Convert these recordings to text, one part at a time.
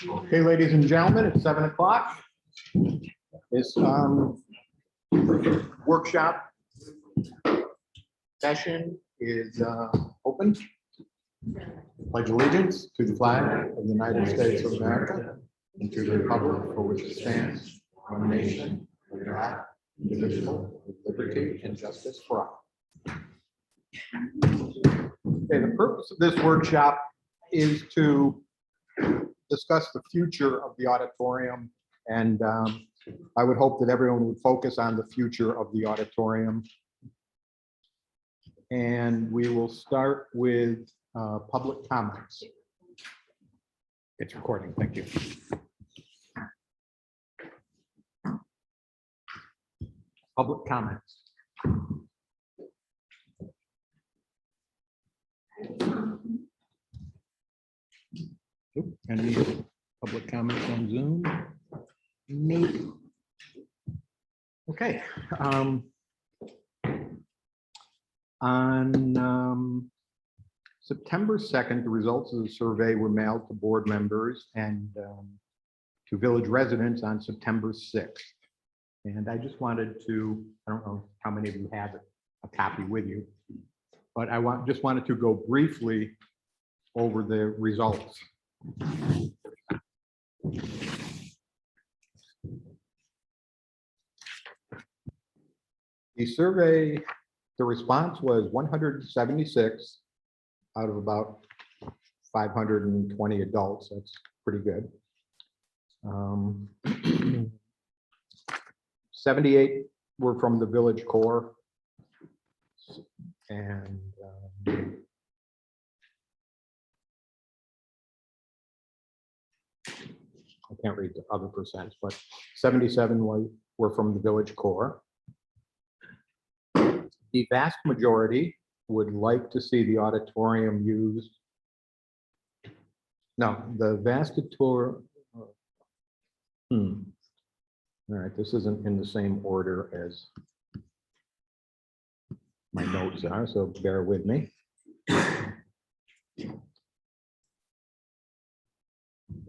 Okay, ladies and gentlemen, it's 7 o'clock. This workshop session is open. Pledge allegiance to the flag of the United States of America and to the republic for which it stands, one nation, under God, indivisible, with liberty and justice for all. Okay, the purpose of this workshop is to discuss the future of the auditorium, and I would hope that everyone would focus on the future of the auditorium. And we will start with public comments. It's recording, thank you. Public comments. Any public comments on Zoom? Maybe. Okay. On September 2nd, the results of the survey were mailed to board members and to village residents on September 6th. And I just wanted to, I don't know how many of you have a copy with you, but I just wanted to go briefly over the results. The survey, the response was 176 out of about 520 adults. That's pretty good. 78 were from the village core, and I can't read the other percents, but 77 were from the village core. The vast majority would like to see the auditorium used. No, the vastator. All right, this isn't in the same order as my notes are, so bear with me.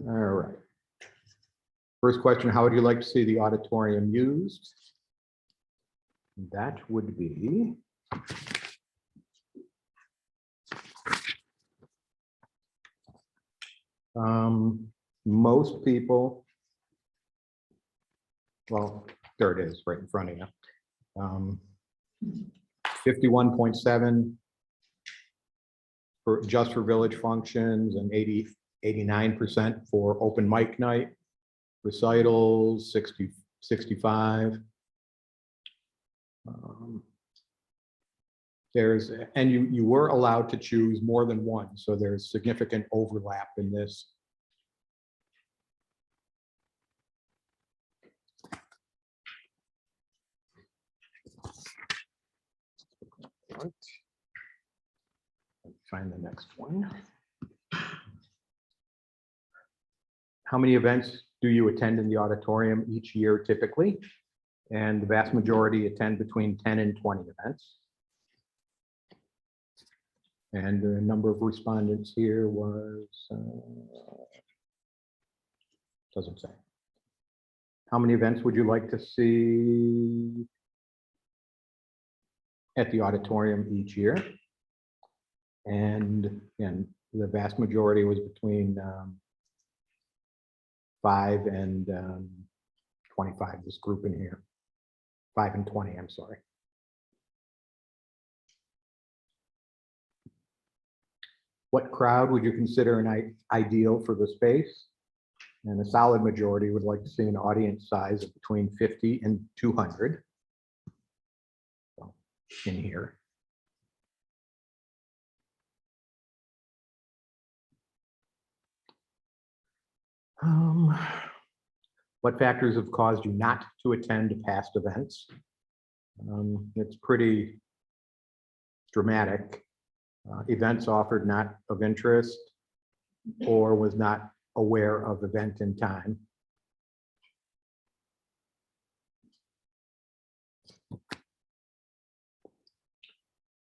All right. First question, how would you like to see the auditorium used? That would be Most people, well, there it is right in front of you. 51.7 for just for village functions, and 89% for open mic night, recitals, 65. And you were allowed to choose more than one, so there's significant overlap in this. Right. Find the next one. How many events do you attend in the auditorium each year typically? And the vast majority attend between 10 and 20 events. And the number of respondents here was, doesn't say. How many events would you like to see at the auditorium each year? And the vast majority was between 5 and 25, this group in here. 5 and 20, I'm sorry. What crowd would you consider an ideal for the space? And a solid majority would like to see an audience size of between 50 and 200 in here. What factors have caused you not to attend past events? It's pretty dramatic. Events offered not of interest, or was not aware of event in time.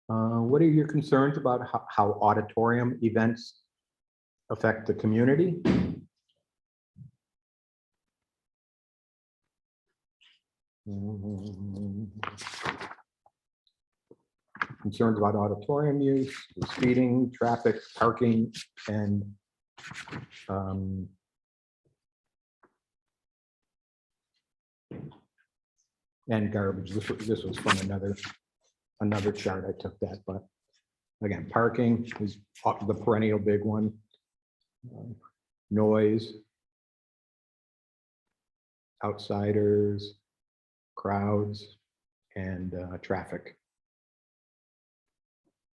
What are your concerns about how auditorium events affect the community? Concerns about auditorium use, speeding, traffic, parking, and garbage. This was from another chart. I took that, but again, parking is the perennial big one. Noise, outsiders, crowds, and traffic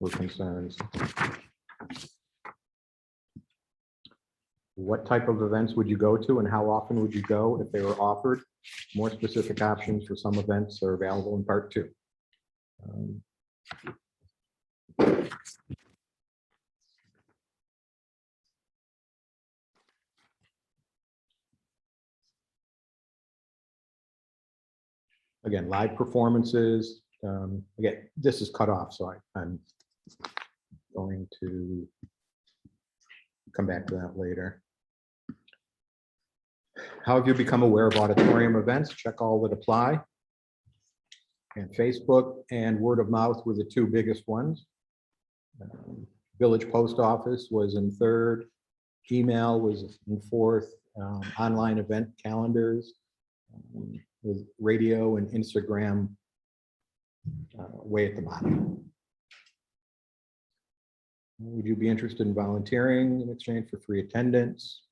were concerns. What type of events would you go to, and how often would you go if they were offered? More specific options for some events are available in part 2. Again, live performances. Again, this is cut off, so I'm going to come back to that later. How have you become aware of auditorium events? Check all that apply. And Facebook and word of mouth were the 2 biggest ones. Village post office was in 3rd. Email was in 4th. Online event calendars with radio and Instagram way at the bottom. Would you be interested in volunteering in exchange for free attendance?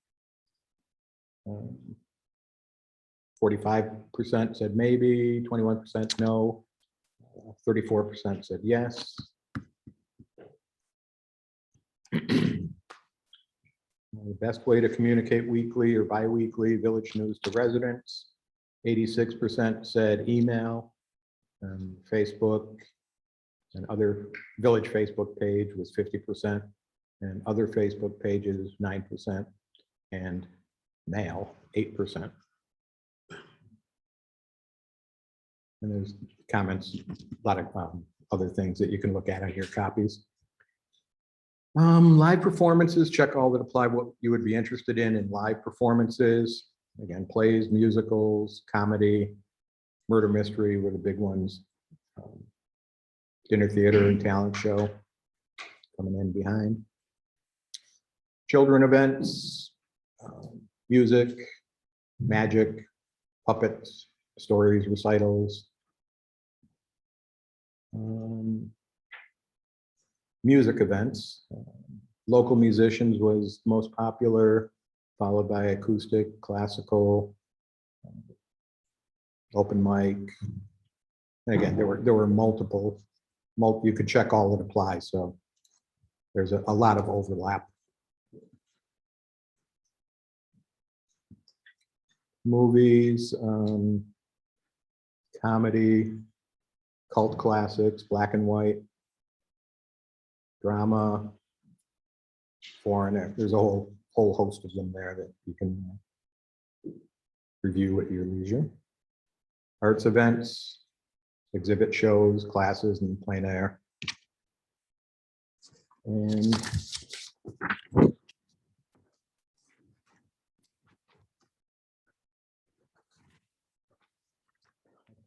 45% said maybe, 21% no, 34% said yes. The best way to communicate weekly or bi-weekly village news to residents. 86% said email, Facebook, and other village Facebook page was 50%, and other Facebook pages 9%, and mail 8%. And there's comments, a lot of other things that you can look at on your copies. Live performances, check all that apply what you would be interested in live performances. Again, plays, musicals, comedy, murder mystery were the big ones. Dinner theater and talent show coming in behind. Children events, music, magic, puppets, stories, recitals. Music events. Local musicians was most popular, followed by acoustic, classical, open mic. And again, there were multiple, you could check all that apply, so there's a lot of overlap. Movies, comedy, cult classics, black and white, drama, foreign. There's a whole host of them there that you can review at your leisure. Arts events, exhibit shows, classes, and plein air. And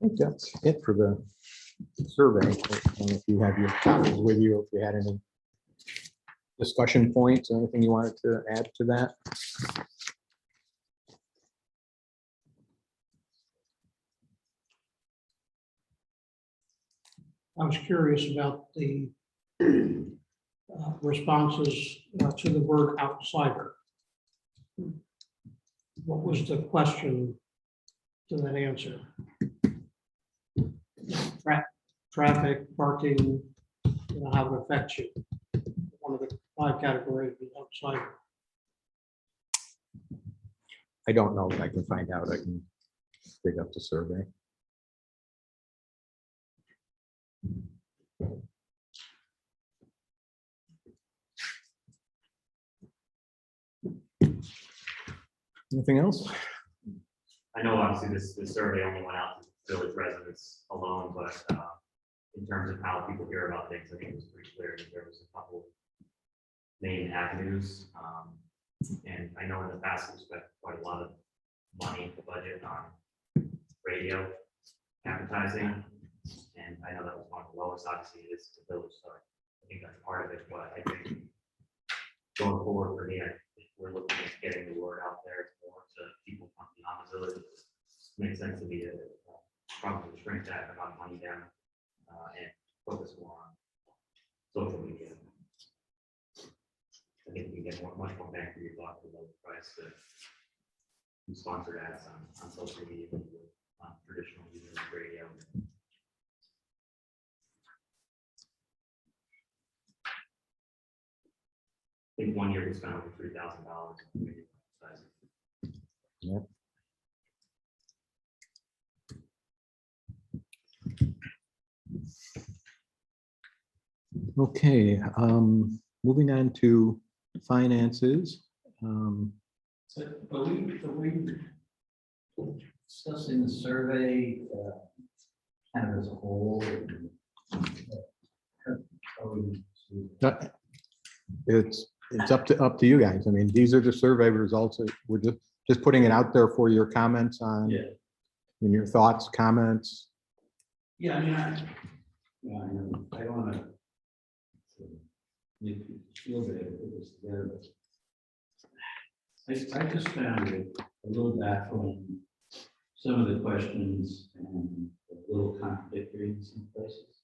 I think that's it for the survey. If you have your copies with you, if you had any discussion points, anything you wanted to add to that? I was curious about the responses to the word outsider. What was the question to that answer? Traffic, parking, how it affects you. One of the 5 categories is outsider. I don't know if I can find out. I can dig up the survey. Anything else? I know obviously this survey only went out to village residents alone, but in terms of how people hear about things, I think it was pretty clear that there was a couple main avenues. And I know in the past we spent quite a lot of money in the budget on radio advertising. And I know that was one of the lowest, obviously it is the village, so I think that's part of it, but I think going forward for me, we're looking at getting the word out there more to people from beyond the village. It makes sense to me to probably shrink that amount of money down and focus more on social media. I think we can get much more bang for your buck for the low price to do sponsored ads on social media than on traditional news radio. I think one year we spent over $3,000 on radio advertising. Yep. Okay, moving on to finances. So are we discussing the survey kind of as a whole? It's up to you guys. I mean, these are the survey results. We're just putting it out there for your comments on, Yeah. and your thoughts, comments. Yeah, I mean, I don't want to make you feel bad if it was there, but I just found it a little baffling, some of the questions and a little contradictory in some places.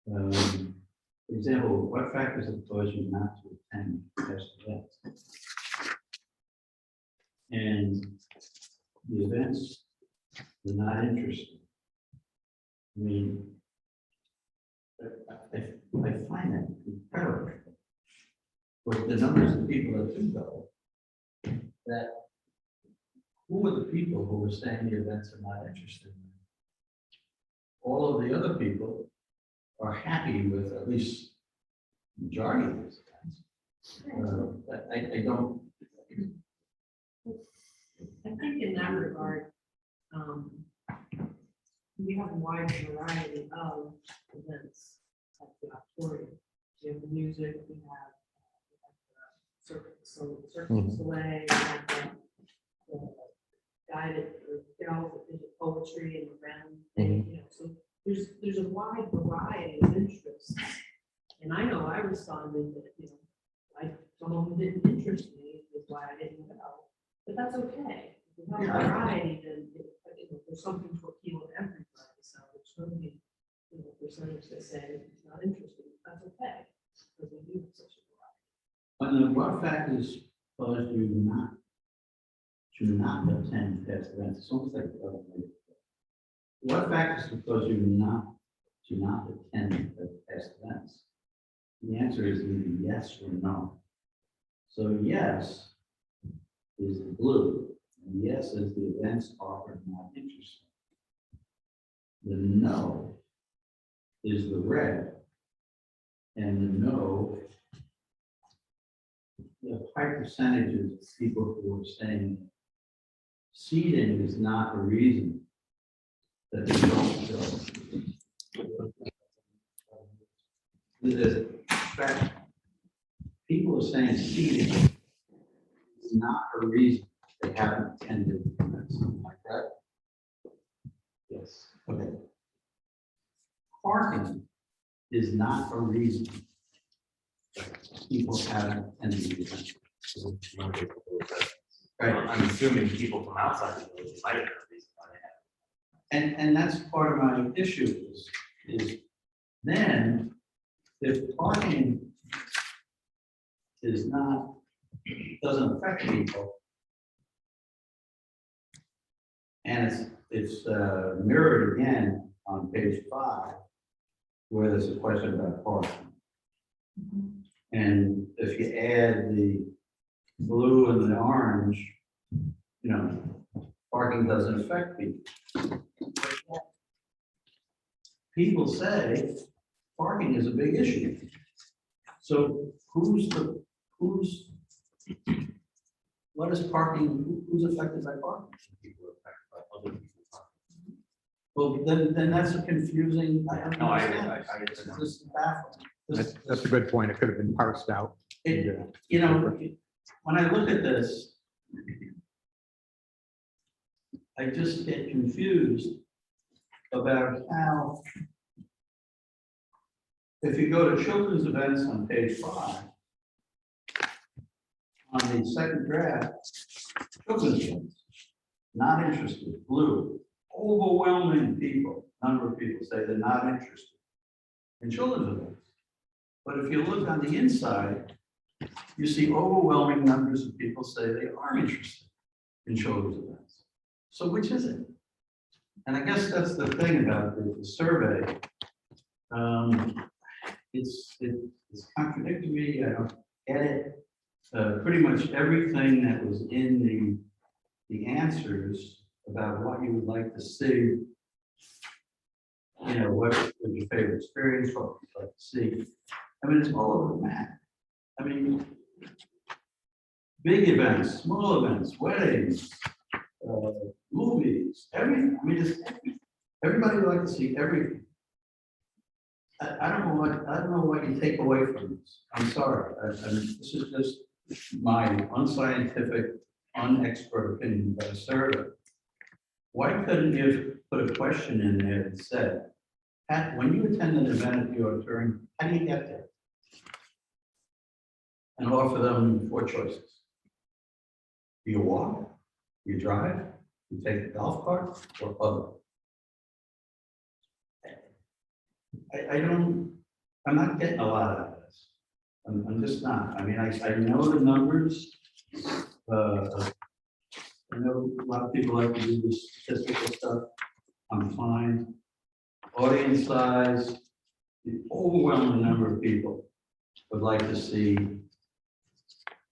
For example, what factors have caused you not to attend past events? And the events were not interesting. I mean, I find that incredible. With the numbers of people that do go, that who are the people who are saying the events are not interesting? All of the other people are happy with at least majority of these events. I don't. I think in that regard, we have a wide variety of events at the auditorium. We have the music, we have Cirque du Soleil, we have the guided girls that did poetry and around. So there's a wide variety of interests. And I know I responded that, some of them didn't interest me, is why I didn't go. But that's okay. If you have Yeah. variety, then there's something to appeal to everybody. So there's going to be, percentage that say it's not interesting. That's okay. Because we do have such a variety. And what factors cause you not attend past events? It's almost like, what factors would cause you not attend past events? The answer is either yes or no. So yes is the blue, and yes is the events offered not interesting. The no is the red, and the no, the high percentages of people who are saying seating is not a reason that they don't go. The fact, people are saying seating is not a reason they haven't attended events. Am I correct? Yes. Okay. Parking is not a reason people haven't attended the event. Right. I'm assuming people from outside the village might have a reason why they haven't. And that's part of my issue is then if parking is not, doesn't affect people, and it's mirrored again on page 5, where there's a question about parking. And if you add the blue and the orange, parking doesn't affect people. People say parking is a big issue. So what is parking, who's affected by parking? People are affected by other people's parking. Well, then that's a confusing, I don't No, I understand. This is baffling. That's a good point. It could have been parsed out. It, when I look at this, I just get confused about how, if you go to children's events on page 5, on the second draft, children's events, not interested, blue, overwhelming number of people say they're not interested in children's events. But if you look on the inside, you see overwhelming numbers of people say they are interested in children's events. So which is it? And I guess that's the thing about the survey. It's contradictory. I don't get it. Pretty much everything that was in the answers about what you would like to see, what was your favorite experience, what you'd like to see. I mean, it's all over the map. I mean, big events, small events, weddings, movies, everything. I mean, it's everybody would like to see everything. I don't know what you take away from this. I'm sorry. This is just my unscientific, unexpert opinion about a survey. Why couldn't you put a question in there that said, when you attend an event at the auditorium, how do you get there? And offer them 4 choices. Do you walk? Do you drive? Do you take the golf cart or other? I'm not getting a lot out of this. I'm just not. I mean, I know the numbers. I know a lot of people like to do this statistical stuff. I'm fine. Audience size, the overwhelming number of people would like to see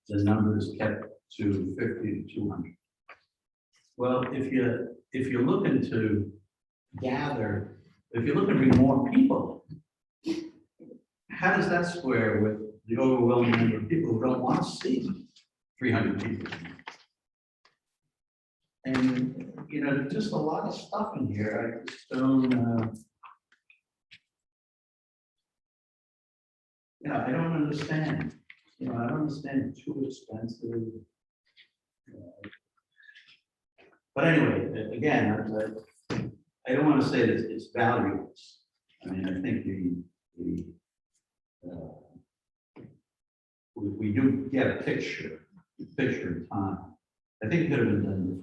the numbers kept to 50 to 200. Well, if you're looking to gather, if you're looking to bring more people, how does that square with the overwhelming number of people who don't want to see 300 people? And, just a lot of stuff in here. I just don't, I don't understand. I don't understand too expensive. But anyway, again, I don't want to say that it's valueless. I mean, I think we do get a picture in time. I think it could have been done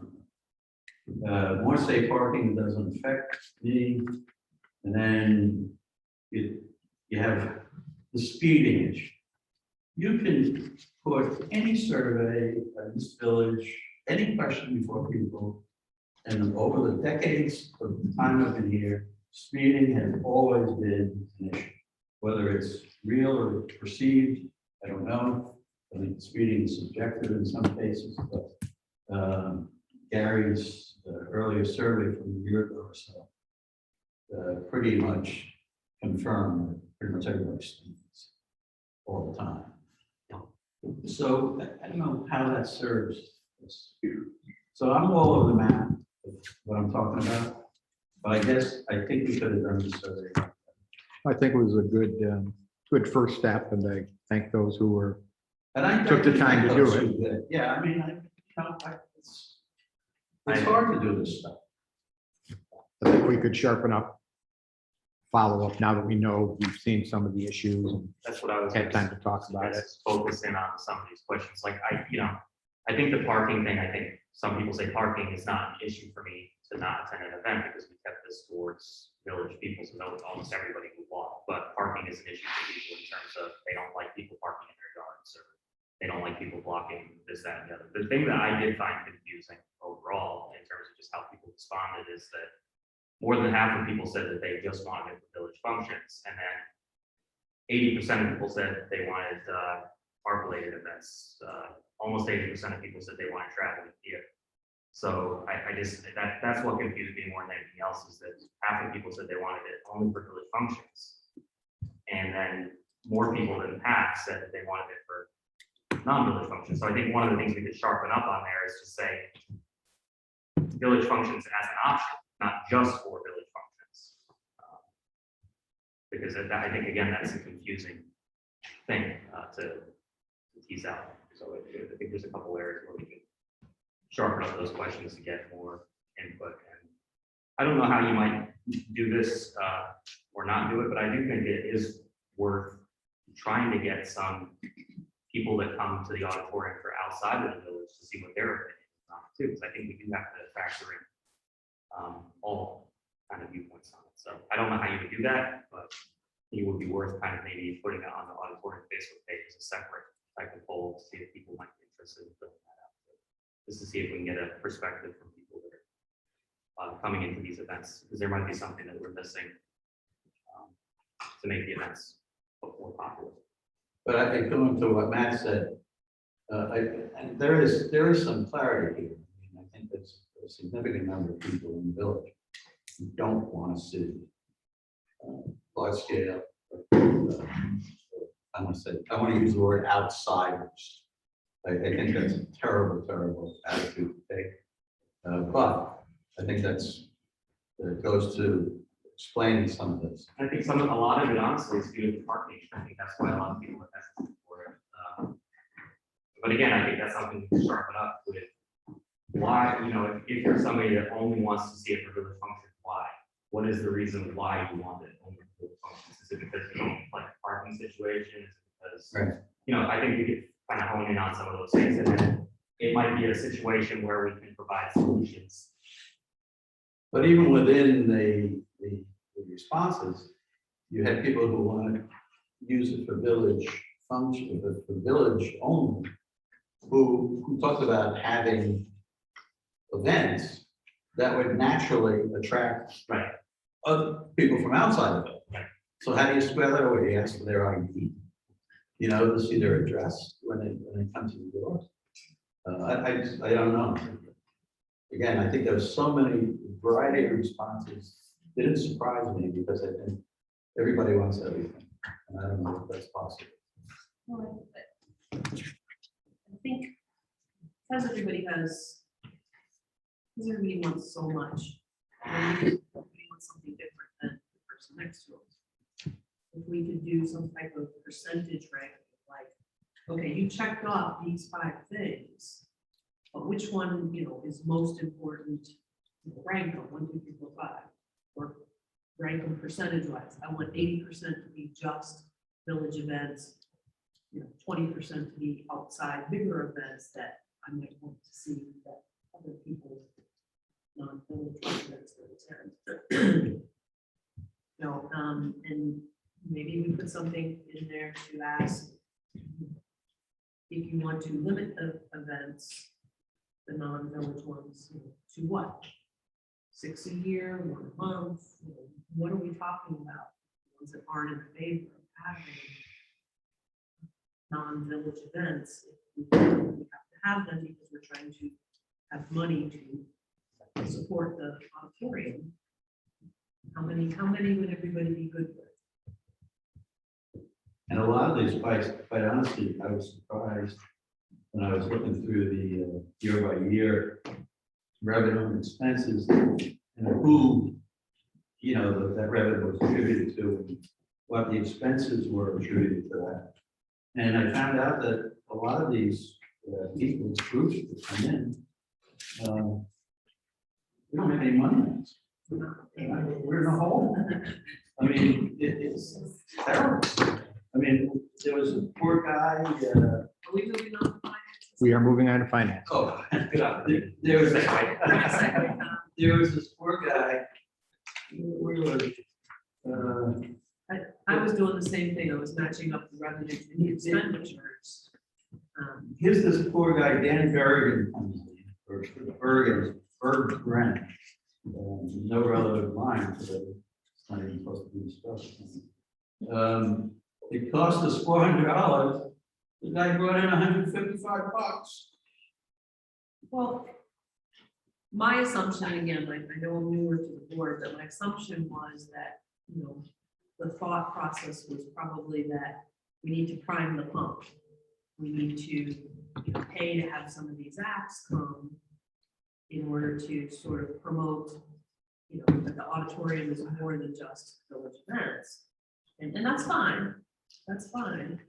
differently. More safe parking doesn't affect me. And then you have the speeding issue. You can put any survey in this village, any question before people, and over the decades of the time I've been here, speeding has always been an issue. Whether it's real or perceived, I don't know. I think speeding is subjective in some cases, but Gary's earlier survey from a year ago or so pretty much confirmed that pretty much everybody speeds all the time. So I don't know how that serves us. So I'm all over the map of what I'm talking about, but I guess I think we could have done the survey. I think it was a good first step, and I thank those who were, And I Took the time to do it. it. Yeah, I mean, it's hard to do this stuff. I think we could sharpen up follow-up now that we know we've seen some of the issues and That's what I was. had time to talk about it. Focus in on some of these questions, like I think the parking thing, I think some people say parking is not an issue for me to not attend an event because we kept this towards village people, so almost everybody would walk, but parking is an issue for people in terms of they don't like people parking in their yards, or they don't like people blocking this, that, and the other. The thing that I did find confusing overall in terms of just how people responded is that more than half of people said that they just wanted it for village functions, and then 80% of people said that they wanted art-related events. Almost 80% of people said they wanted traveling here. So I just, that's what confused me more than anything else, is that half of people said they wanted it only for village functions. And then more people than half said that they wanted it for non-village functions. So I think one of the things we could sharpen up on there is to say village functions as an option, not just for village functions. Because I think, again, that's a confusing thing to tease out. So I think there's a couple areas where we could sharpen up those questions to get more input. And I don't know how you might do this or not do it, but I do think it is worth trying to get some people that come to the auditorium for outside of the village to see what their opinion is on it too, because I think we do have to factor in all kind of viewpoints on it. So I don't know how you would do that, but it would be worth kind of maybe putting it on the auditorium Facebook page as a separate type of poll to see if people might be interested in filling that out. Just to see if we can get a perspective from people that are coming into these events, because there might be something that we're missing to make the events more popular. But I think going to what Matt said, and there is some clarity here. I mean, I think there's a significant number of people in the village who don't want to see large scale. I want to use the word outsiders. I think that's a terrible, terrible attitude to take. But I think it goes to explaining some of this. I think a lot of it honestly is due to the parking. I think that's why a lot of people are hesitant for it. But again, I think that's something to sharpen up with why, if you're somebody that only wants to see it for village functions, why? What is the reason why you want it only for village functions? Is it because you don't like the parking situation? Is it because, Right. I think we could kind of hone in on some of those things, and then it might be a situation where we can provide solutions. But even within the responses, you had people who want to use it for village function, for village only, who talked about having events that would naturally attract Right. other people from outside of it. Right. So how do you square that away? You ask for their ID, to see their address when they come to the door. I don't know. Again, I think there's so many variety of responses. It didn't surprise me because I think everybody wants everything. And I don't know if that's possible. Well, I think because everybody wants so much, everybody wants something different than the person next to them. If we could do some type of percentage ranking, like, okay, you checked off these 5 things, but which one, is most important? Rank them 1, 2, 3, 4, 5, or rank them percentage wise. I want 80% to be just village events, 20% to be outside bigger events that I might want to see that other people, non-village residents are attend. No, and maybe we put something in there to ask if you want to limit the events, the non-village ones, to what? 6 a year, 1 month, what are we talking about? Ones that aren't in favor of having non-village events. We have to have them because we're trying to have money to support the auditorium. How many would everybody be good with? And a lot of these fights, quite honestly, I was surprised when I was looking through the year by year revenue and expenses and who, that revenue was attributed to, and what the expenses were attributed to that. And I found out that a lot of these people, groups that come in, we don't make any money on this. We're in a hole. I mean, it's terrible. I mean, there was a poor guy. Are we moving on to finance? We are moving on to finance. Oh, there was there was this poor guy. Where was it? I was doing the same thing. I was matching up the revenues and the expenditures. Here's this poor guy, Dan Bergen, or Bergen, no relative of mine, so it's not even supposed to be discussed. It cost us $400. The guy brought in $155. Well, my assumption, again, like I know I'm newer to the board, but my assumption was that, the thought process was probably that we need to prime the pump. We need to pay to have some of these acts come in order to sort of promote, that the auditorium is more than just village events. And that's fine. That's fine.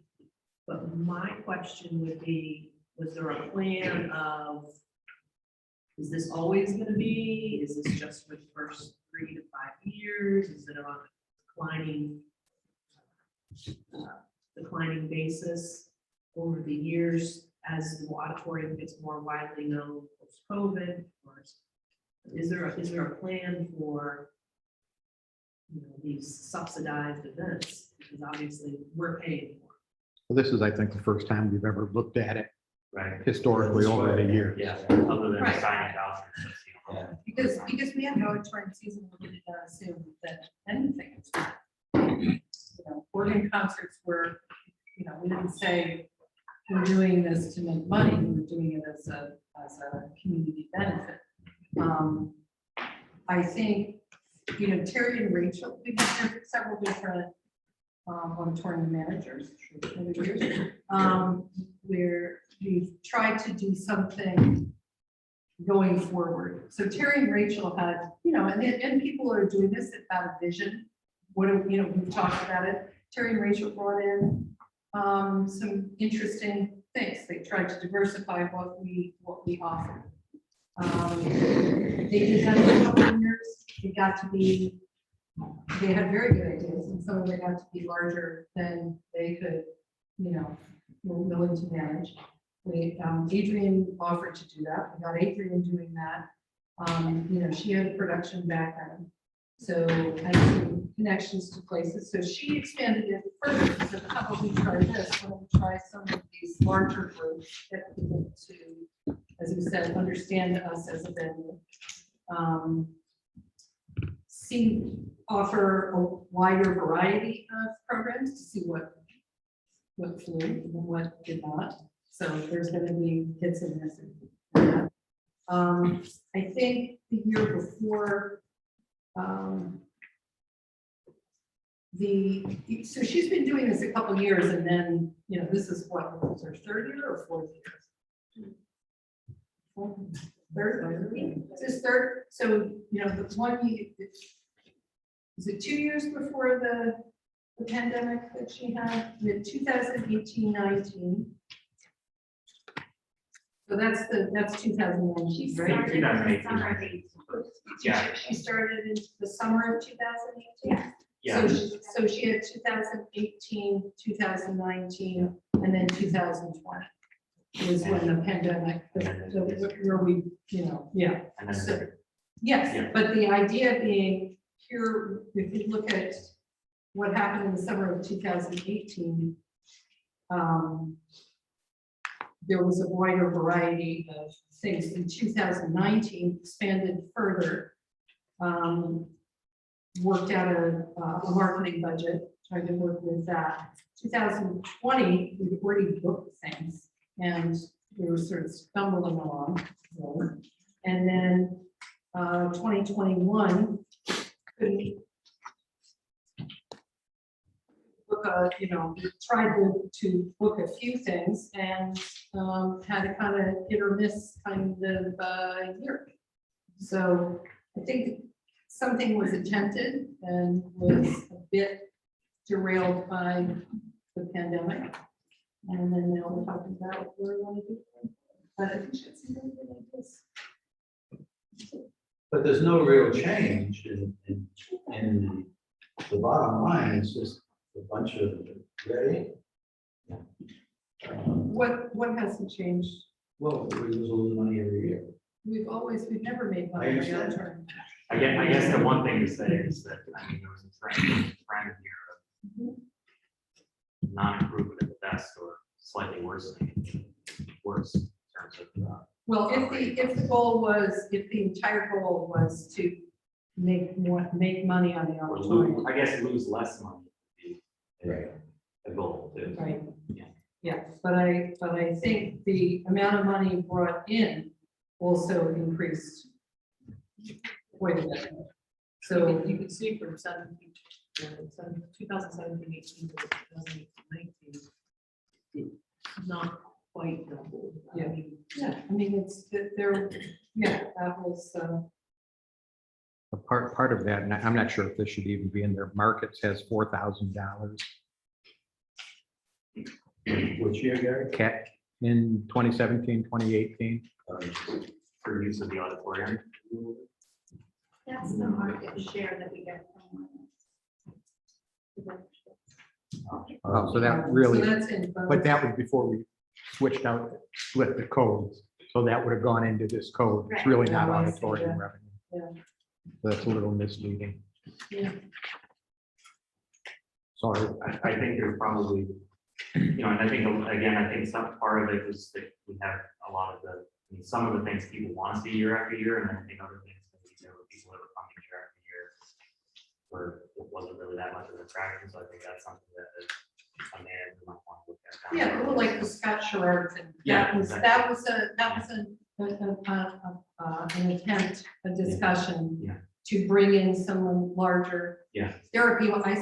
But my question would be, was there a plan of, is this always going to be? Is this just for the first 3 to 5 years? Is it on a declining basis over the years as the auditorium gets more widely known post-COVID? Or is there a plan for these subsidized events? Because obviously we're paying for it. Well, this is, I think, the first time we've ever looked at it Right. historically over the years. Yeah, other than Right. signing vouchers. Because we have no auditorium season, we're going to assume that anything is not. Organ concerts were, we didn't say we're doing this to make money, we were doing it as a community benefit. I think, Terry and Rachel, we've had several different auditorium managers over the years, where we've tried to do something going forward. So Terry and Rachel had, and people are doing this about a vision. We've talked about it. Terry and Rachel brought in some interesting things. They tried to diversify what we offer. They did that for a couple of years. They had very good ideas, and some of them got to be larger than they could, were willing to manage. Adrian offered to do that. We got Adrian doing that. She had a production background, so had some connections to places. So she expanded it further. So how about we try this? Why don't we try some of these larger groups that people to, as we said, understand us as a venue. Offer a wider variety of programs to see what flew and what did not. So there's going to be hits and misses. I think the year before, so she's been doing this a couple of years, and then this is what was her 3rd year or 4th year? Third. This is 3rd. So the one year, is it 2 years before the pandemic that she had? In 2018-19. So that's 2019, She right? started in the summer of 18. Yeah. She started in the summer of 2018. Yeah. So she had 2018, 2019, and then 2020. was when the pandemic, where we, yeah. And then So- Yes, Yeah. but the idea being here, if you look at what happened in the summer of 2018, there was a wider variety of things. In 2019, expanded further, worked out a marketing budget, tried to work with that. 2020, we've already booked things, and we were sort of stumbling along. And then 2021, couldn't book we tried to book a few things and had a kind of hit or miss kind of year. So I think something was attempted and was a bit derailed by the pandemic. And then now we're talking about what we want to do. But I think it's a really good idea. But there's no real change in the bottom line. It's just a bunch of red ink. What hasn't changed? Well, we lose a little money every year. We've never made I money on understand. downturn. I guess the one thing to say is that, I mean, there was a trend here of non-improvement at the best or slightly worse in terms of, Well, if the entire goal was to make money on the or auditorium, lose, I guess lose less money would be Right. the goal too. right? Yeah. Yeah, but I think the amount of money brought in also increased quite a bit. So you can see from 2017, 18 to 2019, not quite double. Yeah. I mean, Yeah, I mean, that was, A part of that, and I'm not sure if this should even be in there, markets has $4,000 Which year, Gary? cat in 2017, 2018. For use of the auditorium. That's the market share that we get from. So that so really, that's in. but that was before we switched out, split the codes. So that would have gone into this code. It's really not Oh, I see, auditorium yeah. revenue. Yeah. That's a little misleading. Yeah. Sorry. I think there's probably, and I think, again, I think some part of it was that we have a lot of some of the things people want to see year after year, and then I think other things that there were people that were coming year after year where it wasn't really that much of an attraction, so I think that's something that a manager might want to look at. down Yeah, the well, road. like the Scott Sherrard thing. Yeah, An attempt, a discussion. Yeah. To bring in someone larger. Yeah. There are people, I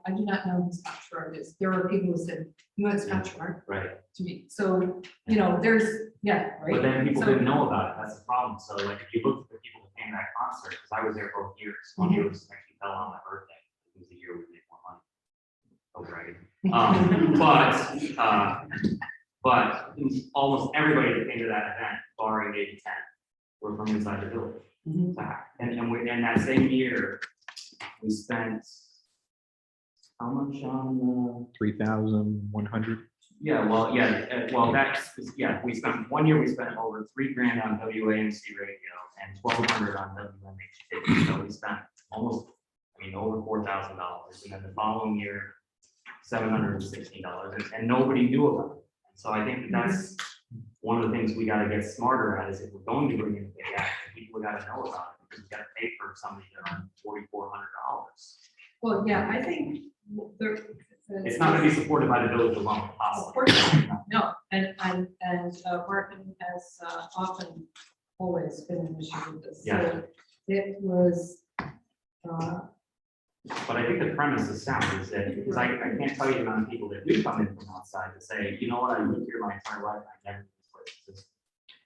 do not know who Scott Sherrard is. There are people who said, you know, Scott Sherrard Right, to me. So, there's, yeah, right. but then people So- didn't know about it, that's the problem, so like, if you look at the people that came to that concert, because I was there both years, one year was actually fell on my birthday, it was the year we made more money. Oh, right. But almost everybody that came to that event, barring maybe 10, were from inside the village. Mhm. And that same year, we spent how much on 3,100. we spent 1 year, we spent over $3,000 on WAMC radio and 1,200 on WMHT. So we spent almost, over $4,000. And then the following year, $716, and nobody knew about it. So I think that's one of the things we gotta get smarter at, is if we're going to bring in a big act, people gotta know about it, because you gotta pay for somebody to earn $4,400. Well, yeah, I think there. It's not gonna be supported by the village alone, Of possibly. course, no, and marketing has often always been an issue with this. Yeah. So it was, But I think the premise is sound, is that, because I can't tell you the amount of people that do come in from outside to say, you know what, I lived here my entire life, I never knew this place existed.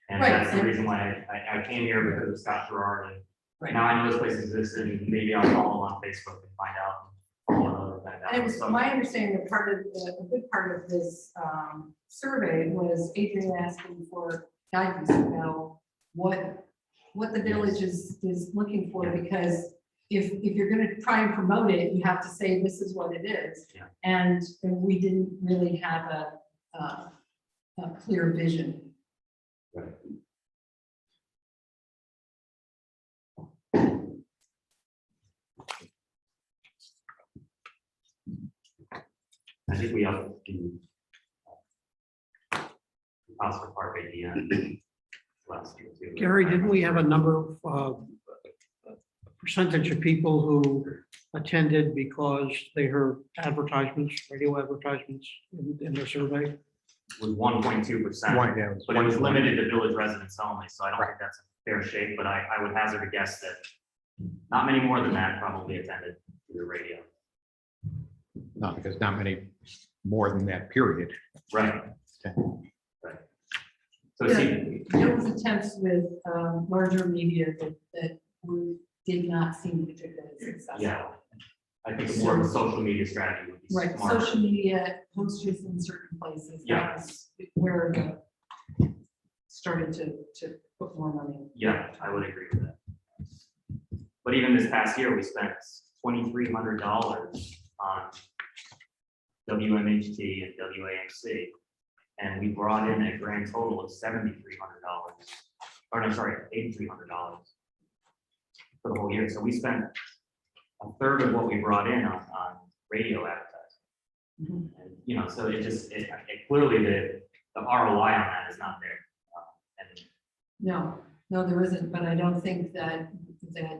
And Right, that's the and- reason why I came here, because of Scott Gerard, and Right. now I know this place exists, and maybe I'll follow him on Facebook and find out. and it was my understanding that a good part of this survey was Adrian asking for guidance about what the village is looking for, Yeah. because if you're gonna try and promote it, you have to say this is what it is. Yeah. And we didn't really have clear vision. Right. I think we have the Oscar Park idea last year too. Gary, didn't we have a number of percentage of people who attended because they heard advertisements, radio advertisements in their survey? Was 1.2%. One, yeah, But it was 1.1. limited to village residents only, so I don't think that's a fair shake, but I would hazard a guess that not many more than that probably attended to the radio. No, because not many more than that period. Right. Okay. Right. So it seemed, There was attempts with larger media that did not seem particularly successful. yeah, I think more of a social media strategy would be Right, smart. social media, posters in certain places. Yeah. That's where the started to put more money. Yeah, I would agree with that. But even this past year, we spent $2,300 on WMHT and WAMC. And we brought in a grand total of $7,300, or no, sorry, $8,300 for the whole year. So we spent a third of what we brought in on radio advertising. Mhm. And, you know, so it just, it clearly the ROI on that is not there. And No, there isn't, but I don't think that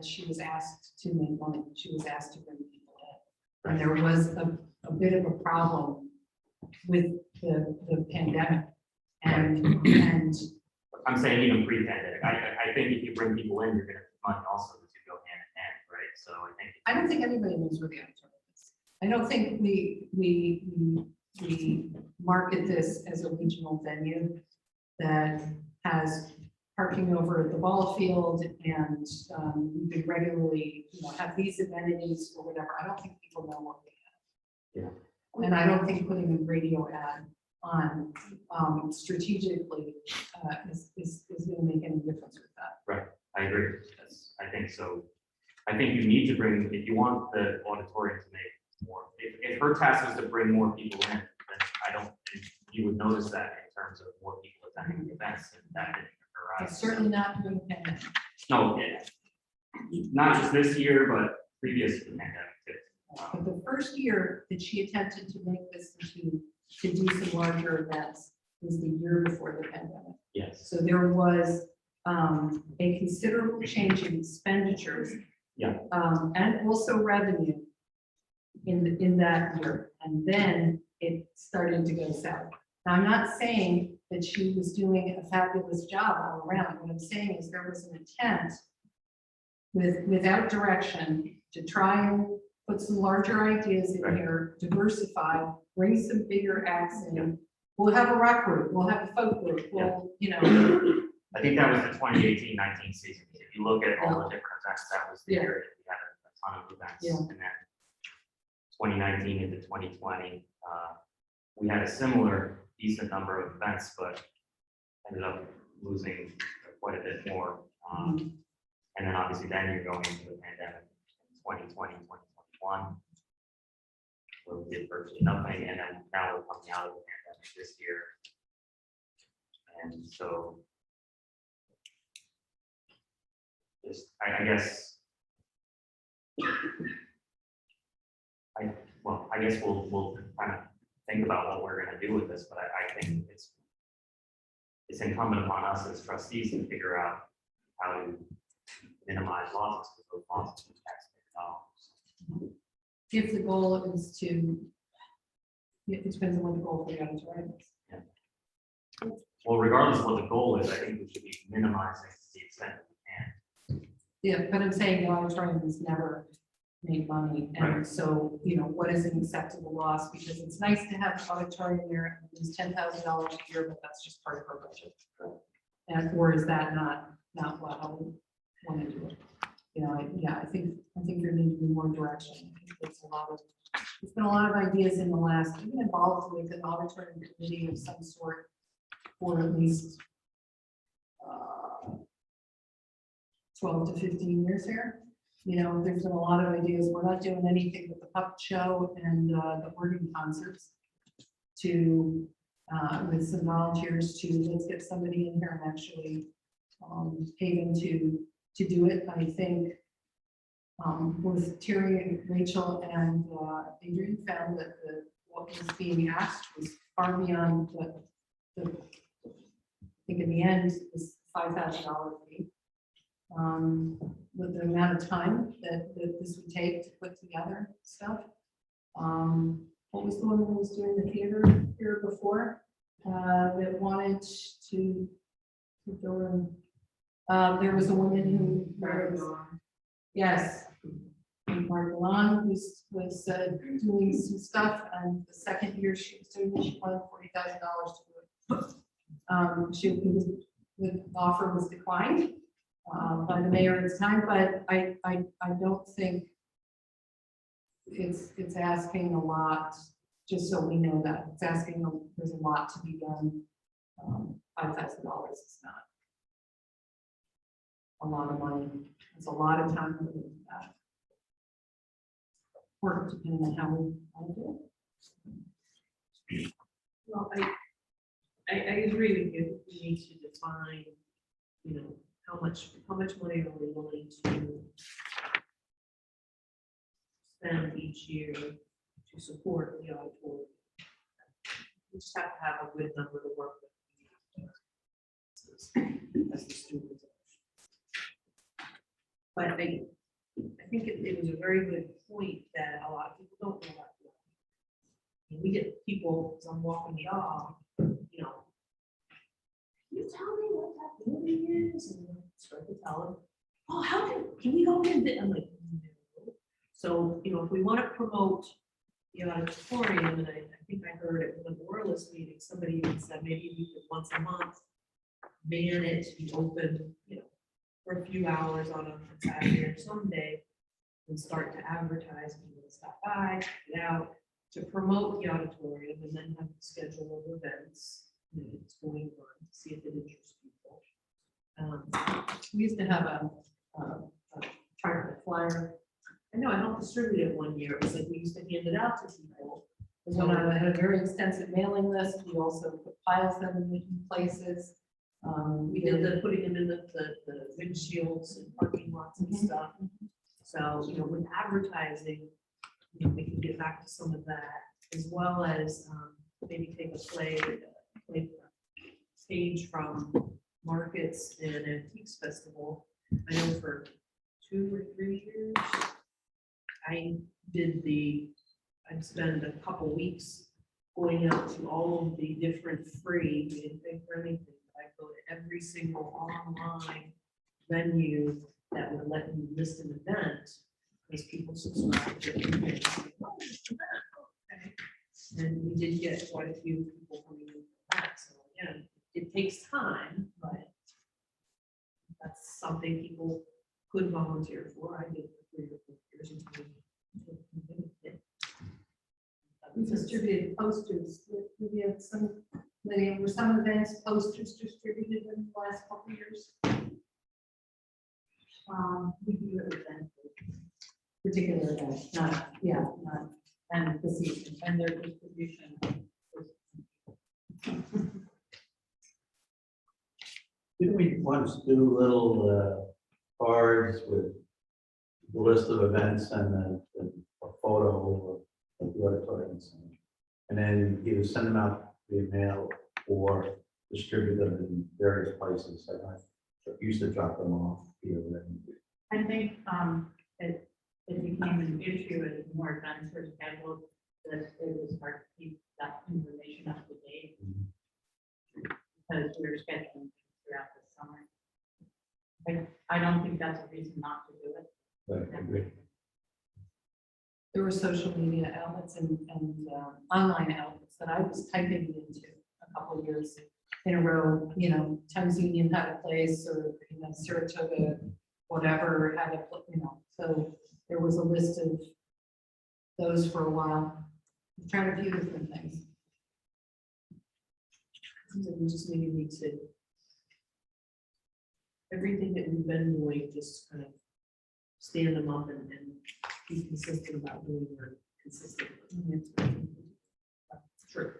she was asked to make money. She was asked to bring people in. And there was a bit of a problem with the pandemic. And I'm saying even pre-pandemic, I think if you bring people in, you're gonna have money also to go hand in hand, right? So I think. I don't think anybody knows where the auditorium is. I don't think we market this as a regional venue that has parking over at the ball field and we regularly, have these amenities or whatever. I don't think people know what we have. Yeah. And I don't think putting a radio ad on strategically is going to make any difference with that. I agree. I think so. I think you need to bring, if you want the auditorium to make more, if her task is to bring more people in, then I don't think you would notice that in terms of more people attending the events and that didn't occur. It's certainly not doing the pandemic. No, yeah. Not just this year, but previous to the pandemic too. But the first year that she attempted to make this to do some larger events was the year before the pandemic. Yes. So there was a considerable change in expenditures. Yeah. And also revenue in that year. And then it started to go south. Now, I'm not saying that she was doing a fabulous job all around. What I'm saying is there was an attempt without direction to try and put some larger ideas in Right. here, diversify, bring some bigger acts in. We'll have a rock group, we'll have a folk group, we'll, I think that was the 2018-19 season. If you look at all the different events, that was the Yeah. year that we had a ton of events. Yeah. And then 2019 into 2020, we had a similar decent number of events, but ended up losing quite a bit more. And then obviously then you're going into the pandemic in 2020, 2021, where we did virtually nothing. And then now we're coming out of the pandemic this year. And so just, I guess, I guess we'll kind of think about what we're gonna do with this, but I think it's incumbent upon us as trustees to figure out how to minimize losses, because those losses are taxpayer dollars. if the goal is to, it depends on what the goal for the auditorium is. Well, regardless of what the goal is, I think we should be minimizing to the extent that we can. Yeah, but I'm saying the auditorium has never made money, and Right. so, what is an acceptable loss? Because it's nice to have an auditorium there, and it's $10,000 a year, but that's just part of our budget. And, or is that not what I would want to do it? I think there needs to be more direction. I think there's been a lot of ideas in the last, I've been involved with an auditorium committee of some sort for at least 12 to 15 years here. There's been a lot of ideas. We're not doing anything with the puppet show and the organ concerts to with some volunteers to, let's get somebody in here and actually pay them to do it. I think both Terry and Rachel and Adrian found that what was being asked was far beyond I think in the end, it was $5,000 fee. With the amount of time that this would take to put together stuff. What was the one that was doing the theater here before, that wanted to go in? There was a woman who, yes, Mark Milan was doing some stuff, and the second year she was doing it, she wanted $40,000 to do it. The offer was declined by the mayor at the time, but I don't think it's asking a lot, just so we know that it's asking, there's a lot to be done. $5,000 is not a lot of money. It's a lot of time for that. Work depending on how we do it. Well, I agree with you. We need to define, how much money are we willing to spend each year to support the auditorium. We just have to have a good number to work with. As the students. But I think it was a very good point that a lot of people don't know about. We get people, as I'm walking the aisle, can you tell me what that building is? And I start to tell them, oh, can we go in? I'm like, no. So, if we want to promote the auditorium, and I think I heard at the Moralist meeting, somebody even said maybe we could once a month man it to be open, for a few hours on a Saturday or Sunday, and start to advertise, people to stop by, get out, to promote the auditorium, and then have a schedule of events. It's going on to see if it interests people. We used to have a private flyer. I know I helped distribute it one year. It was like we used to hand it out to people. So I had a very extensive mailing list. We also put piles them in places. We did the putting them in the windshields and parking lots and stuff. So, with advertising, we can get back to some of that, as well as maybe take a play stage from markets and antiques festival. I know for 2 or 3 years, I'd spend a couple weeks going out to all of the different free, we didn't pay for anything. I go to every single online venue that would let you list an event, because people subscribe to it. And we did get quite a few people coming in for that. So again, it takes time, but that's something people could volunteer for. I did for 3 or 4 years until We distributed posters. We had there were some events, posters distributed in the last couple of years. We do it with them. Particular events, not, and the season and their distribution. Didn't we once do little cards with the list of events and a photo of the auditorium? And then either send them out via mail or distribute them in various places. I used to drop them off here. I think it became an issue as more events were scheduled, that it was hard to keep that information up to date. Because we were scheduling things throughout the summer. I don't think that's a reason not to do it. But I agree. There were social media outlets and online outlets that I was typing into a couple of years in a row. Times Union had a place, or Saratoga, whatever, had a, so there was a list of those for a while. We tried a few different things. So we just maybe need to, everything that we've been doing, just kind of stand them up and be consistent about doing them consistently. True.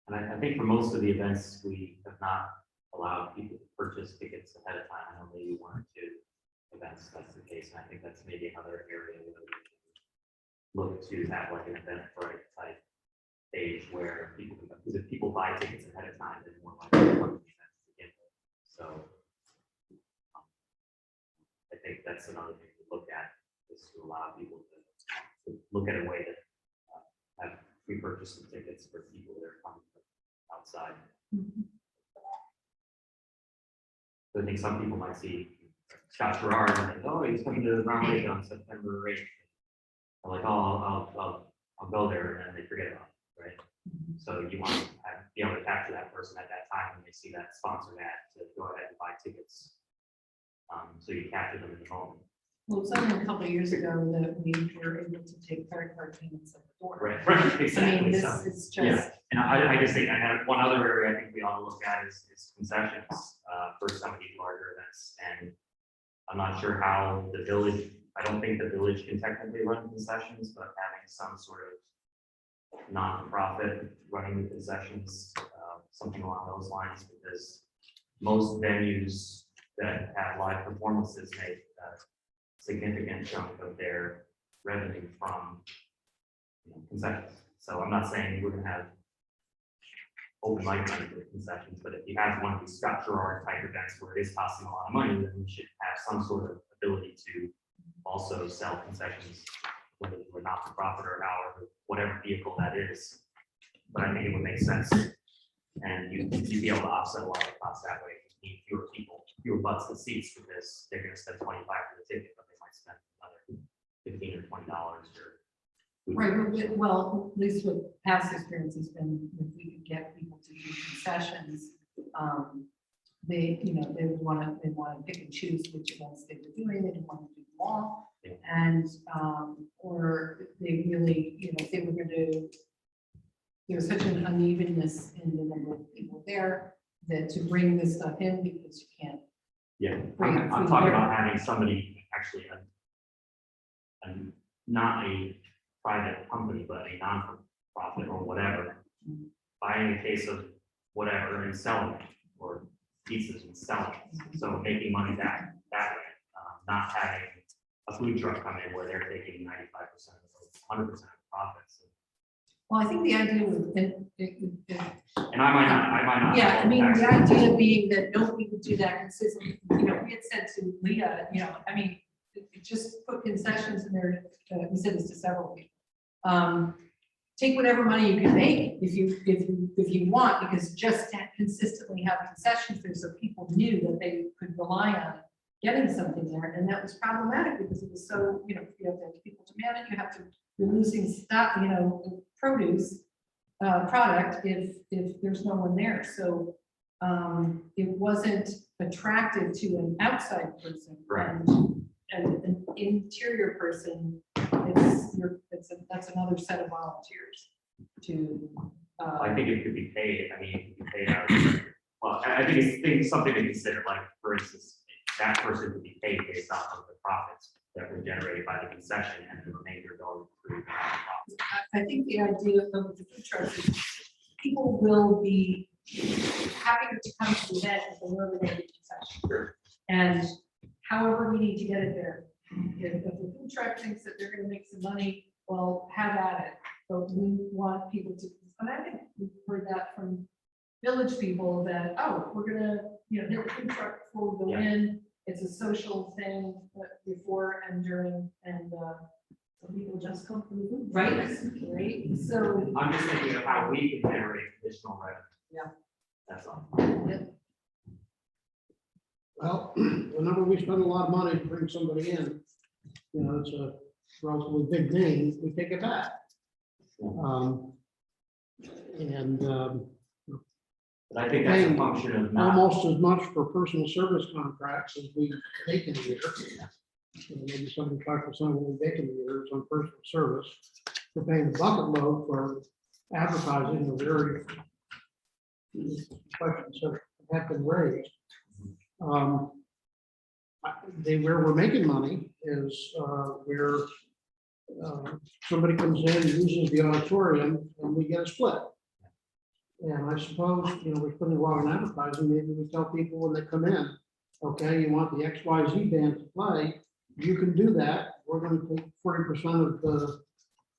And I think for most of the events, we have not allowed people to purchase tickets ahead of time. I know maybe one or two events, that's the case. And I think that's maybe another area where we can look to have like an Eventbrite type page where people, because if people buy tickets ahead of time, they're more likely to come to the event to begin with. So I think that's another thing to look at, is to allow people to look at a way to have pre-purchase some tickets for people that are coming from outside. So I think some people might see Scott Gerard and think, oh, he's coming to the Brown Lake on September 8th. I'm like, oh, I'll go there, and then they forget about it, right? So you want to be able to capture that person at that time when they see that sponsored ad to go ahead and buy tickets. So you capture them in the moment. Well, it was only a couple of years ago that we were able to take credit card payments at the door. Right, exactly. I mean, this So, is yeah, just, and I just think I had one other area I think we ought to look at is concessions for some of these larger events. And I'm not sure how the village, I don't think the village can technically run concessions, but having some sort of non-profit running the concessions, something along those lines, because most venues that have live performances make a significant chunk of their revenue from concessions. So I'm not saying we're gonna have open mic night with concessions, but if you have one of these Scott Gerard type events where it is costing a lot of money, then we should have some sort of ability to also sell concessions, whether we're not for profit or however, whatever vehicle that is. But I think it would make sense, and you'd be able to offset a lot of costs that way. You need fewer people, fewer butts and seats, because they're going to spend $25 for the ticket, but they might spend another $15 or $20 or. right, well, at least with past experience has been, if we could get people to do concessions, they, they would want to pick and choose which events they were doing, they didn't want to do them all. Yeah. And, or they really, if they were going to, there's such an unevenness in the number of people there, that to bring this stuff in, because you can't. Yeah, Bring it I'm through talking there. about having somebody actually, not a private company, but a non-profit or whatever, buying a case of whatever and selling it, or pieces and selling it. So making money that way, not having a food truck come in where they're taking 95% or 100% of profits. Well, I think the idea was, And I might not. yeah, I mean, the idea being that nobody would do that consistently, we had said to Leah, I mean, just put concessions in there, we said this to several people. Take whatever money you can make if you want, because just to consistently have concessions there so people knew that they could rely on getting something there. And that was problematic because it was so, you have to have people demand it, you're losing stock, produce, product if there's no one there. So it wasn't attractive to an outside person. Right. And an interior person, that's another set of volunteers to. I think it could be paid. I mean, it could be paid out. Well, I think it's something to consider. Like, for instance, that person could be paid based off of the profits that were generated by the concession, and the remainder going through the profits. I think the idea of the food trucks is people will be happy to come to the event if they know they're going to get concession. Sure. And however we need to get it there. If the food truck thinks that they're gonna make some money, well, have at it. But we want people to, and I think we've heard that from village people that, oh, we're gonna, hit the food truck before we go Yeah. in. It's a social thing before and during, and So people just come from the food. right, right. So I'm just thinking of how we can generate additional revenue. Yeah. That's all. Well, whenever we spend a lot of money to bring somebody in, it's a relatively big name, we take it back. But I think that's a function of not. Almost as much for personal service contracts as we make in a year. Maybe 75% of what we make in a year is on personal service. We're paying the bucket load for advertising, the very questions that have been raised. Where we're making money is where somebody comes in, uses the auditorium, and we get a split. And I suppose, we're putting a lot on advertising, maybe we tell people when they come in, okay, you want the XYZ band to play, you can do that. We're gonna take 40% of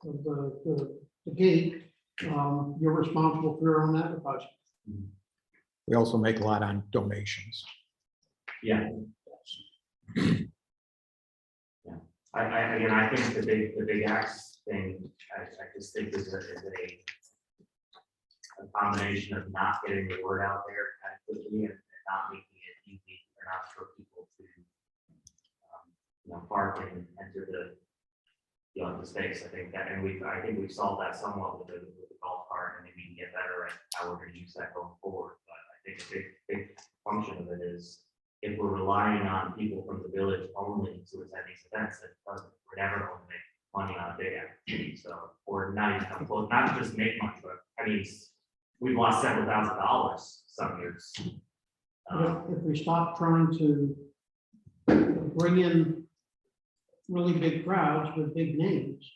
the gate. You're responsible for your own advertising. We also make a lot on donations. Yeah. Again, I think the big axe thing, I just think is a combination of not getting the word out there adequately and not making it easy enough for people to, park and enter the space. I think that, and I think we've solved that somewhat with the golf cart, and maybe we can get better at how we're going to use that going forward. But I think a big function of it is if we're relying on people from the village only to attend these events, we're never going to make money on a big activity. So, or not even come close, not just make money, but I mean, we've lost several $1,000s some years. If we stop trying to bring in really big crowds with big names,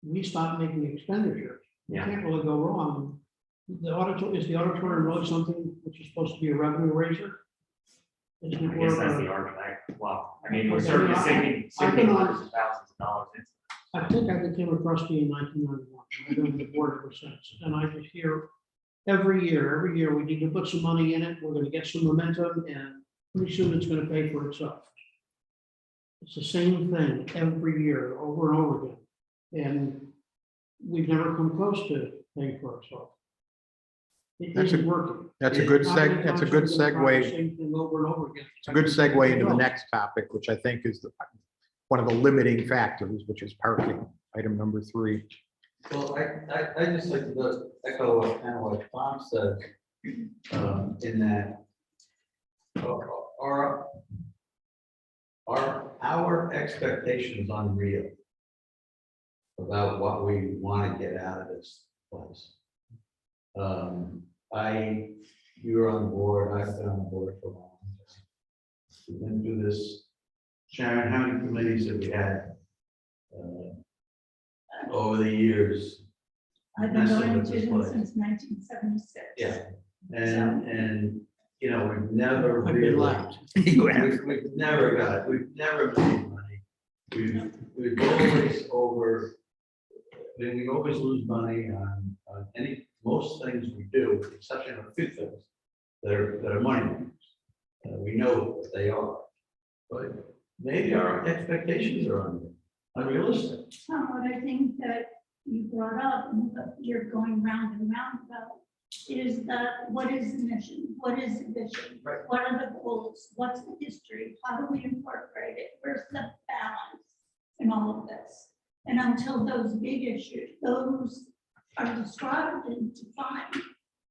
we stop making expenditures. You Yeah. can't really go wrong. Is the auditorium really something which is supposed to be a revenue raiser? Isn't I it guess more that's of the a- argument. Well, I mean, we're Okay, certainly I- sinking I've been on- hundreds of thousands of dollars into I think I became a trustee in 1991. I've been on the board ever since, and I just hear every year, we need to put some money in it. We're gonna get some momentum, and pretty soon it's gonna pay for itself. It's the same thing every year, over and over again, and we've never come close to paying for ourselves. It That's a- isn't working. That's a good How many that's a times good are we gonna try the segue. Same thing over and over again. It's a good segue into the next topic, which I think is one of the limiting factors, which is parking, item number 3. Well, I just like to echo what kind of what Tom said, in that our expectations unreal about what we want to get out of this place. You were on board, I've been on board for a long time. We've been through this. Sharon, how many committees have we had over the years? I've been messing going with to this them place? since 1976. Yeah, and, we've never I've been really. lapped. We've never made money. We've always we always lose money on most things we do, with the exception of a few things that are money makers. We know what they are, but maybe our expectations are unrealistic. Tom, what I think that you brought up and that you're going round and round about is that what is the mission? What is the vision? Right. What are the goals? What's the history? How do we incorporate it? Where's the balance in all of this? And until those big issues, those are described and defined,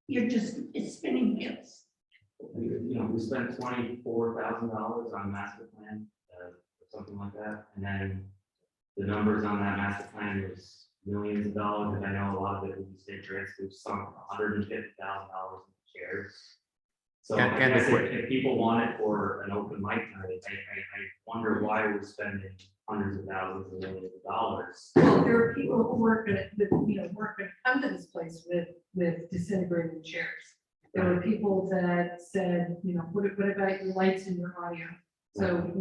it's spinning wheels. We spent $24,000 on master plan, or something like that, and then the numbers on that master plan was millions of dollars, and I know a lot of it was state grants. We've sunk $150,000 in chairs. So I And guess equipment. if people want it for an open mic night, I wonder why we're spending hundreds of thousands and millions of dollars. Well, there are people who work come to this place with disintegrating chairs. There were people that said, what about your lights and your audio? So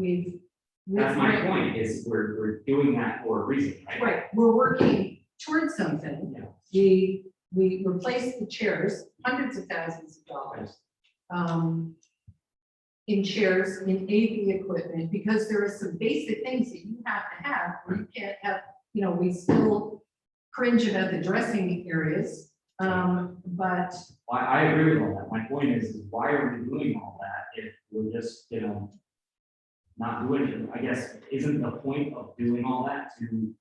That's my point, is we're doing that for a reason, right? Right, we're working towards something. Yeah. We replaced the chairs, hundreds of thousands of dollars. In chairs, in AV equipment, because there are some basic things that you have to have, or you can't have, we still cringe about the dressing areas. But Well, I agree with all that. My point is why are we doing all that if we're just, not doing it? I guess, isn't the point of doing all that to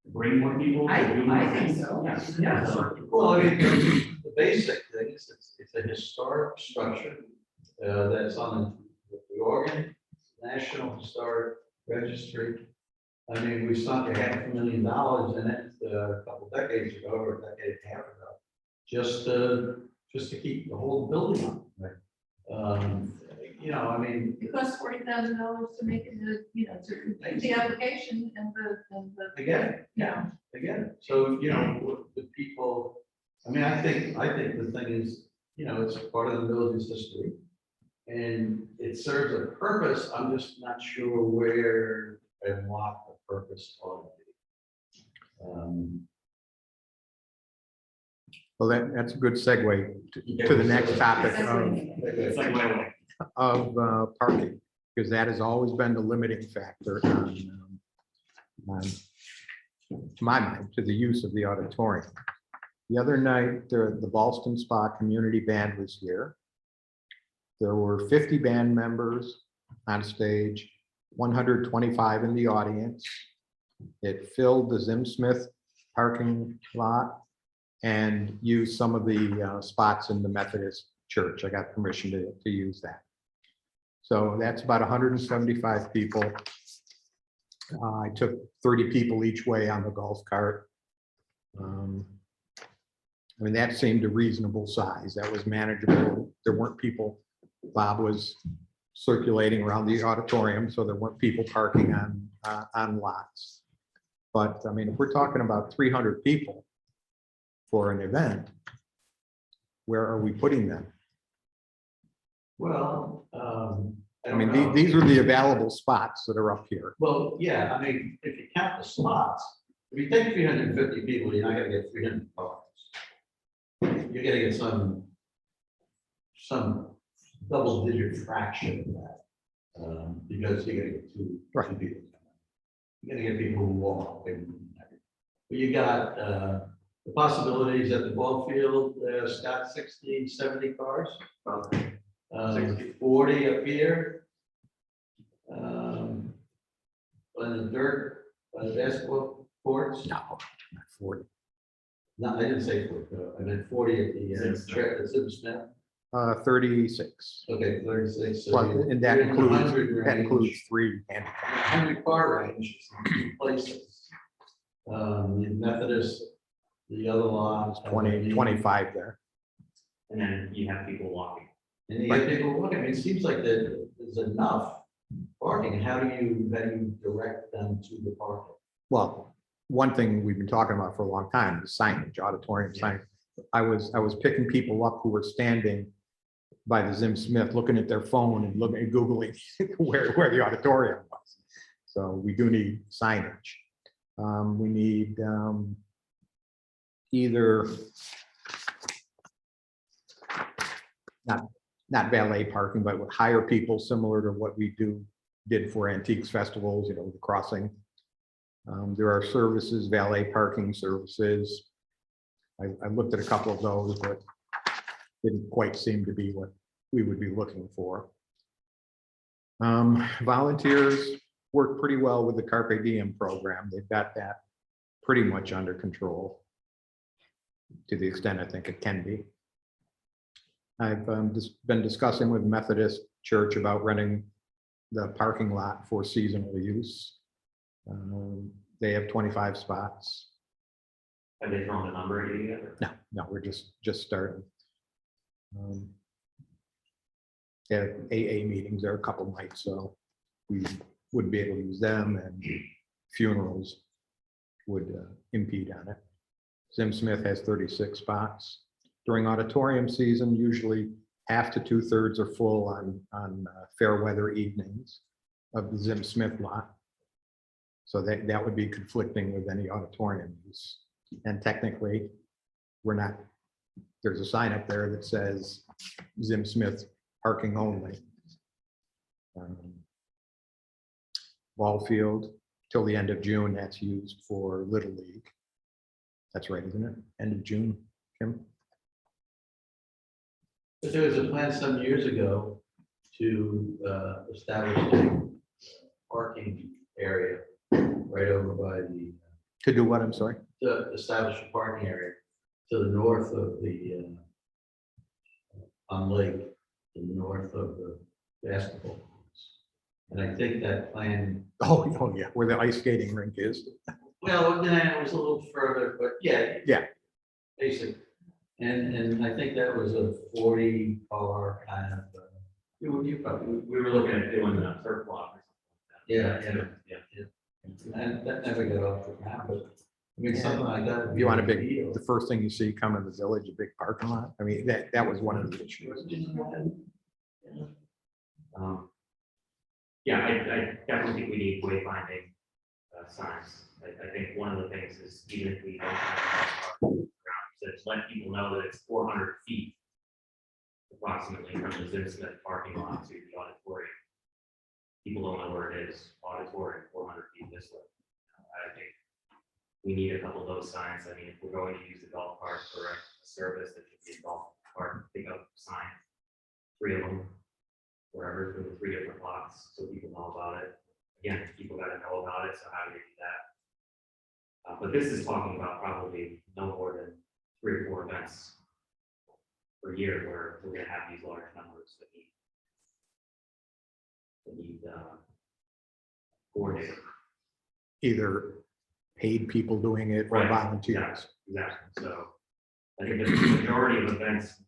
bring more people? to do more I think things? so. Yes. Yeah. Well, the basic thing is it's a historic structure that's on the Oregon National Historic Registry. I mean, we sunk $500,000 in it a couple decades ago, or a decade and a half ago, just to keep the whole building up. I mean, it costs $40,000 to make it, to complete the application and the. again. So, the people, I mean, I think the thing is, you know, it's part of the village's history. And it serves a purpose, I'm just not sure where and what the purpose ought to be. Well, that's a good segue to the next topic It's like, wait, of parking, because that has always been the limiting factor to my mind, to the use of the auditorium. The other night, the Ballston Spa Community Band was here. There were 50 band members on stage, 125 in the audience. It filled the Zim Smith parking lot and used some of the spots in the Methodist church. I got permission to use that. So that's about 175 people. I took 30 people each way on the golf cart. I mean, that seemed a reasonable size. That was manageable. There weren't people. Bob was circulating around the auditorium, so there weren't people parking on lots. But I mean, if we're talking about 300 people for an event, where are we putting them? Well, I mean, these are the available spots that are up here. Well, yeah, I mean, if you count the slots, if you take 350 people, you're not gonna get 300 cars. You're gonna get some double-digit fraction of that, because you're gonna get two people. You're gonna get people who walk. But you got the possibilities at the ball field, Scott, 60, 70 cars. 40 up here. On the dirt, by the basketball courts. No, not 40. No, I didn't say 40, I meant 40 at the track, at Zim Smith. 36. Okay, 36. So Well, you're and that in the 100 includes range, 3 handicapped. 100 car range in 2 places. The Methodist, the other lot. 20, 25 there. and then you have people walking. And you get people walking, I mean, it seems like there's enough parking, how do you direct them to the parking? Well, one thing we've been talking about for a long time is signage, auditorium signage. I was picking people up who were standing by the Zim Smith, looking at their phone and looking at Googling where the auditorium was. So we do need signage. We need either not valet parking, but would hire people similar to what we did for antiques festivals, you know, the crossing. There are services, valet parking services. I looked at a couple of those, but didn't quite seem to be what we would be looking for. Volunteers work pretty well with the Carpe Diem program. They've got that pretty much under control to the extent I think it can be. I've just been discussing with Methodist Church about renting the parking lot for seasonal use. They have 25 spots. Have they thrown a number at you yet? No, we're just starting. Yeah, AA meetings are a couple nights, so we wouldn't be able to use them, and funerals would impede on it. Zim Smith has 36 spots. During auditorium season, usually half to 2/3 are full on fair weather evenings of the Zim Smith lot. So that would be conflicting with any auditorium use. And technically, there's a sign up there that says Zim Smith parking only. Ball field till the end of June, that's used for Little League. That's right, isn't it? End of June, Kim? But there was a plan some years ago to establish a parking area right over by To do what, I'm sorry? to establish a parking area to the north of the on Lake, to the north of the basketball courts. And I think that plan, Oh yeah, where the ice skating rink is. well, then it was a little further, but yeah. Yeah. Basic. And I think that was a 40 car kind of, you probably, We were looking at doing a surf block or something like that. yeah. Yeah. And that never got off the ground, but I mean, something like that. would You want a be big, ideal. the first thing you see come in the village, a big parking lot. I mean, that was one of the issues. Yeah, I definitely think we need wayfinding signs. I think one of the things is even if we don't have ground, to let people know that it's 400 feet approximately from the Zim Smith parking lot to the auditorium. People don't know where it is, auditorium, 400 feet this way. I think we need a couple of those signs. I mean, if we're going to use the golf cart for a service, that should be a golf cart pickup sign, 3 of them, wherever, for the 3 different lots, so people know about it. Again, people gotta know about it, so how do you do that? But this is talking about probably no more than 3 or 4 events per year where we're gonna have these large numbers that need coordinated. Either paid people doing it or Right, volunteers. Exactly, so I think the majority of events,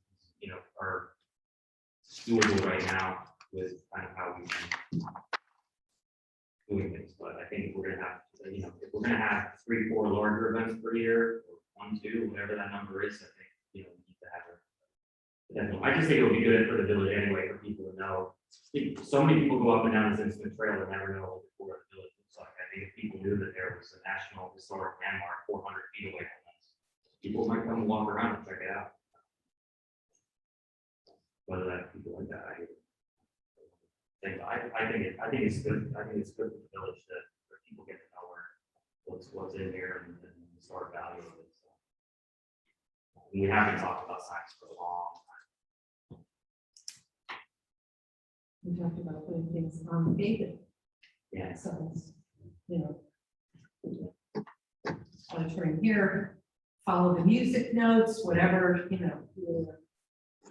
are doable right now with kind of how we've been doing things, but I think if we're gonna have, if we're gonna have 3, 4 larger events per year, or 1, 2, whatever that number is, I think, we need to have I just think it would be good for the village anyway, for people to know. So many people go up and down this instant trail and never know what the village looks like. I think if people knew that there was a national historic landmark 400 feet away from us, people might come walk around and check it out. Whether that people like that, I think it's good. I think it's good for the village that where people get to know what's in here and the historic value of it. So, we haven't talked about signs for a long time. We talked about putting things on pavement. Yeah. So it's, auditorium here, follow the music notes, whatever,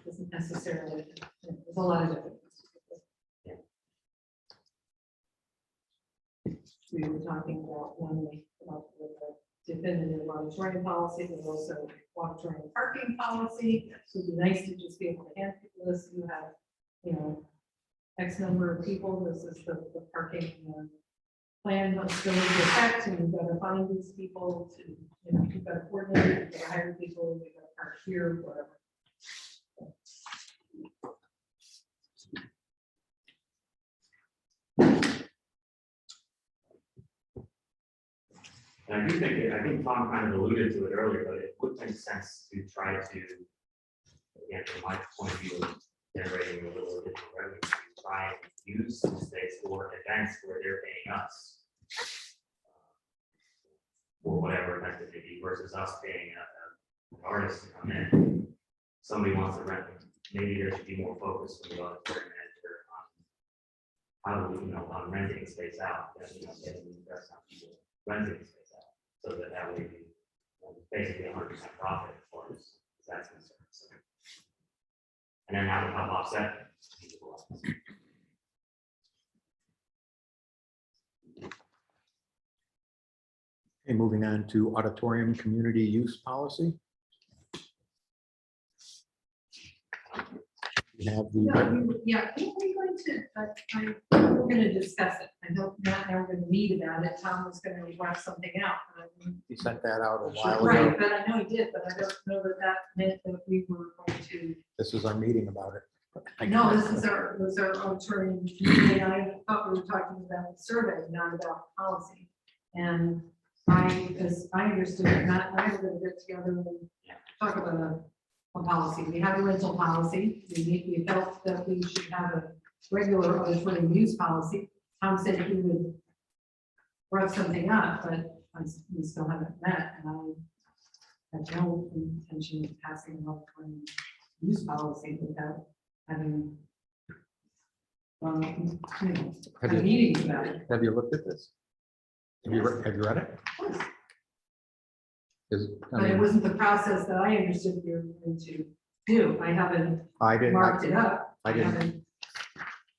doesn't necessarily, there's a lot of different. We were talking about the definitive auditorium policy, but also auditorium parking policy. So it'd be nice to just be able to hand people this, you have, X number of people, this is the parking plan that's going to effect, and you've got to find these people to, you've got to coordinate, you've got to hire people, you've got to park here, whatever. And I think Tom kind of alluded to it earlier, but it would make sense to try to, again, from my point of view, of generating a little additional revenue, to try and use some space for events where they're paying us for whatever event it may be, versus us paying an artist to come in. Somebody wants to rent it. Maybe there should be more focus from the auditorium manager on how do we, on renting space out, getting the best on people renting space out, so that way basically 100% profit as far as that's concerned. So, and then have it help offset. Okay, moving on to auditorium community use policy. We have the, Yeah, I think we're going to, we're going to discuss it. I know Matt and I are going to meet about it. Tom was going to work something out. he sent that out a while ago. Right, but I know he did, but I don't know that that meant that we were going to. This is our meeting about it. No, this is our auditorium community. I thought we were talking about the survey, not about policy. And as I understood it, Matt and I were going to get together and talk about a policy. We have a rental policy. We felt that we should have a regular auditorium use policy. Tom said he would write something up, but we still haven't met, and I have no intention of passing an auditorium use policy without having Have you- meetings about it. Have you looked at this? Have you read it? But it wasn't the process that I understood we were going to do. I haven't I didn't, marked it up. I didn't. haven't-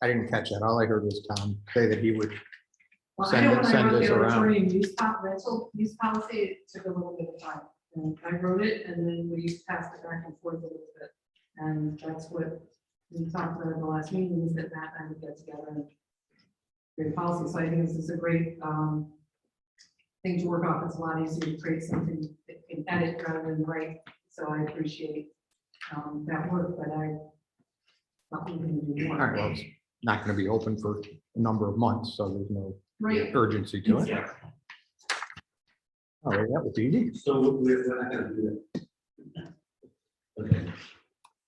I didn't catch that. All I heard was Tom say that he would. Well, I Send know it- when I send wrote this the around. auditorium rental use policy, it took a little bit of time. And I wrote it and then we passed it back and forth a little bit. And that's what we talked about in the last meeting, is that Matt and I would get together and create a policy. So I think this is a great thing to work off. It's a lot easier to create something that can edit rather than write. So I appreciate that work, but I thought we were gonna do All right, well, more. it's not going to be open for a number of months, so there's no Right. urgency to it. Yeah. All right, that was easy. So we're not gonna do that. Okay.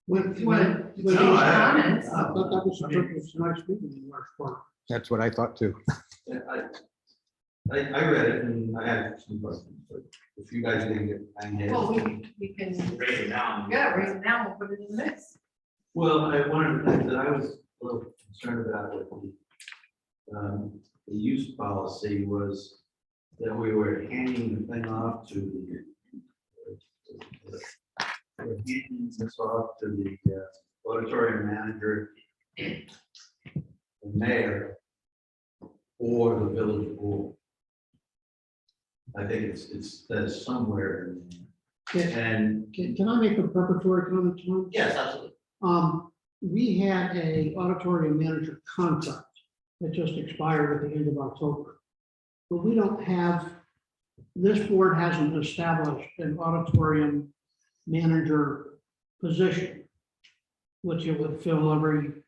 When, You want to change No, I- comments? I thought that was the purpose of tonight's meeting in large part. That's what I thought too. Yeah, I read it and I had some questions, but if you guys didn't get. Well, we can, Raise it down. yeah, raise it now, we'll put it in the mix. Well, one of the things that I was a little concerned about with the use policy was that we were handing the thing off to we're handing this off to the auditorium manager, the mayor, or the village board. I think it's that's somewhere in there. And Can I make a preparatory comment, Tom? yes, absolutely. We had a auditorium manager contract that just expired at the end of October. But we don't have, this board hasn't established an auditorium manager position, which it would fill every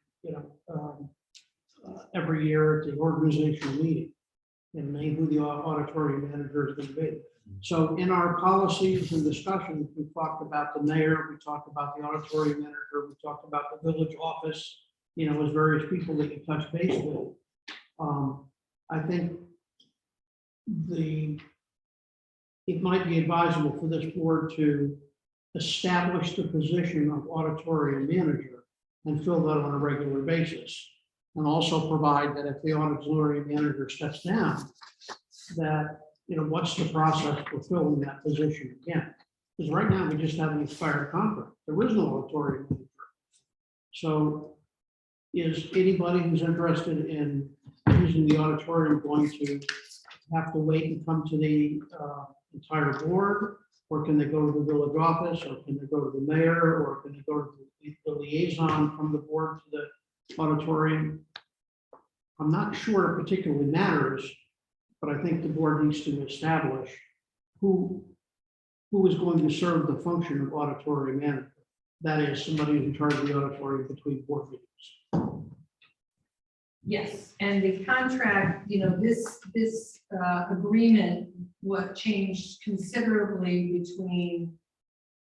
year at the organizational meeting, and name who the auditorium manager is going to be. So in our policies and discussions, we talked about the mayor, we talked about the auditorium manager, we talked about the village office, as various people that you touch base with. I think it might be advisable for this board to establish the position of auditorium manager and fill that on a regular basis. And also provide that if the auditorium manager steps down, that, what's the process for filling that position again? Because right now, we just have an expired contract. There is no auditorium manager. So is anybody who's interested in using the auditorium going to have to wait and come to the entire board? Or can they go to the village office, or can they go to the mayor, or can they go to the liaison from the board to the auditorium? I'm not sure it particularly matters, but I think the board needs to establish who is going to serve the function of auditorium manager. That is, somebody who's in charge of the auditorium between board meetings. Yes, and the contract, this agreement, what changed considerably between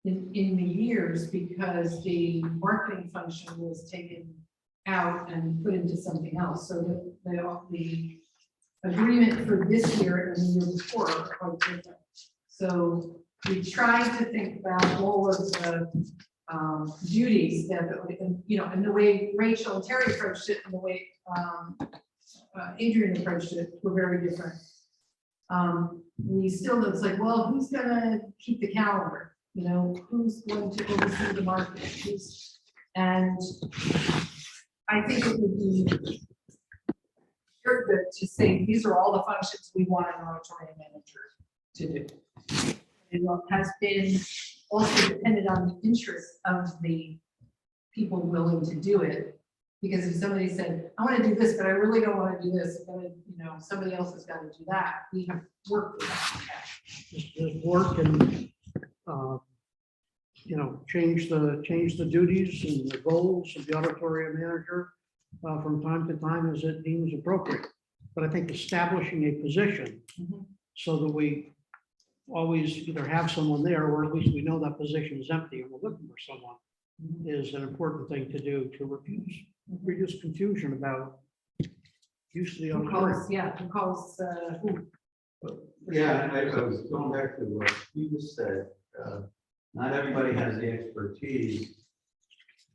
in the years, because the marketing function was taken out and put into something else. So the agreement for this year and the year before are quite different. So we tried to think about all of the duties that, and the way Rachel and Terry approached it and the way Adrian approached it were very different. We still, it's like, well, who's gonna keep the calendar? Who's going to oversee the marketing? And I think it would be very good to say, these are all the functions we want an auditorium manager to do. And what has been also dependent on the interest of the people willing to do it. Because if somebody said, I want to do this, but I really don't want to do this, somebody else has got to do that. We have worked with that. This board can, change the duties and the goals of the auditorium manager from time to time as it deems appropriate. But I think establishing a position so that we always either have someone there, or at least we know that position is empty and we're looking for someone, is an important thing to do to reduce confusion about use of the auditorium. Who calls, who? Yeah, I was going back to what you just said. Not everybody has the expertise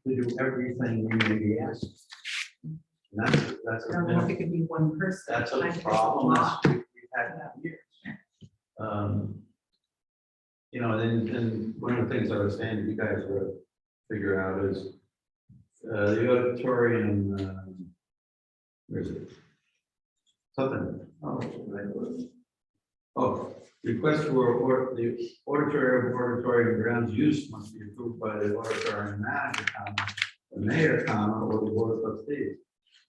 to do everything we may be asked. And that's I don't know if it could be one person. that's I a think it's problem lot. that we've had for years. And one of the things I was saying, you guys were figure out is the auditorium, where is it? Something, request for the auditorium grounds use must be approved by the auditorium manager, the mayor, or the board of trustees.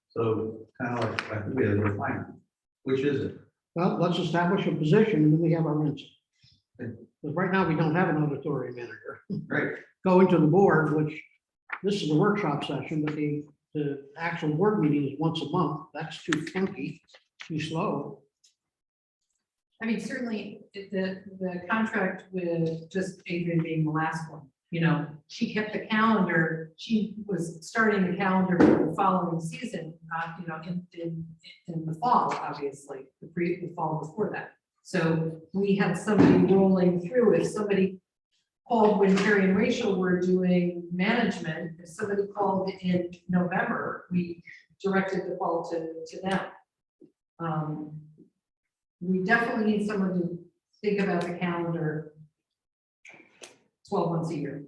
So kind of like, I think we have to define, which is it? Well, let's establish a position and then we have our rinse. Because right now we don't have an auditorium manager. Right. Going to the board, which this is a workshop session, but the actual board meeting is once a month. That's too funky, too slow. I mean, certainly, the contract with just Adrian being the last one, you know, she kept the calendar, she was starting the calendar for the following season, you know, in the fall, obviously, the fall before that. So we had somebody rolling through, if somebody called when Terry and Rachel were doing management, if somebody called in November, we directed the call to them. We definitely need someone to think about the calendar 12 months a year.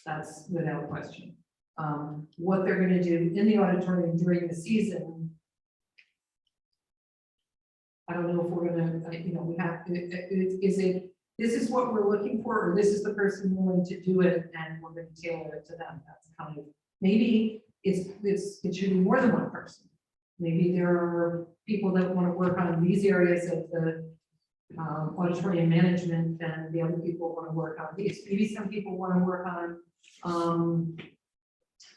That's without question. What they're gonna do in the auditorium during the season, I don't know if we're gonna, you know, we have, is it, this is what we're looking for, or this is the person willing to do it, and we're gonna tailor it to them. That's kind of, maybe it should be more than one person. Maybe there are people that want to work on these areas of the auditorium management, and the other people want to work on these. Maybe some people want to work on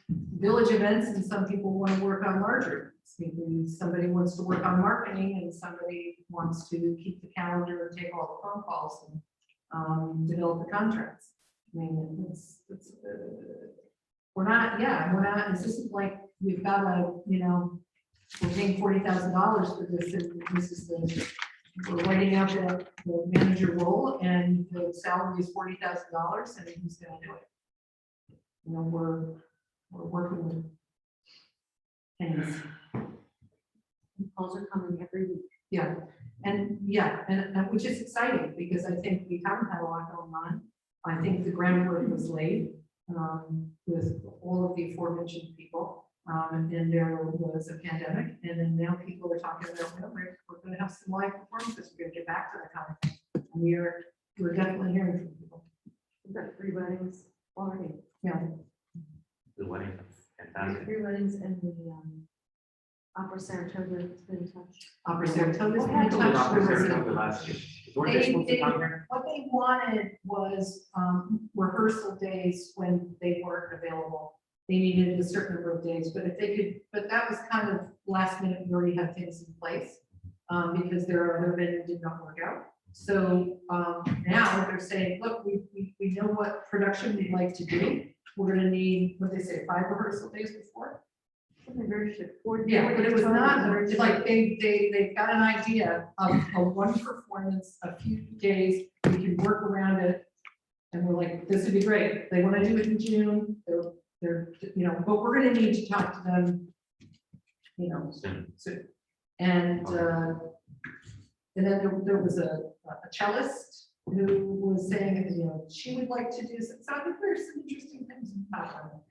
village events, and some people want to work on larger events. Maybe somebody wants to work on marketing, and somebody wants to keep the calendar and take all the phone calls and develop the contracts. I mean, we're not, this isn't like we've got a, you know, we're paying $40,000 for this, and this is we're writing out the manager role, and the salary is $40,000, and who's gonna do it? You know, we're working with things. Calls are coming every week. Yeah, and which is exciting, because I think we haven't had a lot going on. I think the groundwork was laid with all of the aforementioned people. And then there was a pandemic, and then now people are talking about, well, we're going to have some live performances. We're going to get back to that kind of thing. And we're definitely hearing from people. We've got 3 weddings already. Yeah. The wedding, fantastic. 3 weddings, and the Opera Saratoga has been in touch. Opera Saratoga's What been in happened touch. with Opera There was a- Saratoga last year. Weren't they supposed to come here? What they wanted was rehearsal days when they weren't available. They needed a certain number of days, but if they could, but that was kind of last minute. We already had things in place because there are other venues did not work out. So now they're saying, look, we know what production we'd like to do. We're gonna need, what they say, 5 rehearsal days before. Yeah, but it was not, it's like they've got an idea of a one performance, a few days, we can work around it. And we're like, this would be great. They want to do it in June. They're, you know, but we're gonna need to talk to them, you know, soon. And then there was a cellist who was saying that, you know, she would like to do some, so I think there's some interesting things in the pipeline.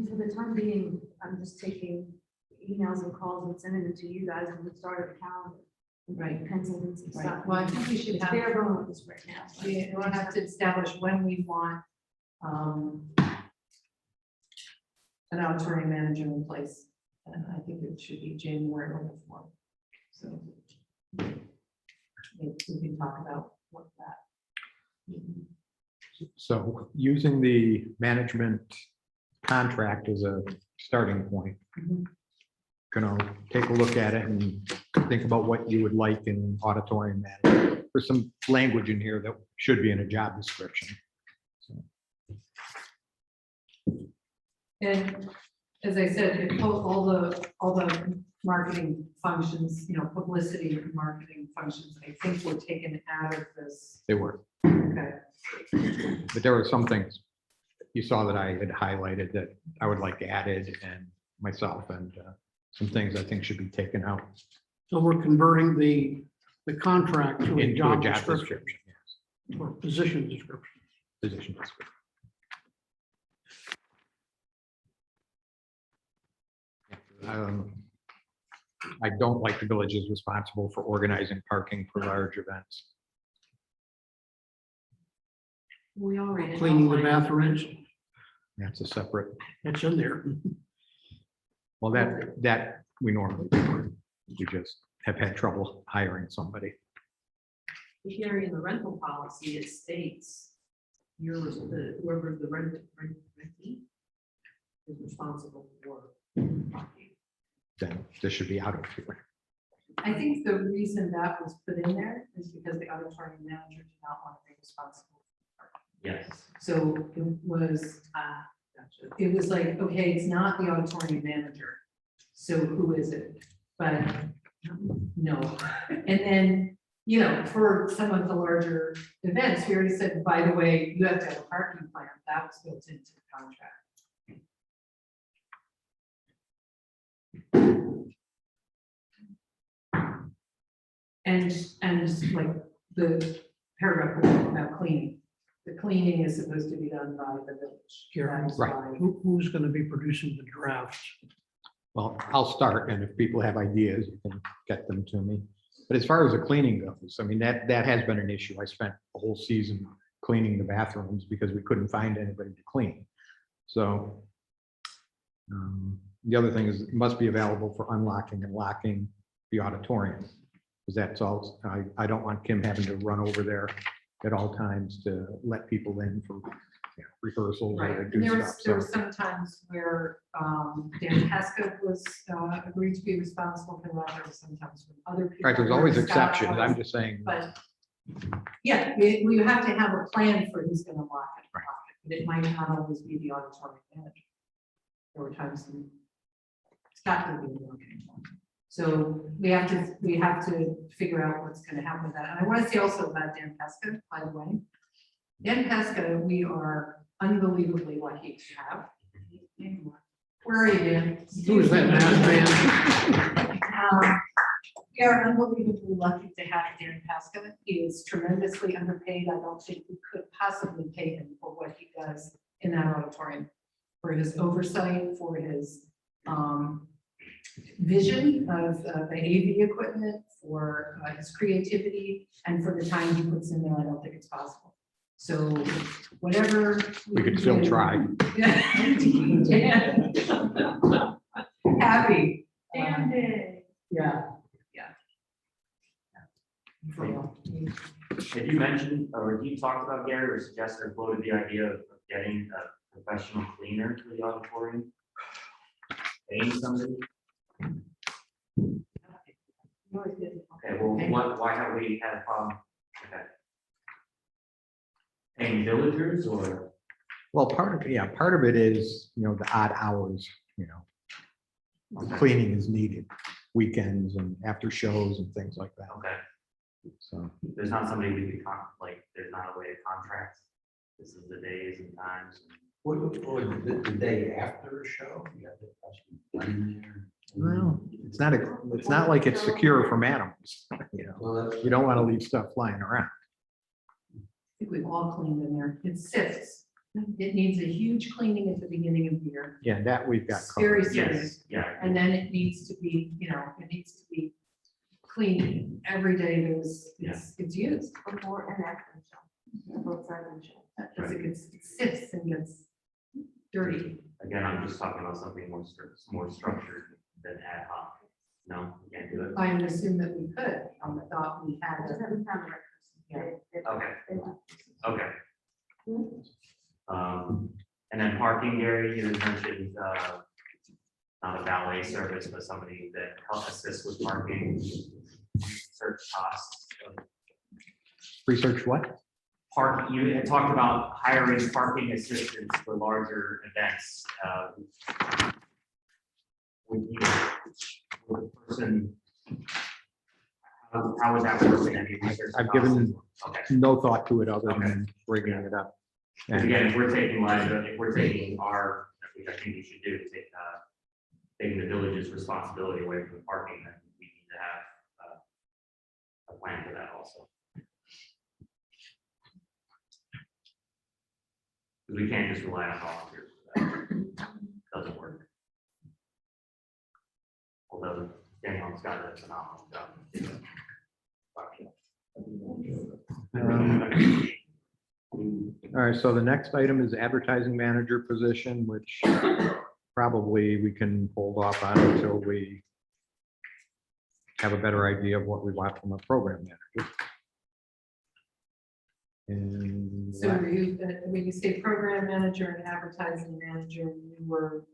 For the time being, I'm just taking emails and calls and sending them to you guys, and we started a calendar. Right. Pencils and some Right. stuff. Well, I think we should It's have, bare bones right now. we'll have to establish when we want an auditorium manager in place. And I think it should be January or before. So we can talk about what that. So using the management contract as a starting point, Mhm. gonna take a look at it and think about what you would like in auditorium management. There's some language in here that should be in a job description. And as I said, it all the marketing functions, you know, publicity and marketing functions, I think were taken out of this. They were, Okay. but there were some things you saw that I had highlighted that I would like added, and myself, and some things I think should be taken out So we're converting the contract to a into a job job description description. Yes, or position description. position description. I don't like the village is responsible for organizing parking for large events. We already. Cleaning the outlined- bathrooms, That's a separate, it's in there. Well, that we normally do. We just have had trouble hiring somebody. Here in the rental policy, it states whoever the rentee is responsible for parking. Then this should be out of here. I think the reason that was put in there is because the auditorium manager did not want to be responsible. Yes. So it was, Gotcha. it was like, okay, it's not the auditorium manager. So who is it? But no. And then, you know, for some of the larger events, we already said, by the way, you have to have a parking plan. That was built into the contract. And like the paragraph about cleaning. The cleaning is supposed to be done by the village. Karen. That is Right. by- Who's going to be producing the drafts? Well, I'll start, and if people have ideas, you can get them to me. But as far as the cleaning goes, I mean, that has been an issue. I spent the whole season cleaning the bathrooms because we couldn't find anybody to clean. So the other thing is it must be available for unlocking and locking the auditorium. Because that's all, I don't want Kim having to run over there at all times to let people in for rehearsals or Right, to and do there stuff. were So, some times where Dan Pasco was agreed to be responsible for that, there were sometimes when other people. right, there's were always Scott exceptions. I'm always- just saying, But, yeah, we have to have a plan for who's gonna lock it. Right. But it might not always be the auditorium manager. There were times when Scott would be working. So we have to figure out what's gonna happen with that. And I want to say also about Dan Pesca, by the way. Dan Pesca, we are unbelievably lucky to have. Where are you, Dan? Who's that masked man? We are unbelievably lucky to have Dan Pesca. He is tremendously underpaid. I don't think we could possibly pay him for what he does in that auditorium. For his oversight, for his vision of the AV equipment, for his creativity, and for the time he puts in there, I don't think it's possible. So whatever. we could still do- try. Dan. Happy. Damn it. Yeah. Have you mentioned, or have you talked about, Gary, or suggested or floated the idea of getting a professional cleaner for the auditorium? Paying somebody? Okay, well, why have we had a problem? Okay. Paying villagers or? Well, part of it is, the odd hours, Okay. cleaning is needed, weekends and after shows and things like that. Okay, So, there's not somebody we could there's not a way to contract. This is the days and times. Or the day after a show, you have the person running there. well, it's not like it's secure from animals, Well, that's. you don't want to leave stuff flying around. I think we've all cleaned in there. It sifts. It needs a huge cleaning at the beginning of the year. Yeah, that we've got It's very covered. serious. Yes, yeah. And then it needs to be, it needs to be cleaned every day it's used. Before and after the show. Both sides of the show. Because it sifts and gets dirty. Again, I'm just talking about something more structured than ad hoc. No, you can't do it. I would assume that we could. I thought we had. I just haven't found the right person. Okay. Okay. And then parking, Gary, you had mentioned, not a valet service, but somebody that helps assist with parking, search costs. Research what? You had talked about hiring parking assistants for larger events. Would the person, how would that work? Any research I've costs? given Okay. no thought to it other Okay. than bringing it up. Because And again, if we're taking liability, if we're taking which I think we should do, taking the village's responsibility away from the parking, then we need to have a plan for that also. Because we can't just rely on volunteers for that. Doesn't work. Although Daniel's got a phenomenal job. all right, so the next item is advertising manager position, which probably we can hold off on until we have a better idea of what we want from a program manager. And So were you, when you say program manager and advertising manager, you were,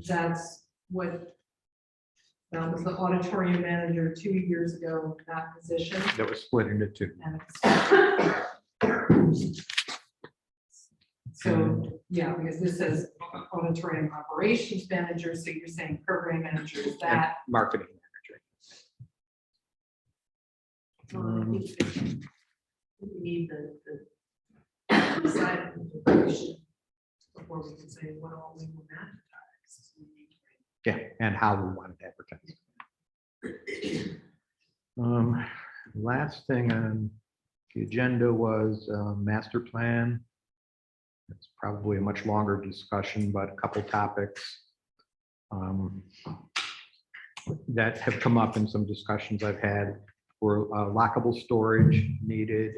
that's what, that was the auditorium manager 2 years ago, that position. that was split into two. And it's- So, yeah, because this says auditorium operations manager, so you're saying program manager is that. Marketing manager. We need the side of information before we can say what all we will advertise. Yeah, and how we want it advertised. Last thing on the agenda was master plan. It's probably a much longer discussion, but a couple topics that have come up in some discussions I've had were lockable storage needed,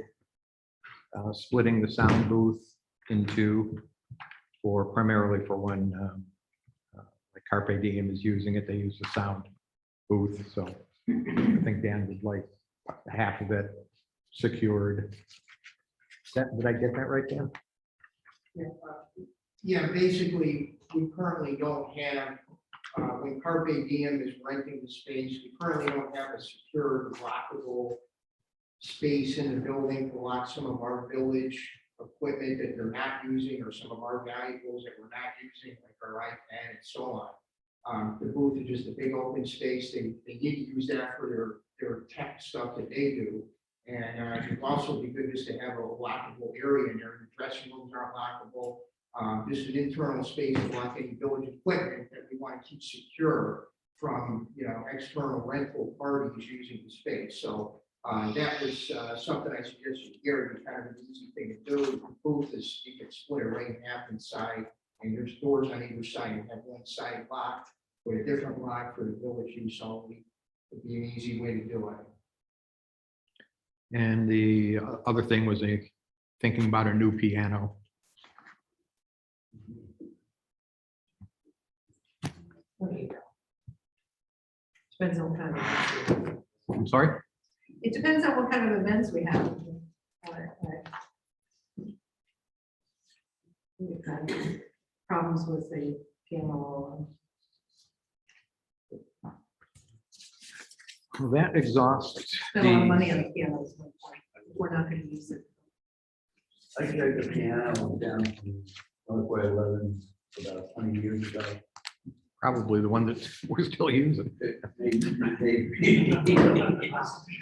splitting the sound booth in two, for primarily for when like Carpe Diem is using it, they use the sound booth. So I think Dan would like half of it secured. Did I get that right, Dan? Yeah, basically, we currently don't have, when Carpe Diem is renting the space, we currently don't have a secure lockable space in the building to lock some of our village equipment that they're not using, or some of our valuables that we're not using, like our iPad and so on. The booth is just a big open space. They need to use that for their tech stuff that they do. And it'd also be good just to have a lockable area in there. The dressing rooms aren't lockable. Just an internal space to lock any village equipment that we want to keep secure from, external rental parties using the space. So that was something I suggested here. It's kind of an easy thing to do. The booth is, you can split it right in half inside, and there's doors on either side. You have one side locked with a different lock for the village use only. It'd be an easy way to do it. And the other thing was thinking about a new piano. Depends on what kind of events we have. I'm sorry? It depends on what kind of events we have. We've had problems with the piano. Well, that exhausts Spent a lot of the, money on the pianos at one point. We're not going to use it. I carried the piano down from Northway 11 about 20 years ago. probably the one that we're still using.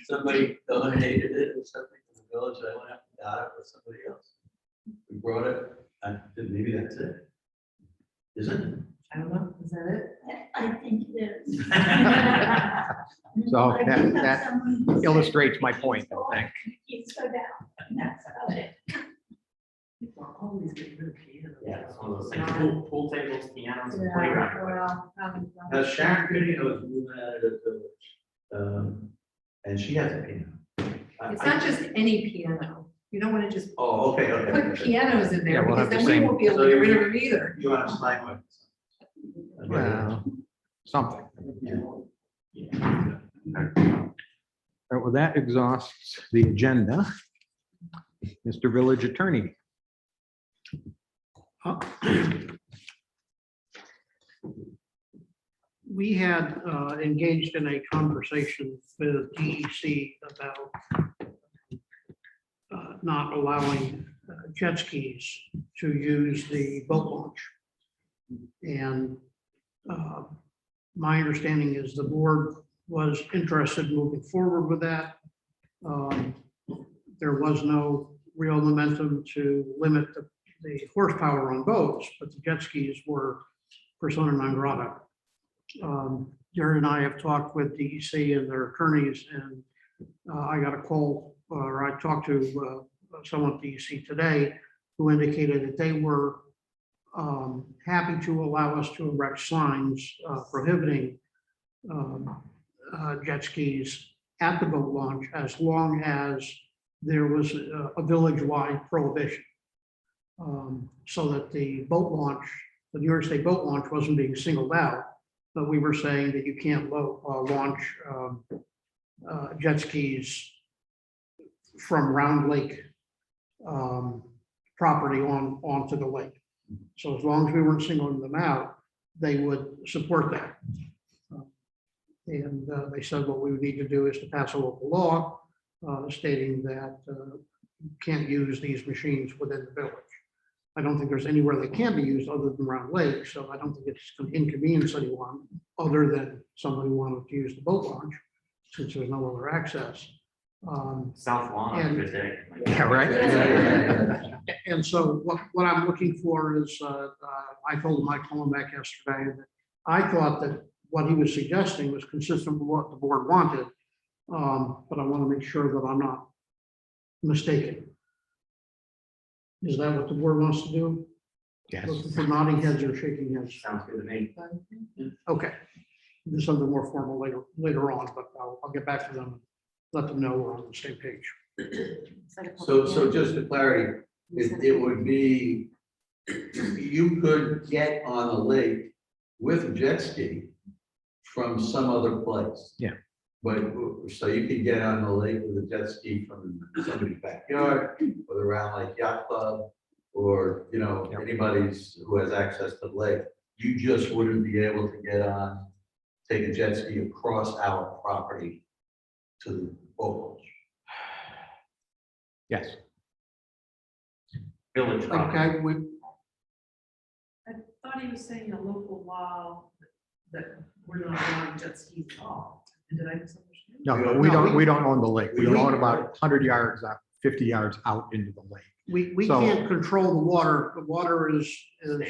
Somebody donated it or something to the village. I went up and got it with somebody else. We brought it, and maybe that's it. Isn't it? I don't know. Is that it? I think it is. So I do have that someone who said, illustrates my point, I think. "Keep so down," and that's about it. People are always getting rid of pianos. Yeah, it's one of those things, pool tables, pianos, and Yeah, playground. well, Now Sharon Video is moving out of the village. And she has a piano. it's not just any piano. You don't want to just Oh, okay, put okay. pianos in Yeah, there we'll because have the then we same- won't be able to get rid of them either. You want to sign one? Well, something. Yeah. All right, well, that exhausts the agenda. Mr. Village Attorney. We had engaged in a conversation with DEC about not allowing jet skis to use the boat launch. And my understanding is the board was interested in moving forward with that. There was no real momentum to limit the horsepower on boats, but the jet skis were persona non grata. Jerry and I have talked with DEC and their attorneys, and I got a call, or I talked to someone at DEC today who indicated that they were happy to allow us to erect signs prohibiting jet skis at the boat launch as long as there was a village-wide prohibition. So that the boat launch the New York State boat launch wasn't being singled out, but we were saying that you can't launch jet skis from Round Lake property onto the lake. So as long as we weren't singling them out, they would support that. And they said what we would need to do is to pass a local law stating that you can't use these machines within the village. I don't think there's anywhere they can be used other than Round Lake, so I don't think it's going to inconvenience anyone other than somebody wanted to use the boat launch, since there's no other access. South Lawn, And- good day. Yeah, right. And so what I'm looking for is, I told Mike Hollenbeck yesterday that I thought that what he was suggesting was consistent with what the board wanted. But I want to make sure that I'm not mistaken. Is that what the board wants to do? Yes. Looking for nodding heads or shaking heads? Sounds good to me. Okay. Do something more formal later on, but I'll get back to them, let them know we're on the same page. So just for clarity, it would be, you could get on a lake with a jet ski from some other place. Yeah. But, so you could get on the lake with a jet ski from somebody's backyard, or the Round Lake Yacht Club, or, you know, Yeah. anybody's who has access to the lake. You just wouldn't be able to get on, take a jet ski across our property to the boat launch. Yes. Village property. Okay, I thought he was saying a local law that we're not allowing jet skis at all. Did I misunderstand? No, No, we don't own the lake. We we- own about 100 yards, 50 yards out into the lake. we So- can't control the water. The water is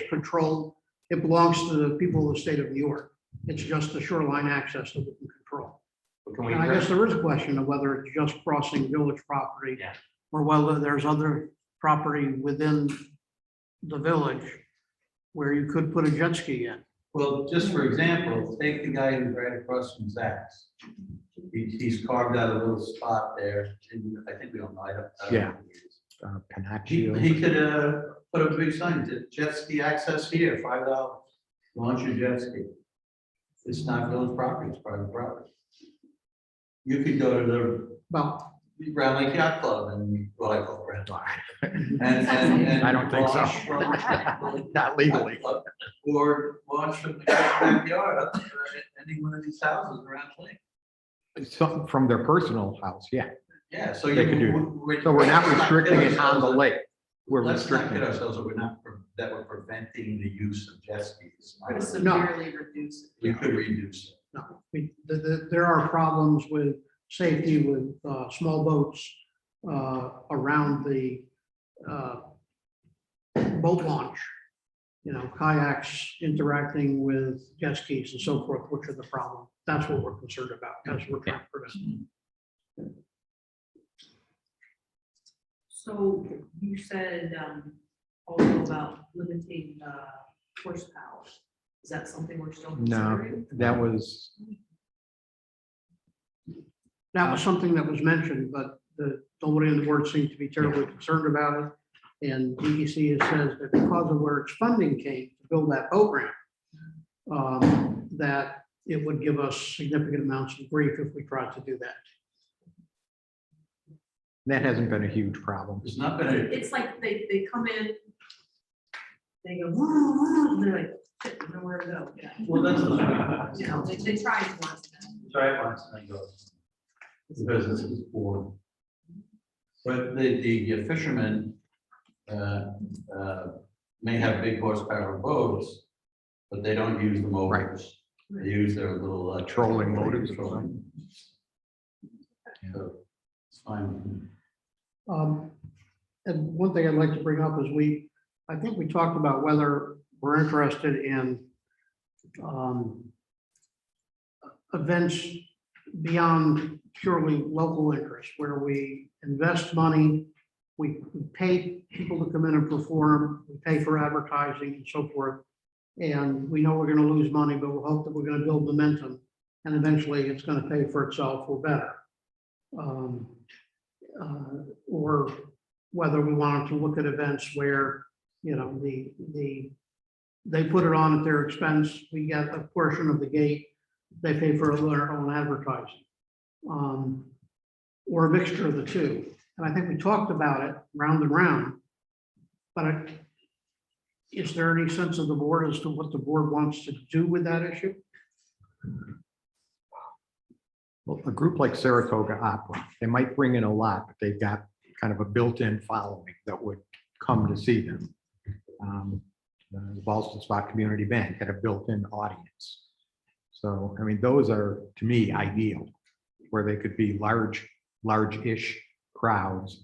controlled. It belongs to the people of the state of New York. It's just the shoreline access that we can control. But can we, And I guess there is a question of whether it's just crossing village property. Yeah. Or whether there's other property within the village where you could put a jet ski in. Well, just for example, take the guy who's right across from Zach's. He's carved out a little spot there, and I think we don't know. I don't Yeah. know who he is. Panaccio. He could put a big sign, jet ski access here, $5, launch your jet ski. It's not village property, it's private property. You could go to the Well, Round Lake Yacht Club and, well, I call it Round. And I don't think so. launch from- Not legally. Or launch from the guy's backyard, up to any one of these houses around the lake. Something from their personal house, yeah. Yeah, so They could do So we're not restricting it on the lake. We're Let's not restricting kid it. ourselves that that we're preventing the use of jet skis. We're gonna severely reduce it. We could reduce it. no, there are problems with safety with small boats around the boat launch. You know, kayaks interacting with jet skis and so forth, which are the problem. That's what we're concerned about, as we're trying to prevent. So you said also about limiting horsepower. Is that something we're still No, considering? that was, That was something that was mentioned, but nobody on the board seemed to be terribly concerned about it. And DEC has said that because of where its funding came to build that boat ramp, that it would give us significant amounts of grief if we tried to do that. that hasn't been a huge problem. It's not gonna, It's like they come in, they go, "Whoa, whoa," and they're like, shit, there's nowhere to go. Yeah. well, that's. You know, they try once. Try it once and then go. The business is born. But the fishermen may have big horsepower boats, but they don't use the motors. They use their little. Trolling motors. Trolling. So, it's fine. And one thing I'd like to bring up is I think we talked about whether we're interested in events beyond purely local interest, where we invest money, we pay people to come in and perform, we pay for advertising and so forth. And we know we're going to lose money, but we hope that we're going to build momentum, and eventually it's going to pay for itself or better. Or whether we wanted to look at events where, you know, the they put it on at their expense. We get a portion of the gate. They pay for their own advertising. Or a mixture of the two. And I think we talked about it round and round. But is there any sense of the board as to what the board wants to do with that issue? Well, a group like Saratoga Opera, they might bring in a lot, but they've got kind of a built-in following that would come to see them. The Ballston Spot Community Bank had a built-in audience. So, I mean, those are, to me, ideal, where they could be large-ish crowds.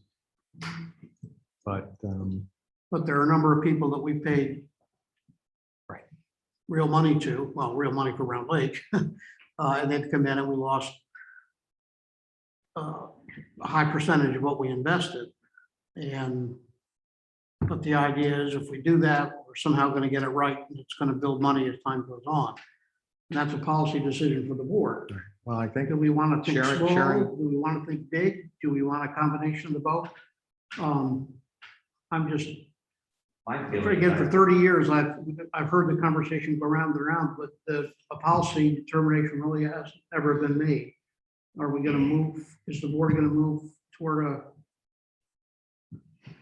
But There are a number of people that we paid right, real money to, well, real money for Round Lake. And they'd come in and we lost a high percentage of what we invested. But the idea is if we do that, we're somehow going to get it right and it's going to build money as time goes on. And that's a policy decision for the board. well, I think Do we want to think Sharon- small? Sharon- Do we want to think big? Do we want a combination of the both? I'm just, My feeling again, is for that- 30 years, I've heard the conversation go round and round, but a policy determination really hasn't ever been made. Are we going to move, is the board going to move toward a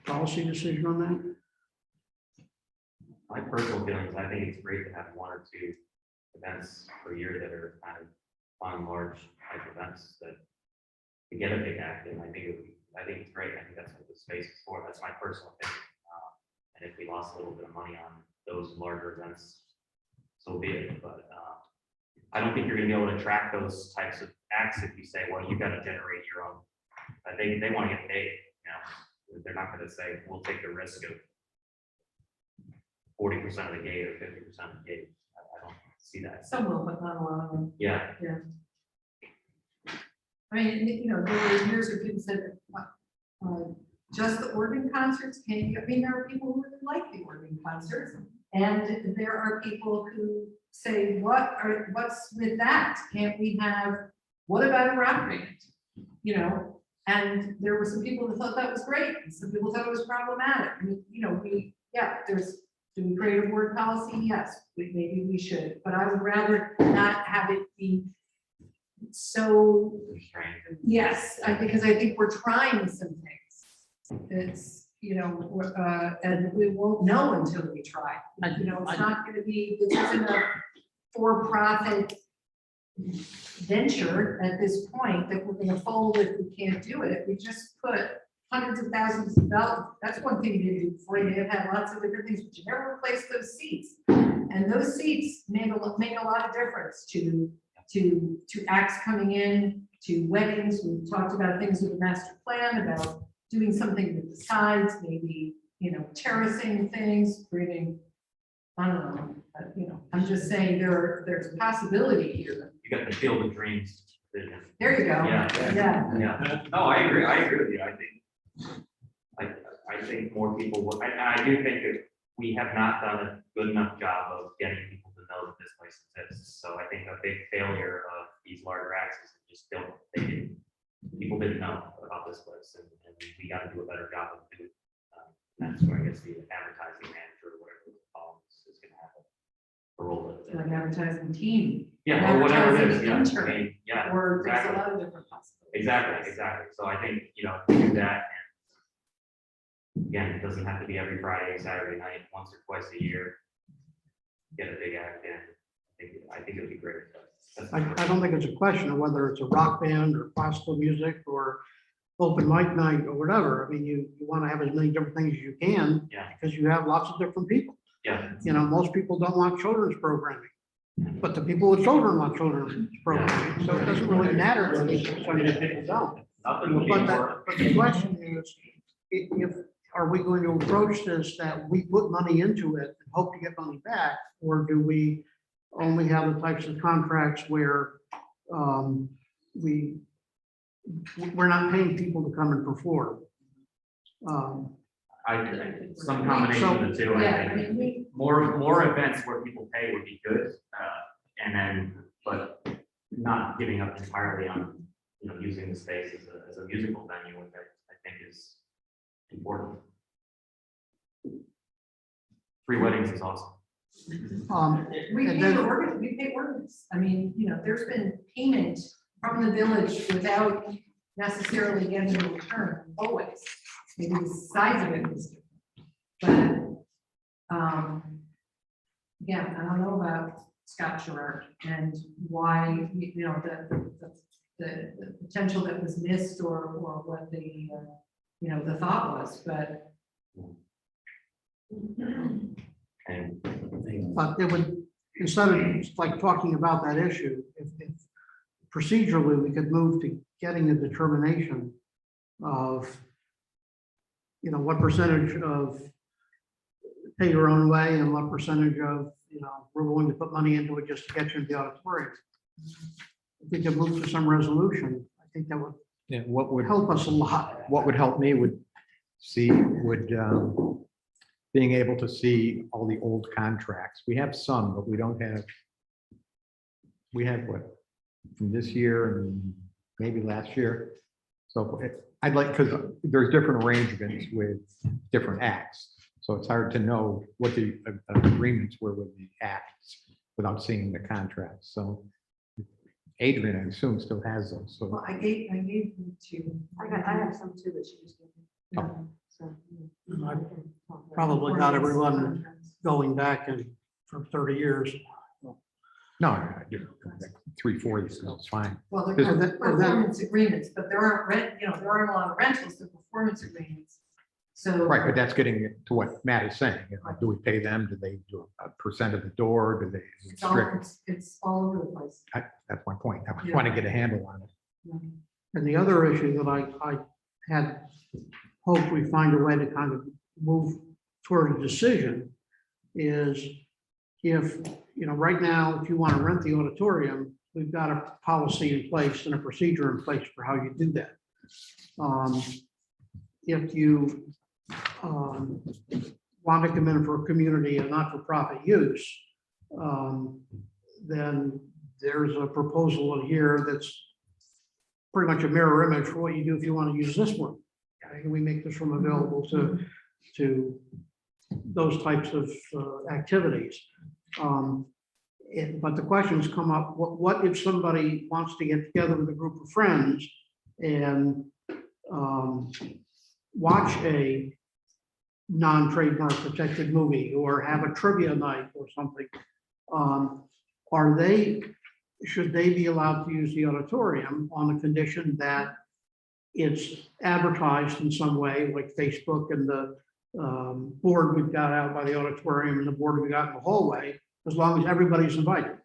policy decision on that? My personal feelings, I think it's great to have one or two events per year that are kind of fun, large type events that to get a big act in. I think it's great. I think that's what the space is for. That's my personal opinion. And if we lost a little bit of money on those larger events, so be it. But I don't think you're going to be able to track those types of acts if you say, well, you got to generate your own. They want to get paid. You know, they're not going to say we'll take the risk of 40% of the gate or 50% of the gate. I don't see that. Some will, but not a lot of them. Yeah, I mean, you know, there were years where people said, just the organ concerts, can you, I mean, there are people who really like the organ concerts. And there are people who say, what's with that? Can't we have, what about a rock band? You know, and there were some people that thought that was great, and some people thought it was problematic. I mean, you know, do we create a board policy? Yes, maybe we should, but I would rather not have it be so, restrained. yes, because I think we're trying some things. It's, you know, and we won't know until we try. You know, it's not gonna be, this isn't a for-profit venture at this point that we're gonna fold if we can't do it. We just put hundreds of thousands of dollars. That's one thing you do before you have had lots of different things, but you never replace those seats. And those seats make a lot of difference to acts coming in, to weddings. We've talked about things with the master plan, about doing something with the sides, maybe, you know, terracing things, creating, I don't know, you know, I'm just saying there's a possibility here. You got the Field of Dreams vision. There you go. Yeah. Yeah. No, I agree. I agree with you. I think more people will, and I do think that we have not done a good enough job of getting people to know that this place exists. So I think a big failure of these larger acts is people didn't know about this place, and we got to do a better job of doing it. That's where I guess the advertising manager, or whatever it's called, is going to have a role. Like an advertising team. Yeah, or whatever it is. Advertising Yeah, I intern. mean, yeah, Or there's a exactly. lot of different possibilities. Exactly. So I think, you know, if you do that, and again, it doesn't have to be every Friday, Saturday night, once or twice a year. Get a big act in. I think it would be great. I don't think it's a question of whether it's a rock band or classical music or open mic night or whatever. I mean, you want to have as many different things as you can. Yeah. Because you have lots of different people. Yeah, You know, most people don't want children's programming, but the people with children want children's programming. So it doesn't really matter to me, some people don't. nothing would be more. But the question is, if, are we going to approach this that we put money into it and hope to get money back? Or do we only have the types of contracts where we're not paying people to come and perform? Some combination of the two. Yeah, I I think mean, more events where people pay would be good, and then, but not giving up entirely on, you know, using the space as a musical venue, which I think is important. Free weddings is awesome. We And pay then- the ordinance, we pay ordinance. I mean, there's been payment from the village without necessarily getting a return, always. Maybe the size of it was different. But, again, I don't know about Scott Gerard and why, the potential that was missed or what the thought was, but And But it would, instead of like talking about that issue, if procedurally, we could move to getting a determination of, what percentage of pay your own way and what percentage of, we're willing to put money into it just to get you into the auditorium. If we could move to some resolution, I think that would Yeah, what would help us a lot. what would help me would being able to see all the old contracts. We have some, but we don't have, we have what, from this year and maybe last year. So I'd like, because there's different arrangements with different acts. So it's hard to know what the agreements were with the acts without seeing the contracts. So Adrian, I assume, still has those. So well, I gave them to. I have some too that she just gave me. Oh. So, I probably got everyone going back and for 30 years. no, I do 3-4 years ago. It's fine. Well, Is- they're and then- performance agreements, but there aren't there aren't a lot of rentals, they're performance agreements. So. Right, but that's getting to what Matt is saying. Do we pay them? Do they do a percent of the door? Do they It's all, restrict? it's all over the place. That's my point. I want to get a handle on it. And the other issue that I had hoped we find a way to kind of move toward a decision is if, right now, if you want to rent the auditorium, we've got a policy in place and a procedure in place for how you do that. If you want to come in for a community and not-for-profit use, then there's a proposal in here that's pretty much a mirror image for what you do if you want to use this one. Okay, we make this room available to those types of activities. But the questions come up, what if somebody wants to get together with a group of friends and watch a non-trademark protected movie or have a trivia night or something? Should they be allowed to use the auditorium on the condition that it's advertised in some way, like Facebook and the board we've got out by the auditorium and the board we got in the hallway, as long as everybody's invited?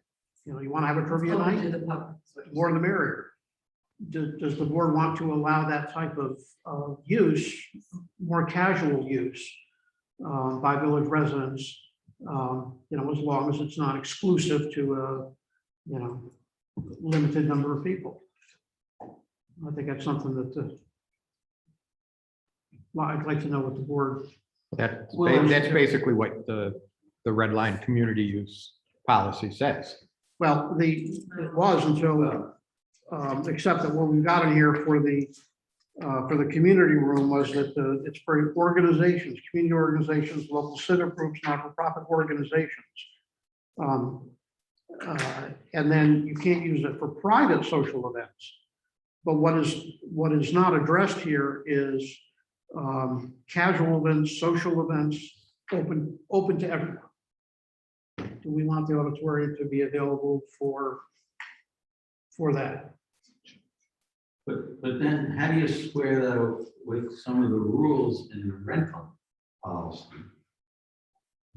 You want to have a trivia Open night? to the public. More the merrier. Does the board want to allow that type of use, more casual use by village residents? As long as it's not exclusive to a, limited number of people. I think that's something that I'd like to know what the board. That's basically what the red line community use policy says. Well, it was until, except that what we've got in here for the community room was that it's for organizations, community organizations, local civic groups, not-for-profit organizations. And then you can't use it for private social events. But what is not addressed here is casual events, social events, open to everyone. Do we want the auditorium to be available for that? But then how do you square that with some of the rules in the rental policy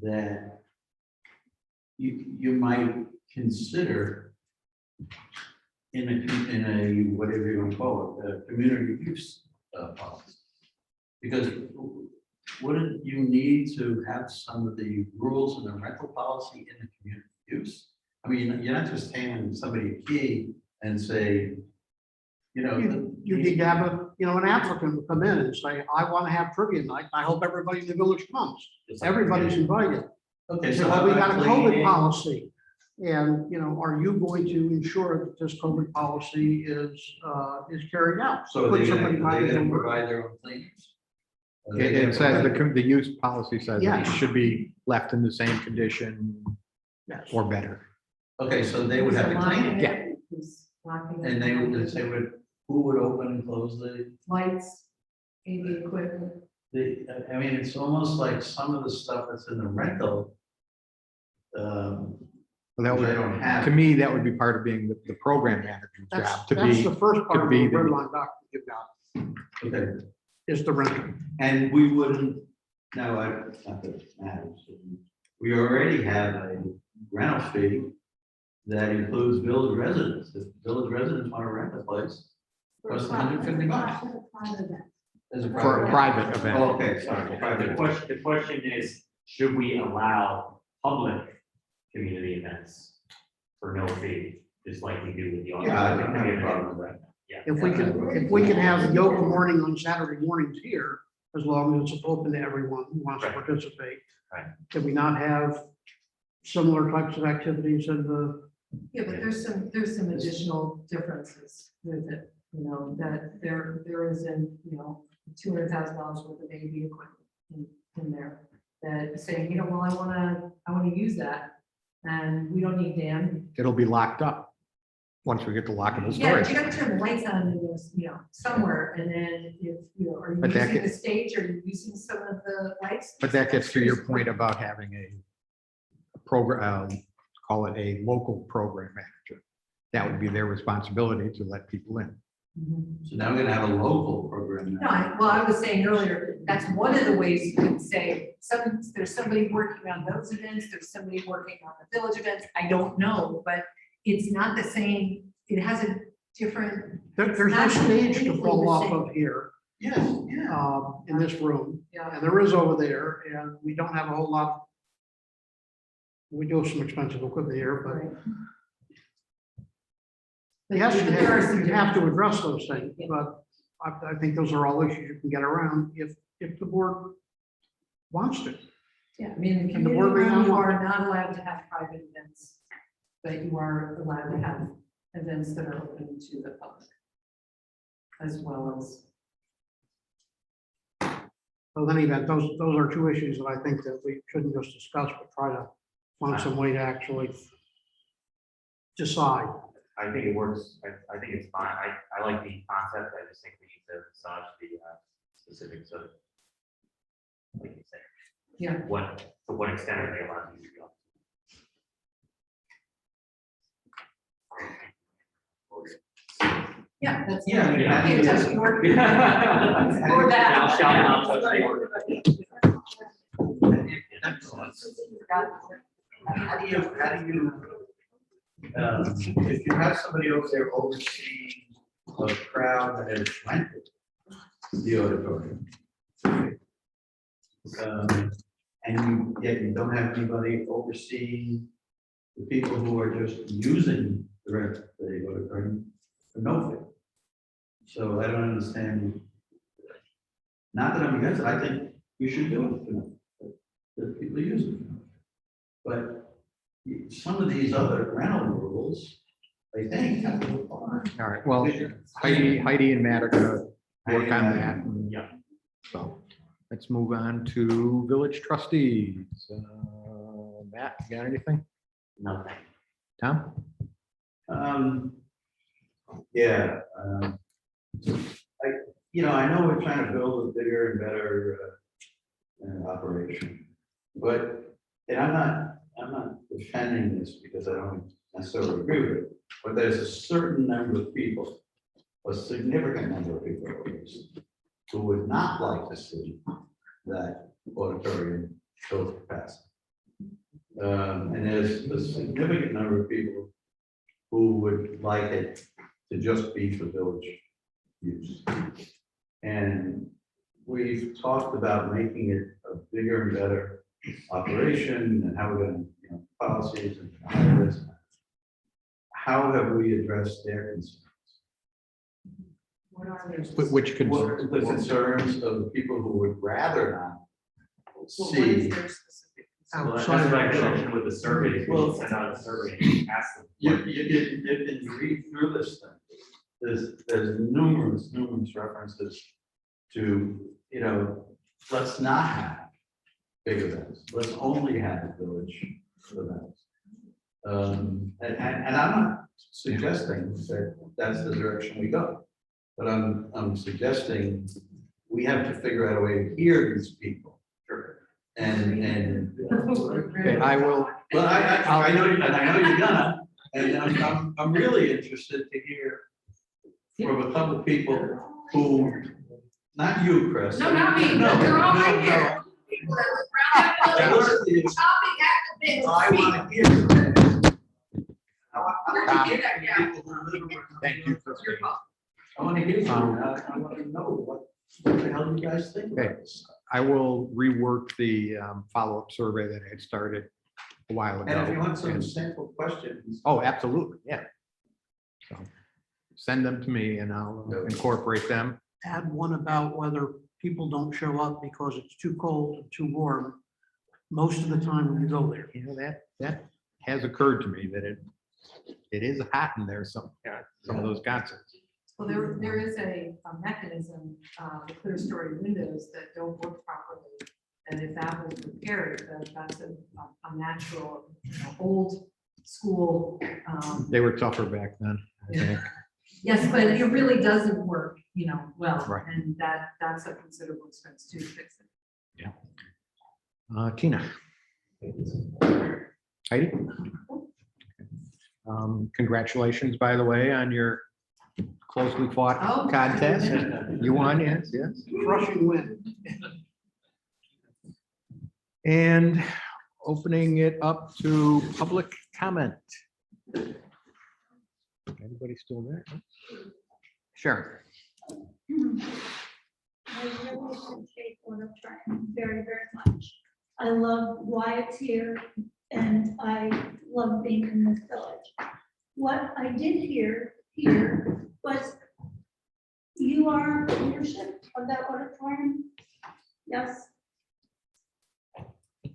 that you might consider in a whatever you want to call it, a community use policy? Because wouldn't you need to have some of the rules in the rental policy in the community use? I mean, you're not just handing somebody a key and say, You need to have an applicant will come in and say, I want to have trivia night. I hope everybody in the village comes. Everybody's invited. Okay, So so we got a COVID cleaning- policy. And, are you going to ensure that this COVID policy is carried out? So Put they're somebody gonna, by they're the gonna door. provide their own cleaners? It says the use policy says it Yes. should be left in the same condition Yes. or better. Okay, so they would have to clean it, Yeah. Who's locking it? and they would, who would open and close Lights, AV equipment. I mean, it's almost like some of the stuff that's in the rental. Well, that Which I would, don't have. to me, that would be part of being the program manager's That's, job, to that's be, the first part of be the the- red line document you've got, Okay, is the rental. and we wouldn't, no, not that it matters. We already have a rental fee that includes village residents. If village residents want to rent a place, costs $150. As a for a private event. Oh, okay, sorry. The private. question is, should we allow public community events for no fee, just like we do with the. Yeah, I don't have a problem with that. Yeah. If we can have yoga morning on Saturday mornings here, as long as it's open to everyone who wants to Right. participate. Right. Can we not have similar types of activities in the, Yeah, but there's some additional differences with it, that there isn't, $200,000 worth of AV equipment in there. That saying, well, I wanna use that, and we don't need Dan. It'll be locked up once we get the lockable Yeah, but storage. you gotta turn the lights on in this, somewhere, and then if, are you But that using the gets- stage, are you using some of the lights? But that gets to your point about having a program, call it a local program manager. That would be their responsibility to let people in. Mhm. So now we're gonna have a local program. No, I was saying earlier, that's one of the ways you can say, there's somebody working on those events, there's somebody working on the village events, I don't know, but it's not the same, it has a different. there's no Not stage to completely fall the off same. of here, Yes, yeah. in this room. Yeah. And there is over there, and we don't have a whole lot. We do have some expensive equipment here, but Right. yes, But there are some you have to differences. address those things, Yeah. but I think those are all issues you can get around if the board wants to. Yeah, I mean, in the And the community board may room, not you want- are not allowed to have private events, but you are allowed to have events that are open to the public. As well as, So in any event, those are two issues that I think that we shouldn't just discuss, but try to find some way to actually decide. I think it works, I think it's fine, I like the concept, I just think we need to massage the specifics of. Like you said, yeah, to what extent are they allowed to use it? yeah, that's. Yeah, yeah. Okay, just your- Or that. Now, shout out to How do you, if you have somebody over there overseeing a crowd that is rented the auditorium. And yet you don't have anybody overseeing the people who are just using the auditorium for no fee. So I don't understand. Not that I'm against it, I think we should do it, that people use it. But some of these other rental rules, I think, have to apply. All right, well, Heidi and Matt are gonna work on that. and Yeah. So let's move on to village trustees. Matt, you got anything? Nothing. Tom? Yeah. I know we're trying to build a bigger and better operation, but, and I'm not defending this because I don't necessarily agree with it, but there's a certain number of people, a significant number of people at least, who would not like to see that auditorium go to capacity. And there's a significant number of people who would like it to just be for village use. And we've talked about making it a bigger and better operation and how we're going to, policies and all this. How have we addressed their concerns? What are those? Which concerns? The concerns of the people who would rather not Well, what is see. their specific? Well, that's Outside what I of- mentioned with the surveys, we Well- should send out a survey and ask them. You can read through this thing. There's numerous references to, let's not have big events. Let's only have village events. And I'm not suggesting that that's the direction we go. But I'm suggesting we have to figure out a way to hear these people. Sure. And Okay, I will, well, I know, and I know you're gonna, and I'm really interested to hear from a couple of people who, not you, Chris. No, not me. No, They're all no, right no. here. People that live around that That building, was the- chopping at the bit. I want to hear. from I want Tom. to hear from people who live around. thank you for. Your fault. I want to hear from you. I want to know what the hell you guys think Okay. about this. I will rework the follow-up survey that I had started a while ago. And if you want some And- sample questions. Oh, absolutely, yeah. So send them to me and I'll incorporate them. Add one about whether people don't show up because it's too cold or too warm. Most of the time when you go there. You know, that has occurred to me that it is hot in there some of those concerts. Well, there is a mechanism, the clear story windows that don't work properly. And if that was repaired, then that's a natural, old school. They were tougher back then, I think. Yes, but it really doesn't work, well, Right. and that's a considerable expense to fix it. Tina. Heidi? Congratulations, by the way, on your closely fought Oh. contest. You won, yes, yes. Crushing wind. And opening it up to public comment. Anybody still there? Sure. I really appreciate auditorium very, very much. I love why it's here and I love being in this village. What I did hear here was you are leadership of that auditorium? Yes,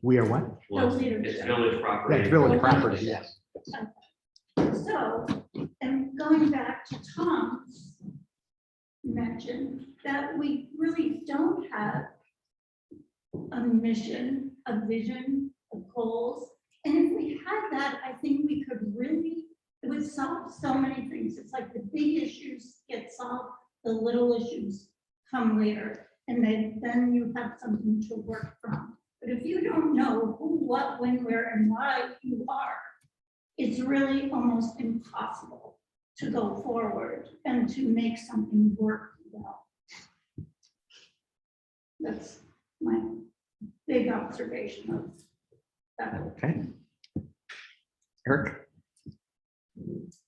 We are what? Well, The it's leadership. village property. That's village property, yes. So, and going back to Tom's mention that we really don't have a mission, a vision, of goals. And if we had that, I think we could really, it would solve so many things. It's like the big issues get solved, the little issues come later. And then you have something to work from. But if you don't know who, what, when, where, and why you are, it's really almost impossible to go forward and to make something work well. That's my big observation of that. Okay. Eric?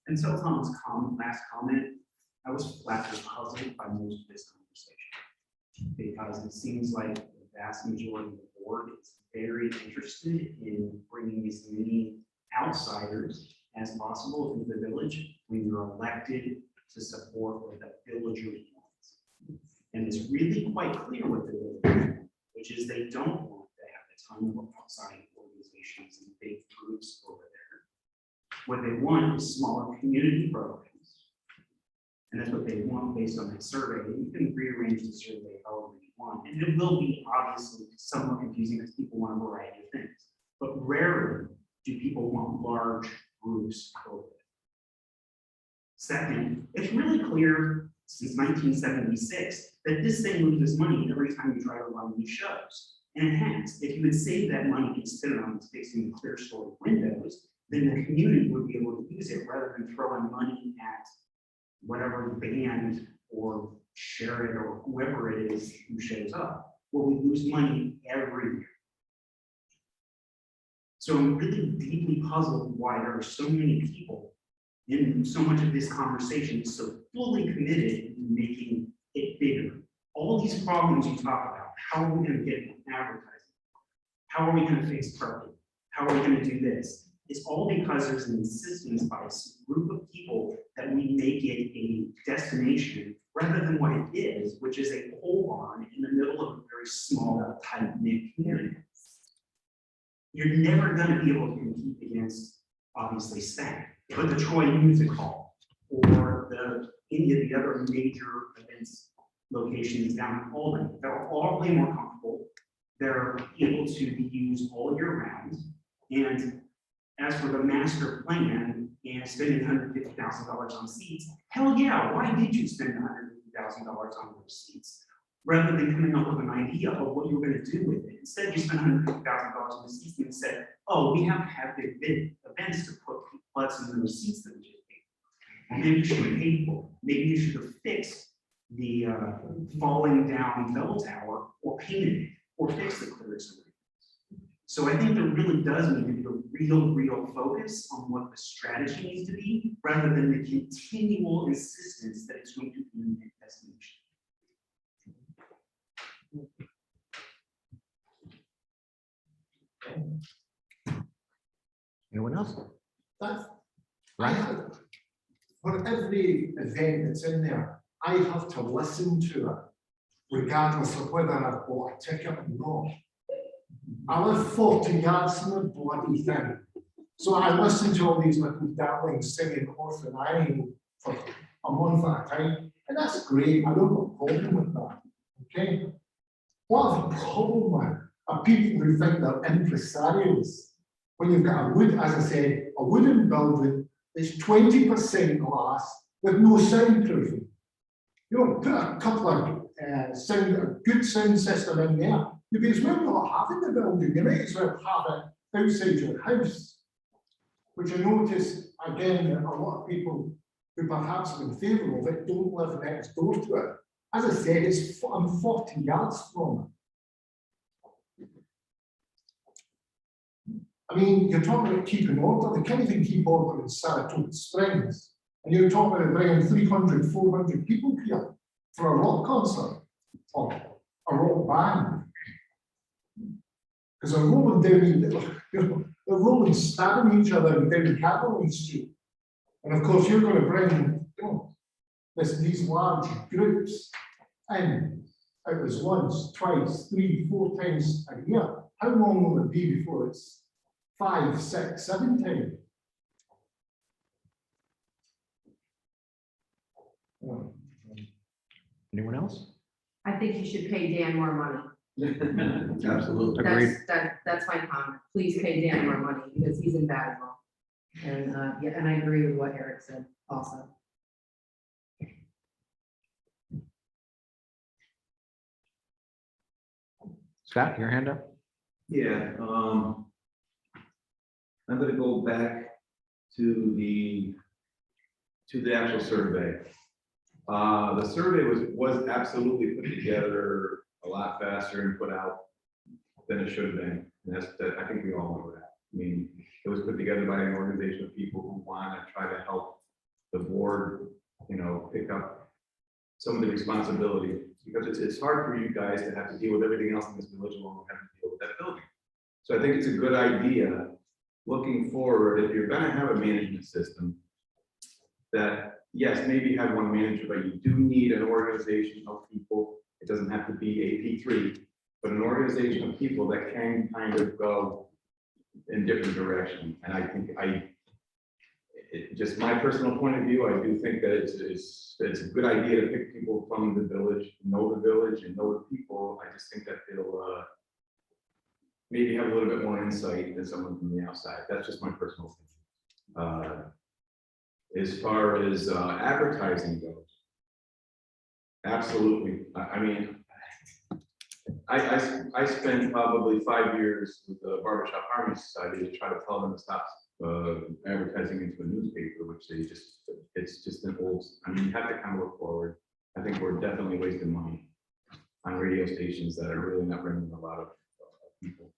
And so Tom's last comment, I was flatly puzzled by most of this conversation. Because it seems like the vast majority of the board is very interested in bringing as many outsiders as possible into the village when you're elected to support what the villagers want. And it's really quite clear what the villagers want, which is they don't want to have a ton of outside organizations and big groups over there. What they want is smaller community programs. And that's what they want based on that survey. You can rearrange the survey however you want. And it will be obviously somewhat confusing because people want a variety of things. But rarely do people want large groups over there. Second, it's really clear since 1976 that this thing loses money every time you try to run these shows. And it has. If you would save that money and spend it on fixing the clear story windows, then the community would be able to use it rather than throwing money at whatever band or share it or whoever it is who shows up, where we lose money every year. So I'm really deeply puzzled why there are so many people in so much of this conversation so fully committed in making it bigger. All these problems you talk about, how are we going to get advertising? How are we going to fix parking? How are we going to do this? It's all because there's an insistence by a group of people that we make it a destination rather than what it is, which is a pole barn in the middle of a very small, tight-knit community. You're never going to be able to compete against, obviously, STAG, but the Troy Music Hall or any of the other major events locations down in Albany that are all way more comfortable They're able to be used all year round. And as for the master plan and spending $150,000 on seats, hell yeah, why did you spend $150,000 on those seats? Rather than coming up with an idea of what you were going to do with it. Instead, you spent $150,000 on the seats and said, oh, we have to have big events to put butts in those seats that we just paid for. Maybe you should have paid for. Maybe you should have fixed the falling down bell tower, or painted it, or fixed the clearance. So I think there really does need to be a real focus on what the strategy needs to be, rather than the continual insistence that it's going to be a destination. Anyone else? That's, Ryan? for every event that's in there, I have to listen to it, regardless of whether I've bought a ticket or not. I live 40 yards from the bloody thing. So I listen to all these little darlings singing Orphan Annie for a month at a time, and that's great. I don't have a problem with that. Okay? What I have a problem with are people who think they're impresarios. When you've got a wood, as I said, a wooden building that's 20% glass with no soundproofing. You know, put a couple of a good sound system in there. You may as well not have in the building. You might as well have it outside your house. Which I notice, again, that a lot of people who perhaps are in favour of it don't live next door to it. As I said, I'm 40 yards from it. I mean, you're talking about keeping order. They can't even keep order in Saratoga Springs. And you're talking about bringing 300, 400 people here for a rock concert or a rock band. Because they're rolling down, they're rolling, stabbing each other down Caroline Street. And of course, you're going to bring, these large groups in. It was once, twice, 3, 4 times a year. How long will it be before it's 5, 6, 7 times? Anyone else? I think you should pay Dan more money. Absolutely. Agreed. That's my comment. Please pay Dan more money because he's invaluable. And, yeah, and I agree with what Eric said also. Scott, your hand up? Yeah, I'm gonna go back to the actual survey. The survey was absolutely put together a lot faster and put out than it should have been. And I think we all know that. I mean, it was put together by an organization of people who want to try to help the board, pick up some of the responsibility, because it's hard for you guys to have to deal with everything else in this village alone, and have to deal with that building. So I think it's a good idea, looking forward, if you're gonna have a management system, that yes, maybe have one manager, but you do need an organization of people. It doesn't have to be a P3, but an organization of people that can kind of go in different directions. And I think just my personal point of view, I do think that it's a good idea to pick people from the village and know the people. I just think that it'll maybe have a little bit more insight than someone from the outside. That's just my personal opinion. As far as advertising goes, absolutely. I mean, I spent probably 5 years with the Barbershop Harmony Society to try to tell them to stop advertising into a newspaper, which it's just an old, I mean, you have to kind of look forward. I think we're definitely wasting money on radio stations that are really not bringing a lot of people.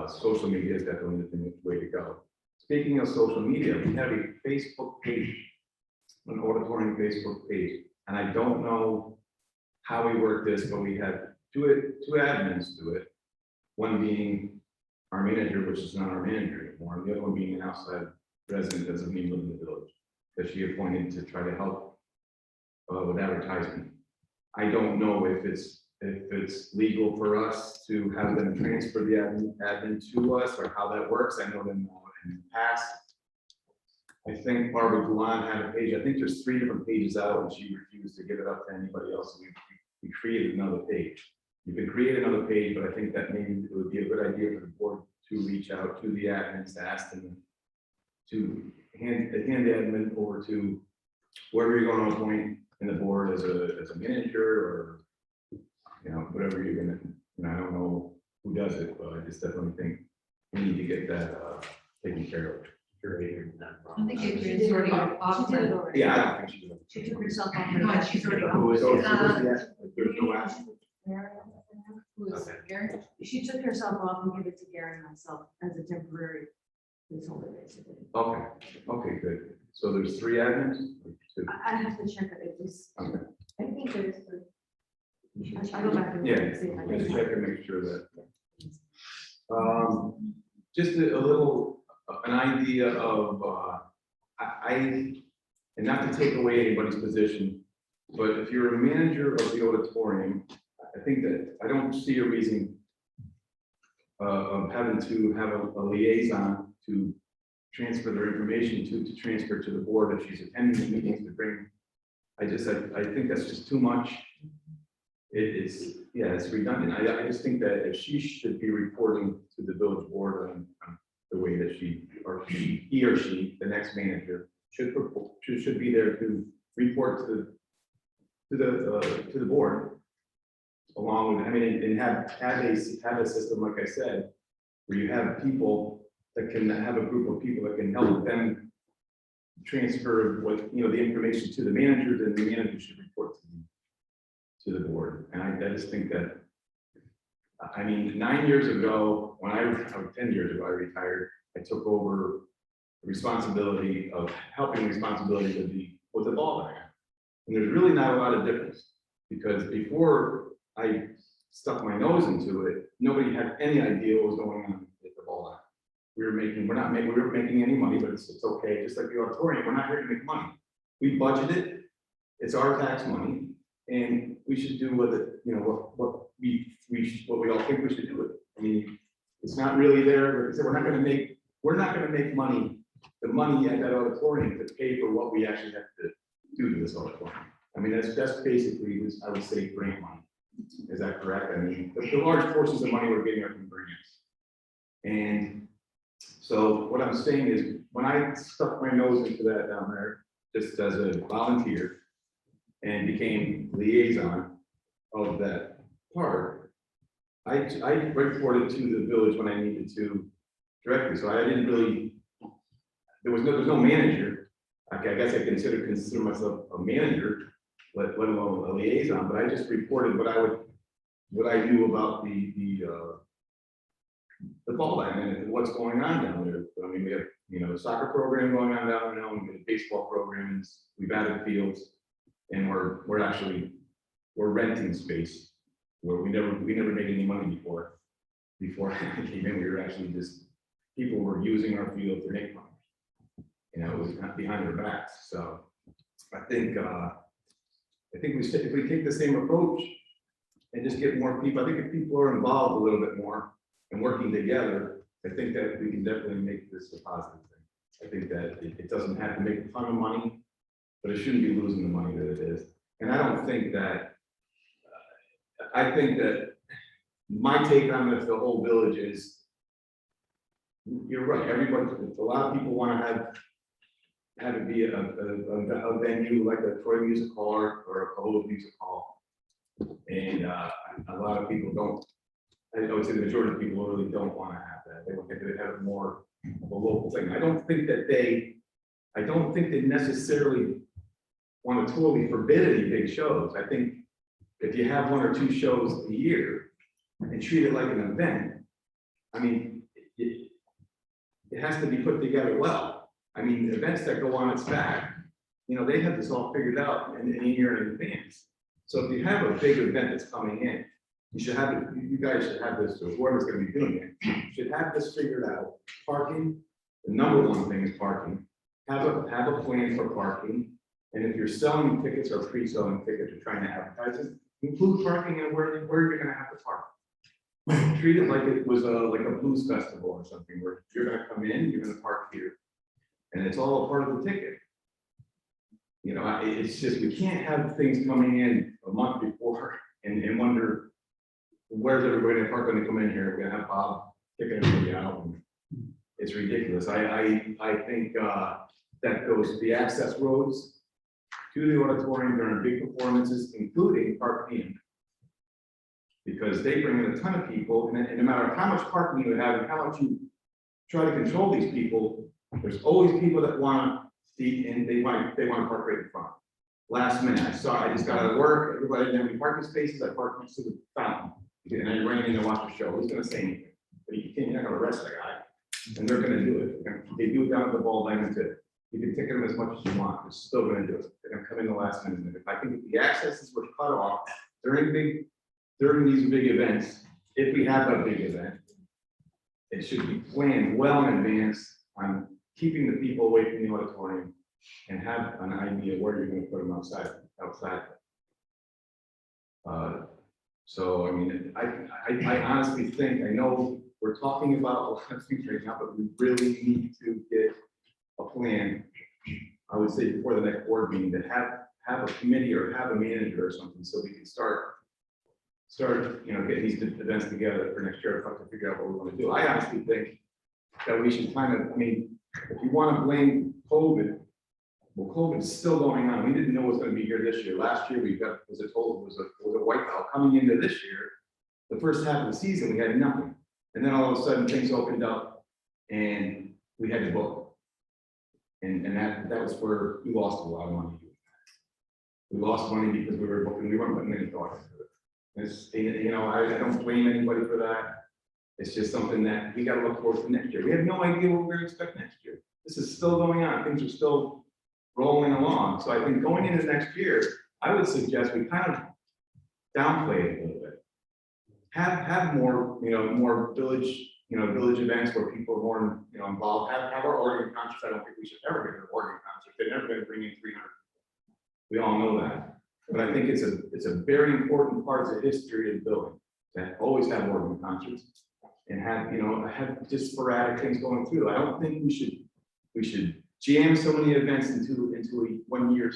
Social media is definitely the way to go. Speaking of social media, we have a Facebook page, an auditorium Facebook page, and I don't know how we work this, but we had two admins do it. One being our manager, which is not our manager anymore, and the other one being an outside resident that doesn't even live in the village, that she appointed to try to help with advertisement. I don't know if it's legal for us to have them transfer the admin to us, or how that works. I know that in the past, I think Barbara Gulan had a page. I think there's 3 different pages out, and she refused to give it up to anybody else. So we created another page. You could create another page, but I think that maybe it would be a good idea for the board to reach out to the admins to ask them to hand the admin over to whoever you're going to appoint in the board as a manager or, you know, whatever you're gonna, you know, I don't know who does it, but I just definitely think we need to get that taken care of. I think Adrian's already off. She did it already. Yeah, I don't think she's. She took herself off. No, she's already off. Who is, so who's the ask- there's no ask? Who's Gary? She took herself off and gave it to Gary and myself as a temporary placeholder, basically. Okay, okay, good. So there's 3 admins? Or 2? I have to check it, it was, Okay. I think there's, I go back and look Yeah, and see if I just can. check and make sure that. Just a little, an idea of, and not to take away anybody's position, but if you're a manager of the auditorium, I think that I don't see a reason of having to have a liaison to transfer their information to transfer to the board if she's attending the meetings to bring. I think that's just too much. It's redundant. I just think that if she should be reporting to the village board on the way that he or she, the next manager, should be there to report to the board. Along with, I mean, and have a system, like I said, where you have people that can have a group of people that can help them transfer what, you know, the information to the manager, then the manager should report to the board. And I just think that, I mean, 9 years ago, when I was 10 years ago, I retired, I took over the responsibility of helping responsibility with the ball diamond. And there's really not a lot of difference, because before I stuck my nose into it, nobody had any idea what was going on with the ball diamond. We were making any money, but it's okay. Just like the auditorium, we're not here to make money. We budget it. It's our tax money, and we should do with it, you know, what we all think we should do with it. I mean, it's not really there. Like I said, we're not going to make money, the money at that auditorium to pay for what we actually have to do to this auditorium. I mean, that's basically, I would say, grant money. Is that correct? I mean, the large portions of money we're getting are from grants. And so what I'm saying is, when I stuck my nose into that down there, just as a volunteer, and became liaison of that part, I reported to the village when I needed to directly. So I didn't really, there was no manager. I guess I consider myself a manager, let alone a liaison, but I just reported what I knew about the ball diamond and what's going on down there. I mean, we have, you know, a soccer program going on down there now, and we have baseball programs, we've added fields, and we're renting space where we never made any money before. Before I came in, we were actually just, people were using our field to make money. You know, it was not behind their backs. So I think if we take the same approach and just get more people, I think if people are involved a little bit more and working together, I think that we can definitely make this a positive thing. I think that it doesn't have to make a ton of money, but it shouldn't be losing the money that it is. And I don't think that, I think that my take on the whole village is, you're right, a lot of people want to have it be a venue like a Troy Music Hall or a Cole Music Hall. And a lot of people don't, I would say the majority of people really don't want to have that. They want to have it more of a local thing. I don't think they necessarily want to totally forbid any big shows. I think if you have 1 or 2 shows a year and treat it like an event, I mean, it has to be put together well. I mean, events that go on its back, you know, they have this all figured out in a year in advance. So if you have a big event that's coming in, you should have it, you guys should have this, or whoever's going to be doing it, should have this figured out. Parking, the number one thing is parking. Have a plan for parking. And if you're selling tickets or pre-selling tickets or trying to advertise it, include parking and where you're going to have to park. Treat it like it was like a blues festival or something, where you're going to come in, you're going to park here, and it's all a part of the ticket. You know, it's just, we can't have things coming in a month before and wonder, where's everybody gonna park when they come in here? We're gonna have Bob kicking everybody out. And it's ridiculous. I think, that the access roads to the auditorium during big performances, including Park P. Because they bring in a ton of people, and no matter how much parking you have and how much you try to control these people, there's always people that want to see, and they want to park right in front. Last minute, I just got out of work, everybody didn't have any parking spaces, I parked next to the fountain. And I ran in to watch the show, who's gonna say anything? But you can't, you're not gonna arrest the guy, and they're gonna do it. They do it down at the ball diamond too. You can ticket them as much as you want, they're still gonna do it. They're gonna come in the last minute. And if I think if the accesses were cut off during these big events, if we have a big event, it should be planned well in advance on keeping the people away from the auditorium and have an idea where you're gonna put them outside. So, I mean, I honestly think, I know we're talking about a lot of things right now, but we really need to get a plan. I would say before the next board meeting, to have a committee or have a manager or something, so we can start, getting these events together for next year, to figure out what we want to do. I honestly think that we should kind of, I mean, if you want to blame COVID, well, COVID is still going on. We didn't know it was going to be here this year. Last year, we got, was a wipeout. Coming into this year, the first half of the season, we had nothing. And then all of a sudden, things opened up and we had to book. And that was where we lost a lot of money. We lost money because we were booking, we weren't putting any thought into it. It's, I don't blame anybody for that. It's just something that we got to look forward to next year. We have no idea what we're going to expect next year. This is still going on. Things are still rolling along. So I think going into next year, I would suggest we kind of downplay it a little bit. Have more, more village events where people are more, involved. Have our organ concerts. I don't think we should ever get an organ concert. They're never going to bring in 300. We all know that. But I think it's a very important part of the history of the building to always have organ concerts and have just sporadic things going through. I don't think we should jam so many events into a 1 year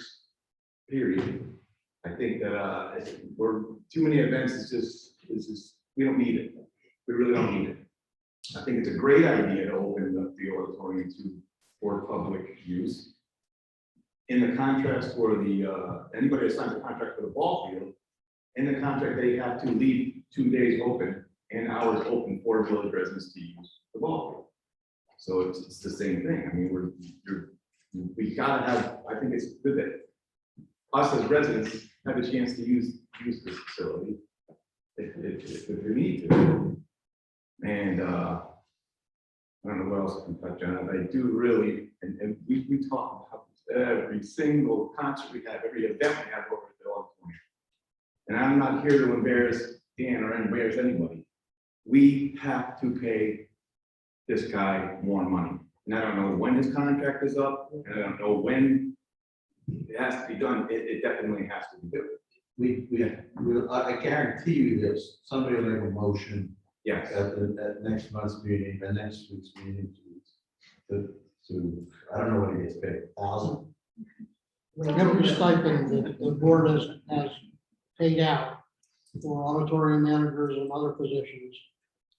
period. I think that we're too many events is just we don't need it. We really don't need it. I think it's a great idea to open up the auditorium for public use. In the contrast for anybody that signs a contract for the ball field, in the contract they have to leave 2 days open and hours open for village residents to use the ball field. So it's the same thing. I mean, we gotta have. I think it's good that us as residents have a chance to use this facility if we need to. And I don't know what else I can touch on. I do really, and we talk about every single concert we have, every event we have over at the auditorium. And I'm not here to embarrass Dan or embarrass anybody. We have to pay this guy more money. And I don't know when his contract is up, and I don't know when it has to be done. It definitely has to be done. I guarantee you this, somebody will make a motion Yes. at next month's meeting, and next week's meeting to, I don't know what he gets paid, 1,000? Every stipend that the board has paid out for auditorium managers and other positions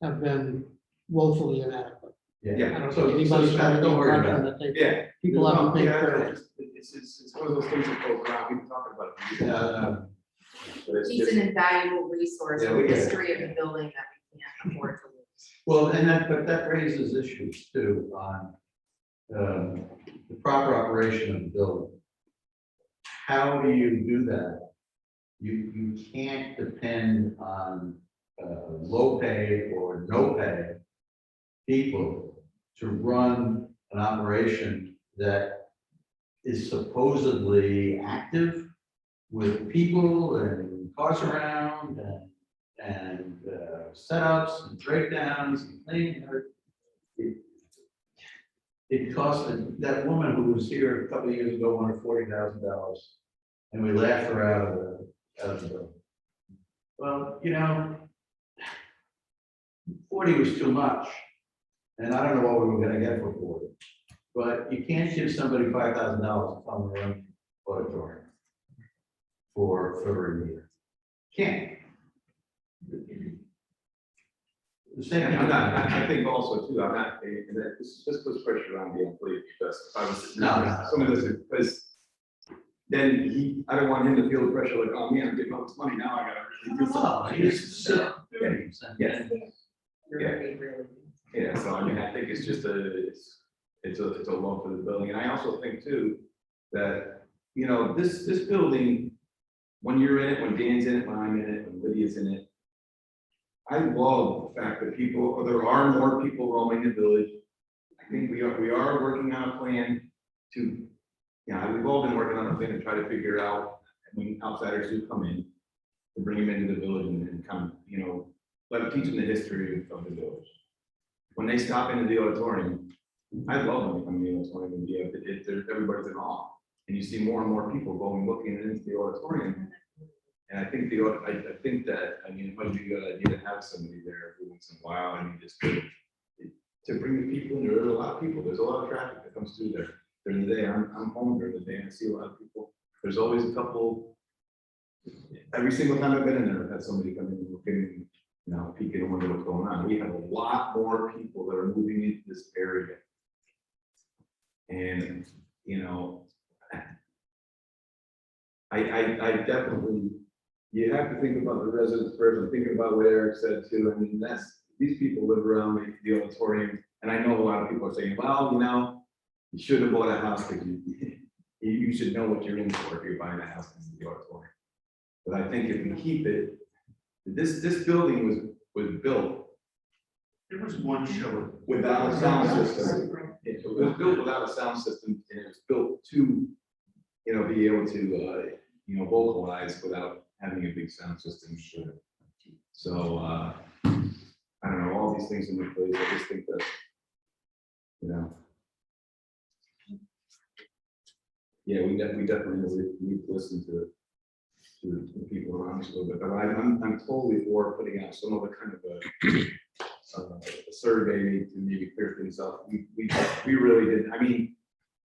have been woefully inadequate. I Yeah. don't So think anybody's had the don't worry impression about that Yeah. people haven't paid fairly. It's one of those things that goes around. People talking about it. But it's He's just- an invaluable resource Yeah, in we the get it. history of the building that we can't afford to lose. Well, but that raises issues too on the proper operation of the building. How do you do that? You can't depend on low pay or no pay people to run an operation that is supposedly active with people and cars around and setups and breakdowns and things. It cost that woman who was here a couple of years ago wanted $40,000, and we laughed her out of the bill. Well, 40 was too much, and I don't know what we were going to get for 40. But you can't give somebody $5,000 to come run auditorium for a year. Can't. The same. I'm not, I think also too, I'm not, and that this puts pressure on the employee, because if I was, No. some of this, because then I don't want him to feel the pressure like, oh man, I'm getting all this money, now I gotta really do something. Yeah. Yeah, so I mean, I think it's just it's a loan for the building, and I also think too, that, you know, this building, when you're in it, when Dan's in it, when I'm in it, when Lydia's in it, I love the fact that there are more people roaming the village. I think we are working on a plan to, we've all been working on a plan to try to figure out when outsiders do come in, to bring them into the village and come, let them teach them the history of the village. When they stop into the auditorium, I love when they come in the auditorium and everybody's in awe. And you see more and more people going, looking into the auditorium. And I think I think that, it might be a good idea to have somebody there every once in a while, just to bring the people in. There are a lot of people, there's a lot of traffic that comes through there during the day. I'm home during the day, and I see a lot of people. There's always a couple, every single time I've been in there, I've had somebody come in and looking, peeking and wondering what's going on. We have a lot more people that are moving into this area. And, I definitely, you have to think about the residents first. I'm thinking about what Eric said too. These people live around the auditorium, and I know a lot of people are saying, well, you should have bought a house because you should know what you're in for if you're buying a house in the auditorium. But I think if we keep it, this building was built. There was one show. Without a sound system. It was built without a sound system, and it was built to, be able to, vocalize without having a big sound system. So, I don't know, all these things in the place, I just think that, yeah, we definitely need to listen to the people around us a little bit, but I'm totally for putting out some other kind of a survey to maybe clear things up. We really didn't,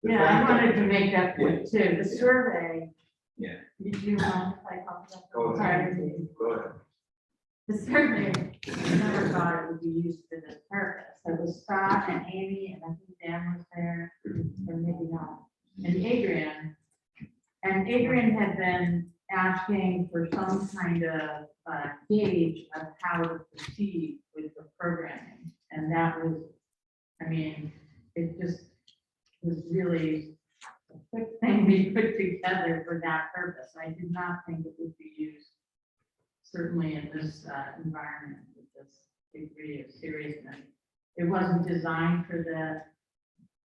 the Yeah, I fact that- wanted to make that point too, the survey. Yeah. Did you want to play off that? Go ahead. Go ahead. The survey, I never thought it would be used for this purpose. It was Scott and Amy, and I think Dan was there, or maybe not, and Adrian. And Adrian had been asking for some kind of gauge of how to proceed with the programming. And that was, it just was really a quick thing we put together for that purpose. I did not think it would be used, certainly in this environment with this degree of seriousness. It wasn't designed for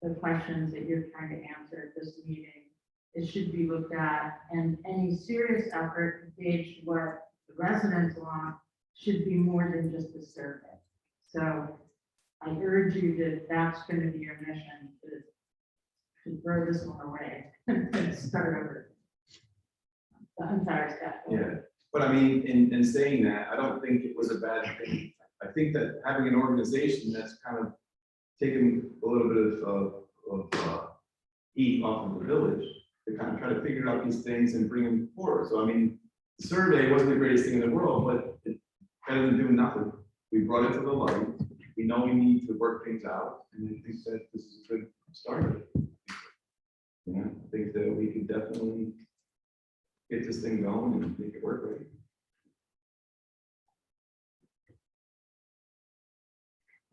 the questions that you're trying to answer at this meeting. It should be looked at, and any serious effort to gauge what the residents want should be more than just a survey. So I urge you that that's going to be your mission, to throw this one away and start over. The entire step. Yeah, but in saying that, I don't think it was a bad thing. I think that having an organization that's kind of taken a little bit of heat off of the village, to kind of try to figure out these things and bring them forward. So the survey wasn't the greatest thing in the world, but it better than doing nothing. We brought it to the light. We know we need to work things out, and I think that this is a good start. I think that we can definitely get this thing going and make it work right.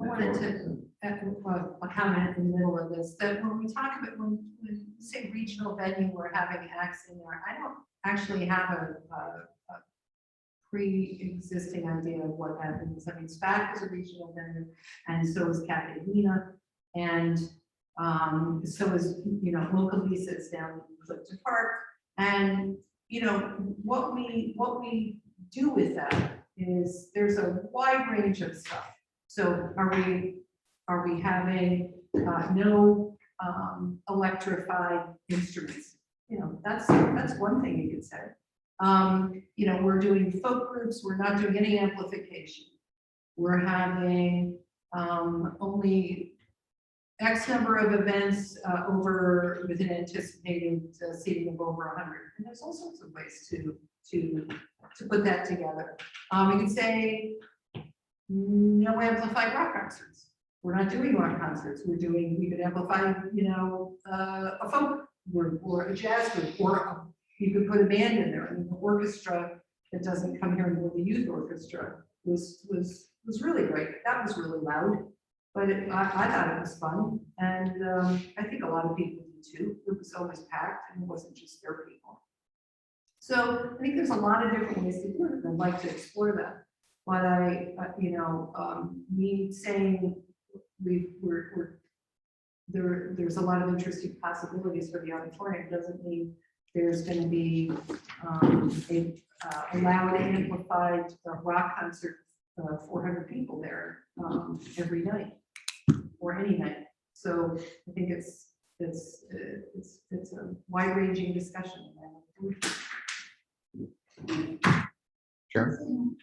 I wanted to echo a comment in the middle of this, that when we talk about, when say regional venue, we're having acts in there, I don't actually have a pre-existing idea of what that means. SPAC is a regional venue, and so is Cafe Nina, and so is, local leases down in Clifton Park. And, what we do with that is there's a wide range of stuff. So are we having no electrified instruments? That's one thing you could say. We're doing folk groups, we're not doing any amplification. We're having only X number of events with an anticipated seating of over 100. And there's all sorts of ways to put that together. You could say no amplified rock concerts. We're not doing rock concerts. We could amplify, a folk group or a jazz group, or you could put a band in there. I mean, the orchestra that doesn't come here and do the youth orchestra was really great. That was really loud, but I thought it was fun. And I think a lot of people did too. It was always packed and it wasn't just their people. So I think there's a lot of different ways to do it. I'd like to explore that. But me saying there's a lot of interesting possibilities for the auditorium doesn't mean there's going to be a loud amplified rock concert, 400 people there every night or any night. So I think it's a wide-ranging discussion. Sharon?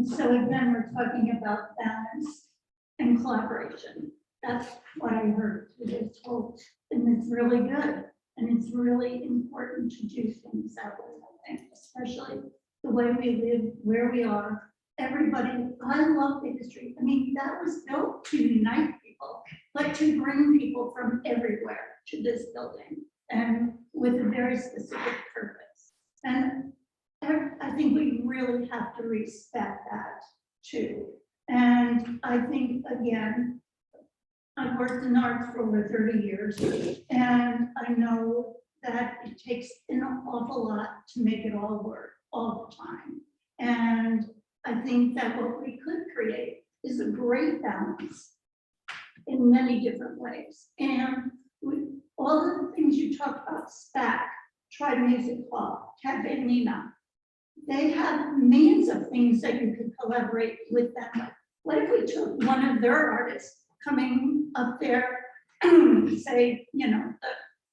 So again, we're talking about balance and collaboration. That's what I heard through this whole, and it's really good. And it's really important to do things that way, I think, especially the way we live, where we are. Everybody, I love Big Street. I mean, that was built to unite people, but to bring people from everywhere to this building and with a very specific purpose. And I think we really have to respect that too. And I think, again, I've worked in arts for over 30 years, and I know that it takes an awful lot to make it all work all the time. And I think that what we could create is a great balance in many different ways. And all of the things you talked about, SPAC, Tribe Music Hall, Cafe Nina, they have millions of things that you could collaborate with them. What if we took one of their artists coming up there, say, the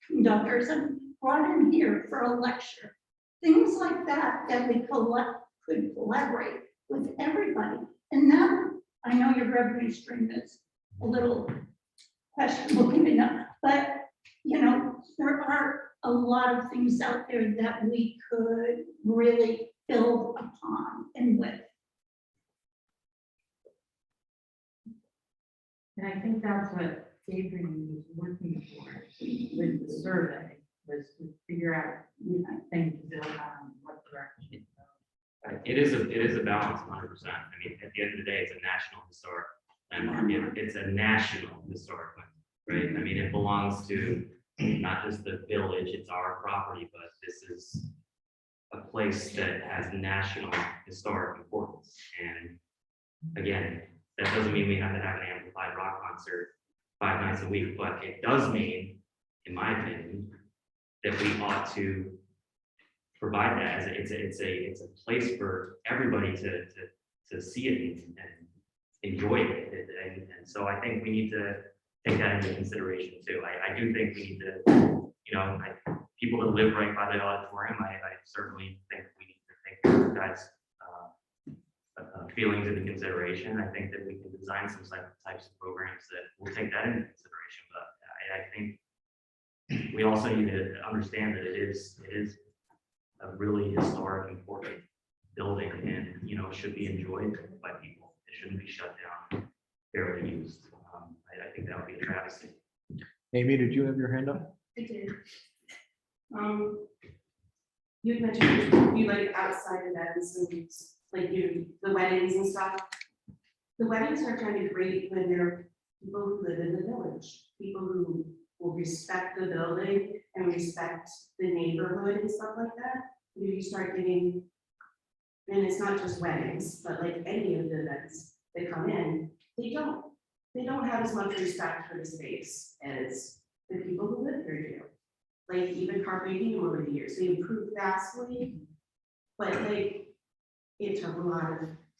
conductors, and brought in here for a lecture? Things like that we could collaborate with everybody. And now I know your revenue stream is a little questionable, but there are a lot of things out there that we could really build upon and with. And I think that's what Adrian was working for with the survey, was to figure out, things to build on what direction. It is a balance, 100%. I mean, at the end of the day, it's a national historic landmark. It's a national historic landmark, right? I mean, it belongs to not just the village, it's our property, but this is a place that has national historic importance. And again, that doesn't mean we have to have an amplified rock concert 5 nights a week, but it does mean, in my opinion, that we ought to provide that as it's a place for everybody to see it and enjoy it. And so I think we need to take that into consideration too. I do think we need to, people that live right by the auditorium, I certainly think we need to take those guys' feelings into consideration. I think that we can design some types of programs that will take that into consideration. But I think we also need to understand that it is a really historic, important building, and it should be enjoyed by people. It shouldn't be shut down, barely used. I think that would be a travesty. Amy, did you have your hand up? I did. You had mentioned you like outside events and like the weddings and stuff. The weddings are kind of great when they're people who live in the village, people who will respect the building and respect the neighborhood and stuff like that. If you start getting, and it's not just weddings, but like any of the events that come in, they don't have as much respect for the space as the people who live here do. Like even Carpe Diem over the years, they improved vastly, but like it took a lot of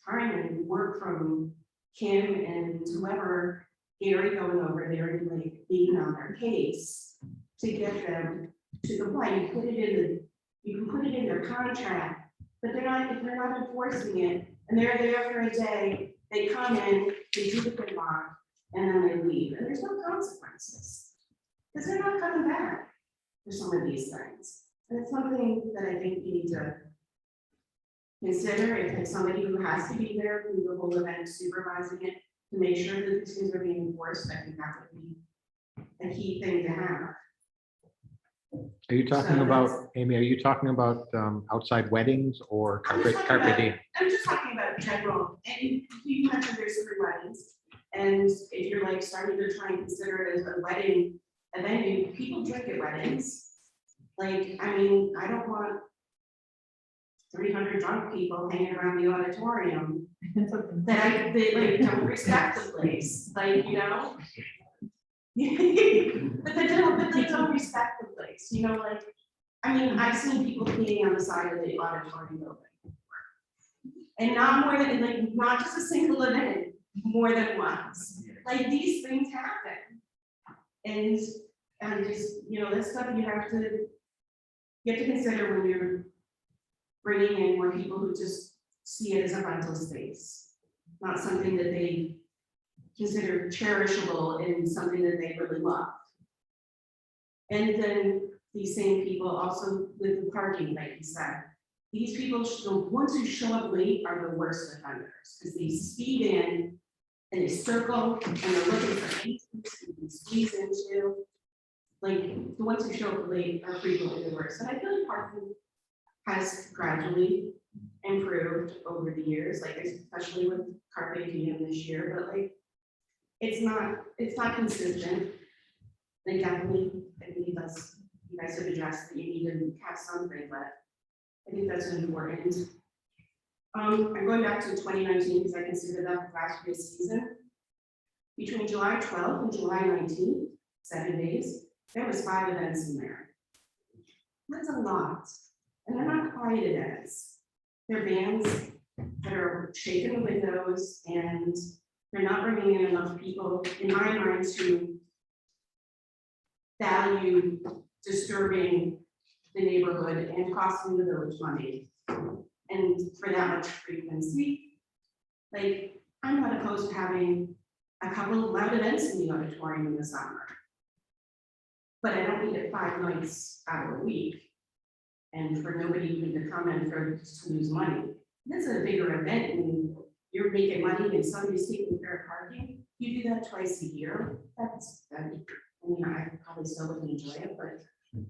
time and work from Kim and whoever, Gary going over there and like being on their case to get them to comply. You can put it in their contract, but they're not enforcing it, and they're there for a day. They come in, they do the good bond, and then they leave, and there's no consequences because they're not coming back for some of these things. And it's something that I think we need to consider if it's somebody who has to be there, who the whole event supervising it, to make sure that these things are being enforced. I think that would be a key thing to have. Are you talking So about, that's- Amy, are you talking about outside weddings or I'm just carpet talking about- diem? I'm just talking about general, and you mentioned there's free weddings. And if you're like starting to try and consider it as a wedding, a venue, people drink at weddings. Like, I mean, I don't want 300 drunk people hanging around the auditorium that like don't respect the place, like, you know? But they don't respect the place, you know, like, I mean, I've seen people peeing on the side of the auditorium building. And not more than, like, not just a single event, more than once. Like, these things happen. And just, you know, that's stuff you have to consider when you're bringing in more people who just see it as a rental space, not something that they consider cherishable and something that they really love. And then these same people also with the parking, like you said, these people, the ones who show up late are the worst offenders, because they speed in and they circle and they're looking for anything to squeeze into. Like, the ones who show up late are frequently the worst. And I feel like parking has gradually improved over the years, like especially with carpe diem this year, but like, it's not consistent. They definitely, I think that's, you guys have addressed that you need to have something, but I think that's important. I'm going back to 2019 because I consider that the last year's season. Between July 12th and July 19th, 7 days, there was 5 events in there. That's a lot. And they're not quiet events. They're bands that are shaking the windows and they're not bringing in enough people, in my mind, to value disturbing the neighborhood and costing the village money. And for that much frequency, like, I'm not opposed to having a couple of loud events in the auditorium in the summer. But I don't need it 5 nights out of the week. And for nobody even to come in for to lose money. This is a bigger event and you're making money and somebody's taking care of parking. You do that twice a year, I mean, I probably still wouldn't enjoy it, but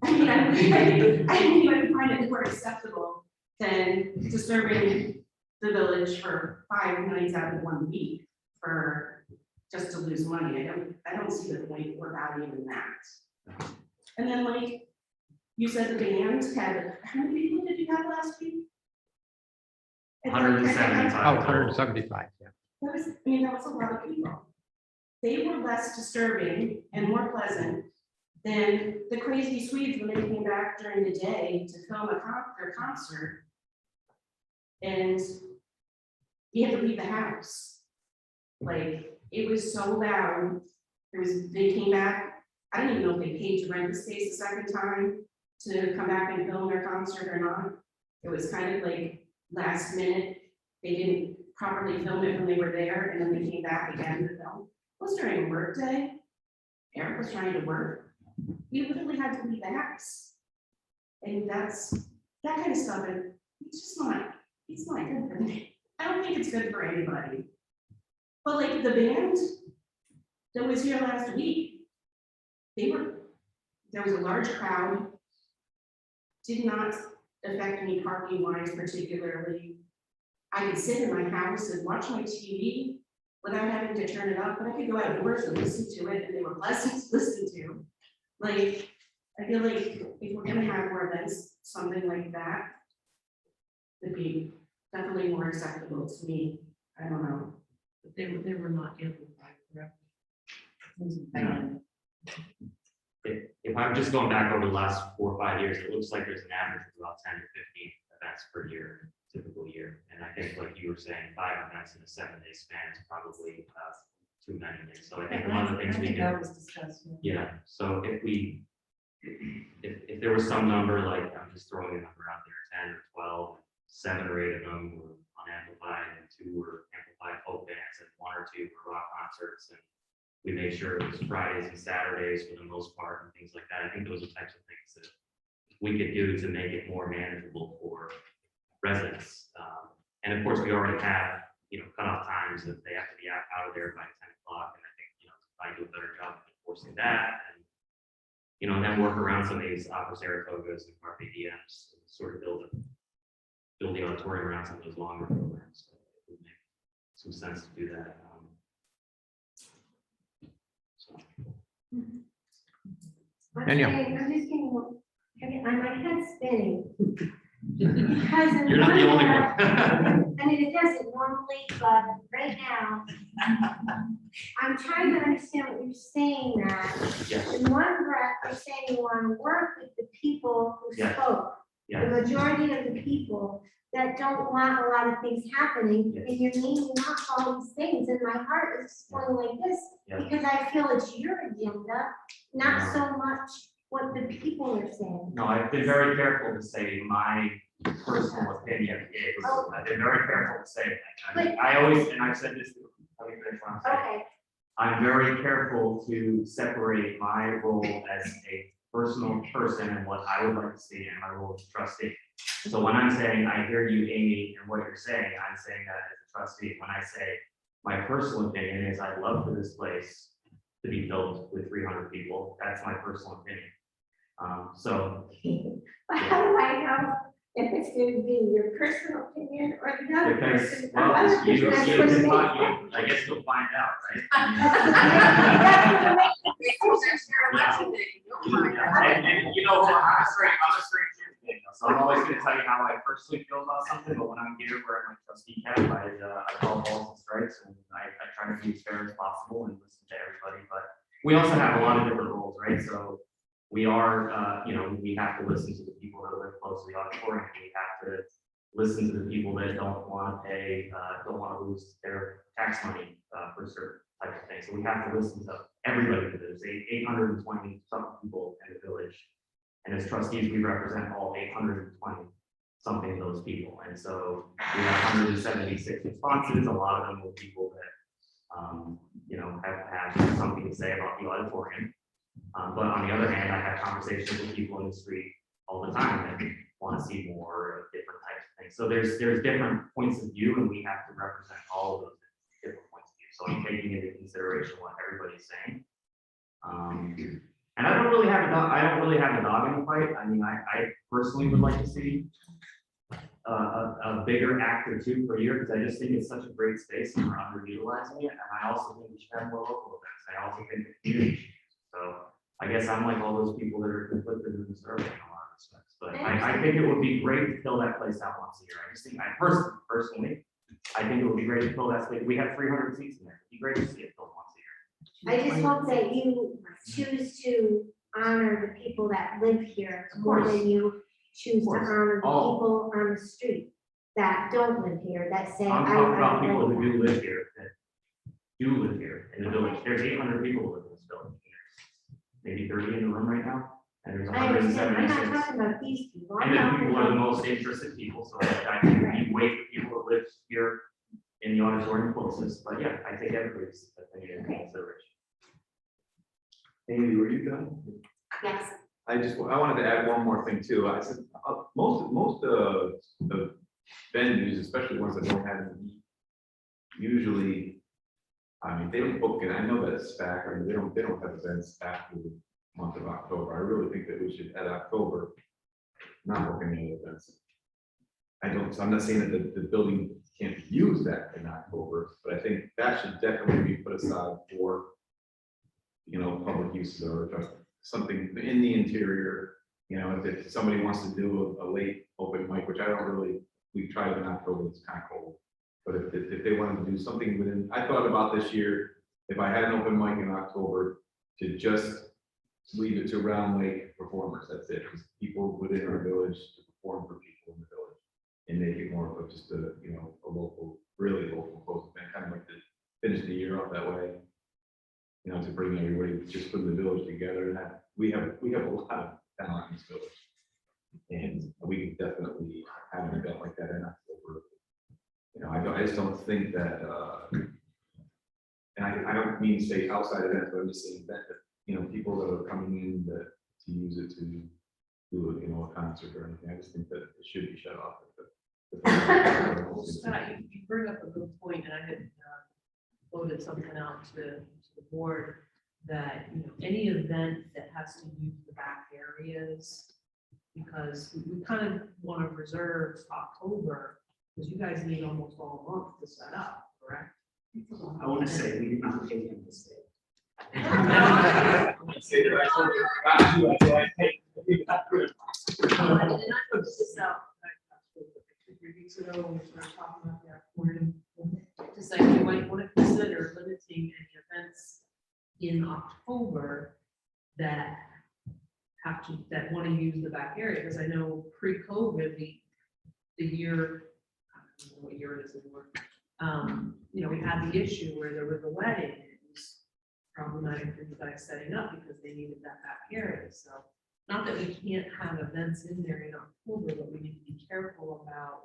I mean, I would find it more acceptable than disturbing the village for 5 nights out of 1 week for just to lose money. I don't see the point or value in that. And then, like you said, the band had, how many people did you have last week? 175. Oh, 175, yeah. That was, I mean, that was a lot of people. They were less disturbing and more pleasant than the crazy Swedes when they came back during the day to film their concert. And you had to leave the house. Like, it was so loud. They came back, I don't even know if they paid to rent the space a second time to come back and film their concert or not. It was kind of like last minute. They didn't properly film it when they were there, and then they came back again to film. It was during a work day. Eric was trying to work. We literally had to leave the house. And that's, that kind of stuff, and it's not good for me. I don't think it's good for anybody. But like the band that was here last week, there was a large crowd, did not affect me parking wise particularly. I could sit in my house and watch my TV without having to turn it up, but I could go outdoors and listen to it, and they were pleasant to listen to. Like, I feel like if we're gonna have more events, something like that would be definitely more acceptable to me. I don't know. But they were not amplified, correct? If I'm just going back over the last 4 or 5 years, it looks like there's an average of about 10 to 15 events per year, typical year. And I think like you were saying, 5 events in a 7-day span is probably too many. And so I think one of the things we That can, was discussed. yeah, so if there was some number, like I'm just throwing a number out there, 10 or 12, 7 or 8 of them were unamplified and 2 were amplified folk bands and 1 or 2 were rock concerts. And we made sure it was Fridays and Saturdays for the most part and things like that. I think those are types of things that we could do to make it more manageable for residents. And of course, we already have, cutoff times that they have to be out of there by 10 o'clock. And I think, I do a better job of enforcing that and, and then work around some of these opera Saratogas and our VBNs, and sort of build the auditorium around some of those longer programs. So it would make some sense to do that. So. Anyhow. My head's spinning. Because You're not the only I mean, it doesn't normally, but right now, I'm trying to understand what you're saying, that Yes, in one breath, you're saying you want to work with the people who Yes. spoke. The yes, majority of the people that don't want a lot of things happening, Yes. and you're naming off all these things, and my heart is going like this, Yeah. because I feel it's your agenda, not No. so much what the people are saying. no, I've been very careful to say my personal opinion is, I've been very careful to say that. I mean, I always, and I've said this, let me finish what I'm saying. Okay, I'm very careful to separate my role as a personal person and what I would like to see and my role as a trustee. So when I'm saying, I hear you, Amy, and what you're saying, I'm saying that as a trustee. When I say my personal opinion is I'd love for this place to be built with 300 people, that's my personal opinion. So but how do I know if it's going to be your personal opinion or the other because, person? well, Other you, person has you, put me. I guess you'll find out, right? And you know, I'm a straight shooter, so I'm always gonna tell you how I personally feel about something, but when I'm here wearing my trustee cap, I call balls and strikes, and I try to be as fair as possible and listen to everybody, but we also have a lot of different roles, right? So we are, we have to listen to the people that live close to the auditorium, we have to listen to the people that don't want to pay, don't want to lose their tax money for certain types of things. So we have to listen to everybody. There's 820 something people in the village. And as trustees, we represent all 820 something of those people. And so we have 176 responses. A lot of them were people that, have something to say about the auditorium. But on the other hand, I have conversations with people in the street all the time that want to see more of different types of things. So there's different points of view, and we have to represent all of those different points of view. So I'm taking into consideration what everybody's saying. And I don't really have a dog in the fight. I mean, I personally would like to see a bigger act or two per year, because I just think it's such a great space and we're underutilizing it. And I also think we should have more local events. I also think the community should. So I guess I'm like all those people that are conflicted in the survey in a lot of respects. But I think it would be great to fill that place out once a year. I just think, personally, I think it would be great to fill that space. We have 300 seats in there. It'd be great to see it filled once a year. I just hope that you choose to honor the people that live here more than you choose to honor the Oh. people on the street that don't live here, that say. I'm talking about I people like who do live here, that do live here in the village. There's 800 people who live in this village. Maybe 30 in the room right now, and there's I understand, I'm not 176. talking about these people. I'm And then talking people are the about- most interested people, so I think we wait for people who live here in the auditorium closest, but yeah, I take everybody's opinion into consideration. Amy, were you done? Yes, I wanted to add one more thing too. I said, most of the venues, especially ones that don't have any, usually, I mean, they don't book it. I know that's back, or they don't have events after the month of October. I really think that we should, at October, not book any events. So I'm not saying that the building can't be used that in October, but I think that should definitely be put aside for, public uses or just something in the interior. If somebody wants to do a late open mic, which I don't really, we've tried in October, it's kind of cold. But if they wanted to do something within, I thought about this year, if I had an open mic in October, to just leave it to Round Lake performers, that's it. Just people within our village to perform for people in the village. And make it more of just a local, really local close event, kind of like to finish the year off that way. To bring everybody, just put the village together, and that we have a lot of talent in this village. And we can definitely have an event like that in October. I just don't think that, and I don't mean to say outside events, but I'm just saying that, people that are coming in to use it to do, a concert or anything, I just think that it should be shut off Scott, you bring up a good point, and I had loaded something out to the board that, you know, any event that has to use the back areas, because we kind of want to reserve October, because you guys need almost all month to set up, correct? I want to say, we did not pay him this day. Say that I told you about you, I said I think- And I put this out, like, 3 weeks ago, when we started talking about the auditorium, to say you might want to consider limiting any events in October that that want to use the back area, because I know pre-COVID, the year, I don't know what year it is anymore. You know, we had the issue where there was a wedding, and it was problematic for you guys setting up because they needed that back area, so. Not that we can't have events in there in October, but we need to be careful about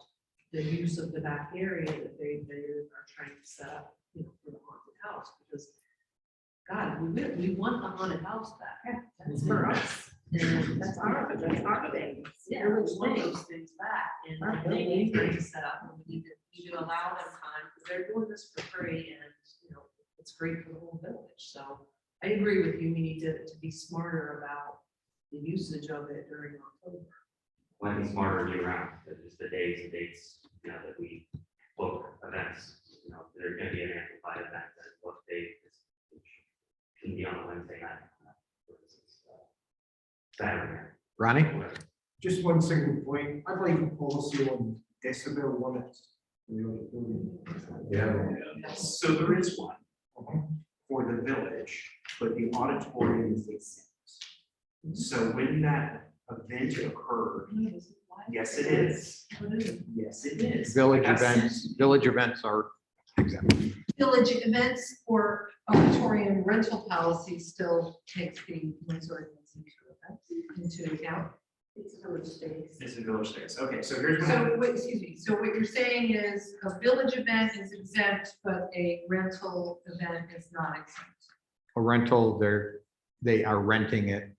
the use of the back area that they are trying to set up, you know, for the haunted house, because God, we want the haunted house back. That's for us. And that's our thing. Yeah, we want those things back, and they need to set up, and we need to allow them time, because they're doing this for free, and, you know, it's great for the whole village, so I agree with you, we need to be smarter about the usage of it during October. Planning smarter year round, just the days and dates, you know, that we book events, you know, there's gonna be an amplified event, and what date can be on a Wednesday night. For instance, Saturday. Ronnie? Whatever. Just one single point, I'd like a policy on decibel limits. Yeah. So there is one for the village, but the auditorium is exempt. So when that event occurred, yes, it is. Yes, it is. Village I've seen- events are exempt. Village events or auditorium rental policy still takes the noise ordinance into account. It's a village space. It's a village space. Okay, so here's what So, wait, excuse me, so what you're saying is a village event is exempt, but a rental event is not exempt. A rental, they are renting it.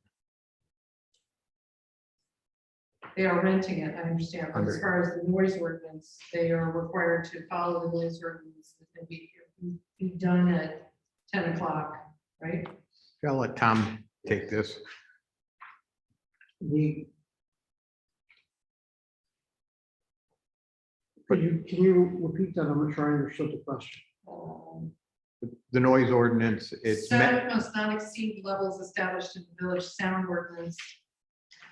They are renting it, I understand, but as far as the noise ordinance, they are required to follow the noise ordinance and be done at 10 o'clock, right? I'll let Tom take this. Can you repeat that? I'm not sure I understood the question. The noise ordinance, it's meant, Sound must not exceed levels established in the village sound ordinance.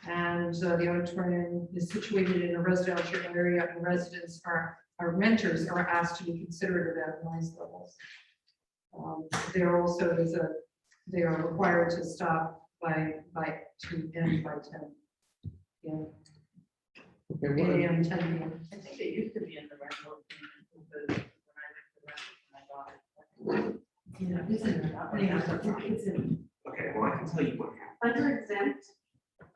And the auditorium is situated in a residential area, and residents renters are asked to be considerate about noise levels. There also is they are required to stop to end by 10. Yeah. Okay, 8 what, AM, 10 PM. I think it used to be in the rental. Because when I went to rent, my daughter. Yeah, it's in. Okay, well, I can tell you what happened. Under exempt,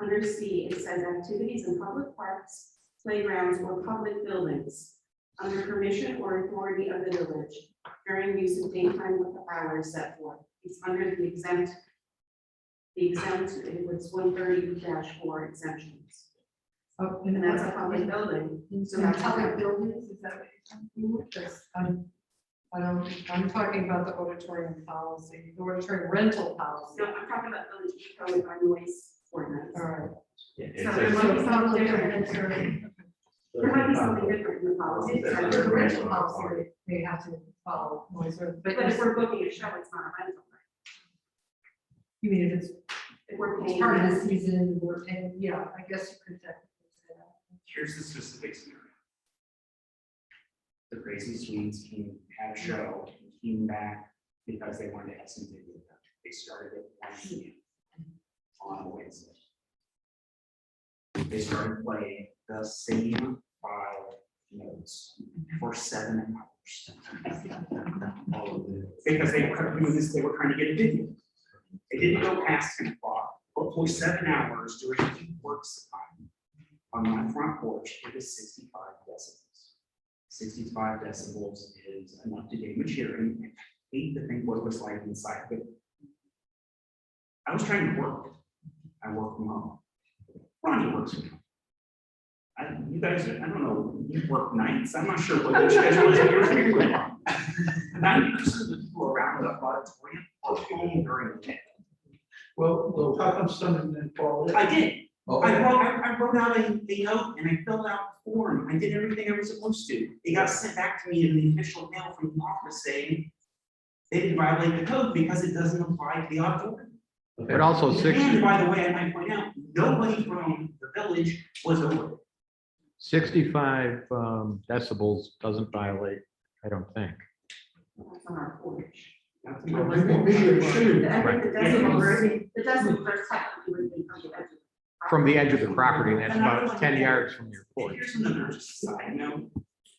under C, it says activities in public parks, playgrounds, or public buildings under permission or authority of the village during use of daytime hours set forth. It's under the exempt. The exempt, it was 130-4 exemptions. Oh, And that's a public building. So that's public buildings, is that what you're talking about? Because I'm talking about the auditorium policy, the auditorium rental policy. No, I'm talking about village code or noise ordinance. All right. It So says- there might be something Public different. buildings There might be something different in the policy. are- Under the rental policy, they have to follow noise ordinance. But if we're booking a show, it's not a rental. Right? You mean if it's If we're it's paying. part of the season, we're paying, yeah, I guess you could technically say that. Here's the specific scenario. The Crazy Swedes had a show and came back because they wanted to have some video. They started at 1 p.m. on Wednesday. They started playing the same 5 notes for 7 hours. Because they were doing this, they were trying to get a video. It didn't go past 10 o'clock, but for 7 hours during peak work time. On my front porch, it is 65 decibels. 65 decibels is enough to damage hearing. I hate to think what it was like inside, but I was trying to work. I work from home. Ronnie works from home. You guys, I don't know, you work nights, I'm not sure what the schedule is, but you're frequent. 90% of the people around the auditorium are home during the day. Well, how come some of them didn't fall in? I did. Okay. I wrote out a note and I filled out the form. I did everything I was supposed to. It got sent back to me in the official mail from the office saying they didn't violate the code because it doesn't apply to the auditorium. But also And 60, by the way, I might point out, nobody from the village was over. 65 decibels doesn't violate, I don't think. That's on our porch. That's Maybe my- it should. I Right. think the decimal version, the decimal first technically would be from the edge of the From the edge of the property, and that's And I about don't 10 like- yards from your And porch. here's another just side note.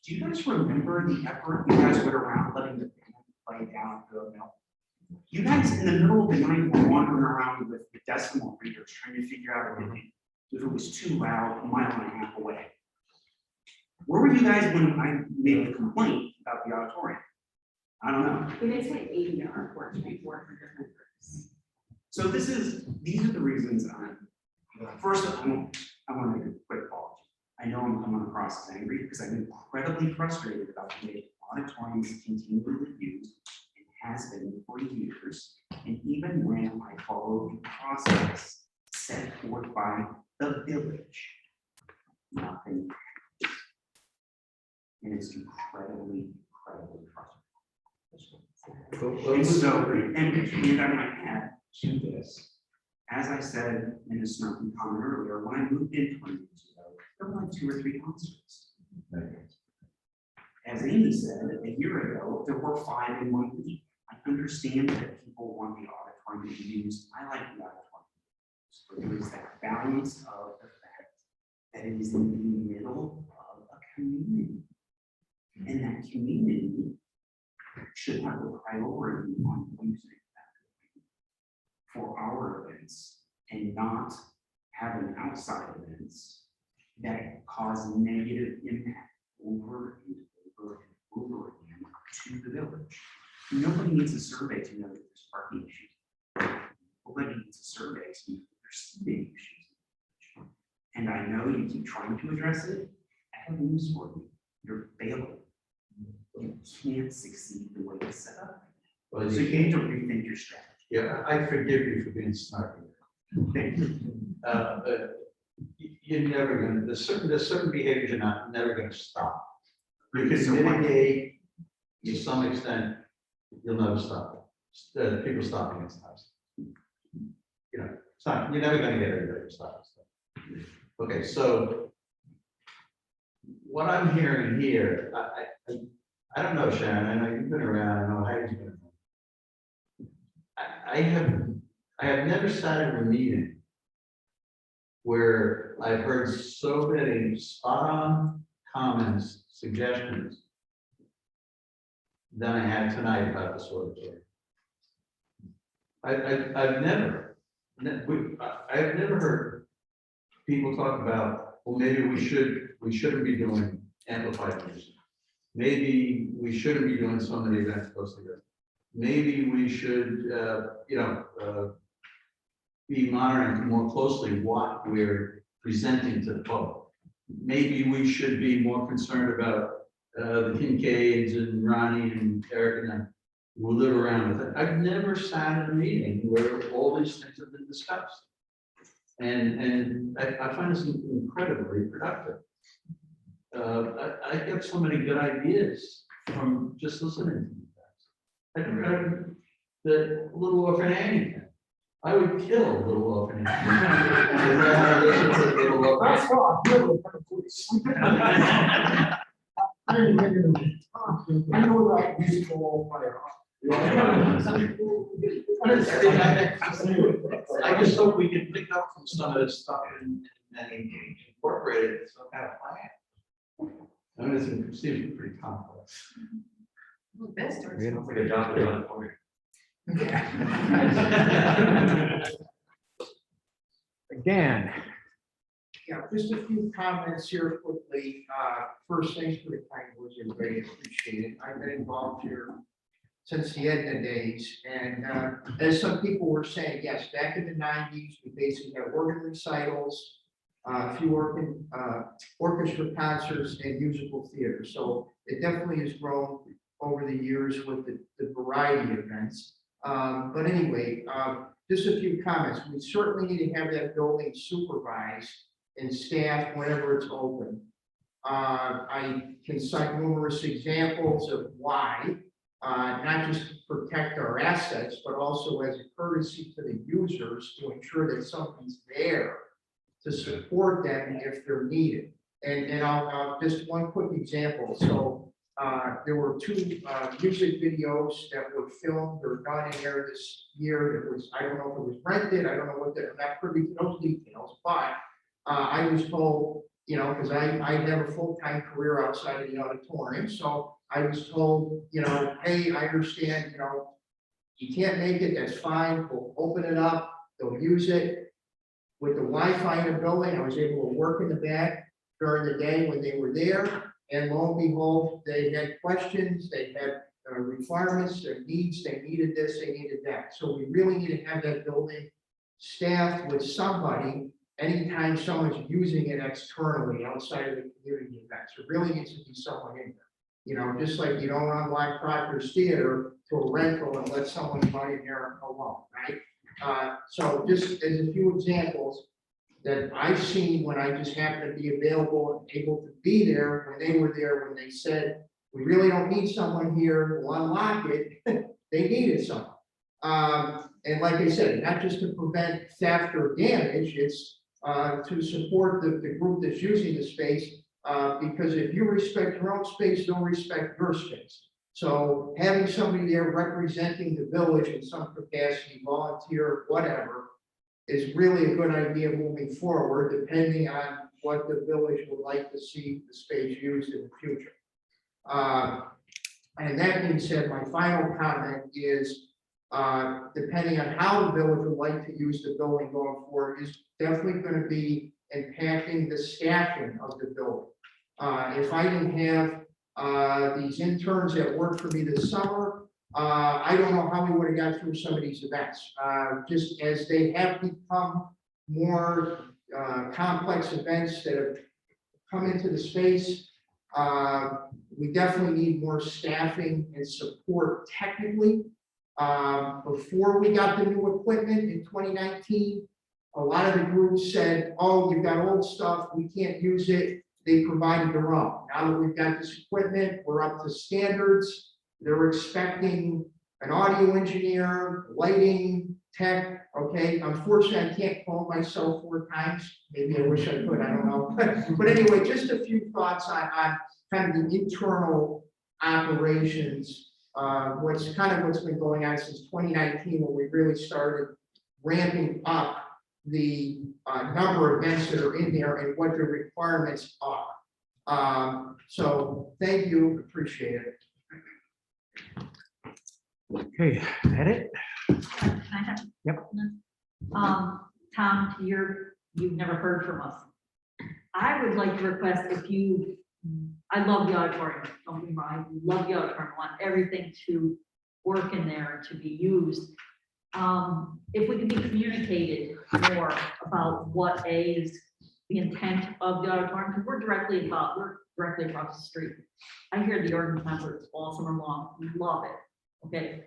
Do you guys remember the effort you guys went around letting the band play down at the mill? You guys in the middle of the night were wandering around with the decimal readers trying to figure out if it was too loud a mile and a half away. Where were you guys when I made the complaint about the auditorium? I don't know. We did say 80 on our porch before for different groups. So these are the reasons first, I want to make a quick apology. I know I'm coming across as angry because I'm incredibly frustrated about the way auditorium is continually used and has been for years. And even when I follow the process set forth by the village, nothing. And it's incredibly frustrating. And so, and I might add to this, as I said in a snarky comment earlier, when I moved in 20 years ago, there were like 2 or 3 concerts. As Amy said, a year ago, there were 5 in 1 week. I understand that people want the auditorium to be used. I like the auditorium. So there is that balance of the fact that it is in the middle of a community. And that community should have a priority on using that for our events and not having outside events that cause negative impact over and over and over again to the village. Nobody needs a survey to know that there's parking issues. Nobody needs a survey to know that there's speeding issues. And I know you keep trying to address it. I have news for you. You're failing. You can't succeed the way it's set up. Well, So you you need to rethink your strategy. Yeah, I forgive you for being snarky. Thank you. But you're never gonna, there's certain behaviors you're never gonna stop. You So can why- mitigate to some extent, you'll never stop it. People stopping and stuff. You know, it's not, you're never gonna get everybody to stop stuff. Okay, so what I'm hearing here, I don't know, Sharon, I know you've been around, I know Heidi's been around. I have never sat in a meeting where I've heard so many spot-on comments, suggestions than I had tonight about this auditorium. I've never heard people talk about, well, maybe we shouldn't be doing amplified music. Maybe we shouldn't be doing so many events close together. Maybe we should, be monitoring more closely what we're presenting to the public. Maybe we should be more concerned about the Kincaids and Ronnie and Eric and them who live around with it. I've never sat in a meeting where all these things have been discussed. And I find this incredibly productive. I get so many good ideas from just listening to you guys. I heard the Little Orphan Annie thing. I would kill Little Orphan Annie. That's what I'm really kind of pleased. I didn't get into it. I know that musical player. I just hope we can pick up from some of this stuff and incorporate it in some kind of plan. I mean, it seems pretty complex. Best or Yeah. Sounds like a job for the auditorium. Again, Yeah, just a few comments here quickly. First, thanks for the kind words, everybody, appreciate it. I've been involved here since the Edna days, and as some people were saying, yes, back in the 90s, we basically had organ recitals. a few orchestra concerts and musical theater. So it definitely has grown over the years with the variety of events. But anyway, just a few comments. We certainly need to have that building supervised and staffed whenever it's open. I can cite numerous examples of why, not just to protect our assets, but also as a courtesy to the users to ensure that something's there to support them if they're needed. And I'll just one quick example. So there were two music videos that were filmed or done in there this year. It was, I don't know if it was rented, I don't know what I'm not privy to those details, but I was told, you know, because I have a full-time career outside of the auditorium, so I was told, you know, hey, I understand, you know, you can't make it, that's fine, we'll open it up, they'll use it. With the Wi-Fi in the building, I was able to work in the back during the day when they were there, and lo and behold, they had questions, they had requirements, their needs, they needed this, they needed that. So we really need to have that building staffed with somebody anytime someone's using it externally outside of the community events. There really needs to be someone in there. You know, just like you don't unlock Proctor's Theater to a rental and let someone run in there alone, right? So just as a few examples that I've seen when I just happened to be available and able to be there, when they were there, when they said, we really don't need someone here, we'll unlock it, they needed someone. And like I said, not just to prevent theft or damage, it's to support the group that's using the space, because if you respect your own space, they'll respect your space. So having somebody there representing the village in some capacity, volunteer, whatever, is really a good idea moving forward, depending on what the village would like to see the space used in the future. And that being said, my final comment is, depending on how the village would like to use the building going forward, is definitely going to be impacting the staffing of the building. If I didn't have these interns that worked for me this summer, I don't know how we would have got through some of these events. Just as they have become more complex events that have come into the space, we definitely need more staffing and support technically. Before we got the new equipment in 2019, a lot of the groups said, oh, you've got old stuff, we can't use it. They provided their own. Now that we've got this equipment, we're up to standards. They're expecting an audio engineer, lighting tech. Okay, unfortunately, I can't call myself 4 times. Maybe I wish I could, I don't know. But anyway, just a few thoughts on kind of the internal operations. What's been going on since 2019 when we really started ramping up the number of events that are in there and what the requirements are. So thank you, appreciate it. Okay, edit. Can I have? Yep. Tom, you've never heard from us. I would like to request I love the auditorium, don't get me wrong, I love the auditorium, I want everything to work in there, to be used. If we can be communicated more about what is the intent of the auditorium, because we're directly across the street. I hear the organ concerts all summer long, we love it, okay?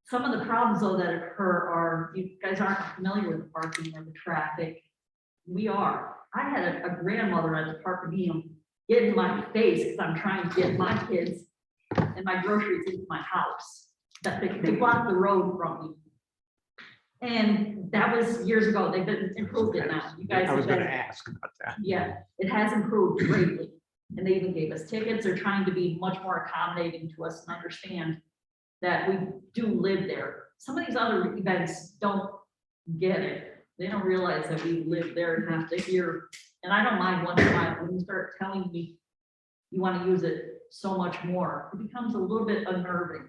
Some of the problems though that occur are, you guys aren't familiar with the parking or the traffic. We are. I had a grandmother at the park museum get in my face because I'm trying to get my kids and my groceries into my house. That they blocked the road from me. And that was years ago. They've been improved it now. You guys. I was have going to been- ask about that. Yeah, it has improved greatly. And they even gave us tickets. They're trying to be much more accommodating to us and understand that we do live there. Some of these other events don't get it. They don't realize that we live there and have to hear. And I don't mind once in a while when you start telling me you want to use it so much more, it becomes a little bit unnerving.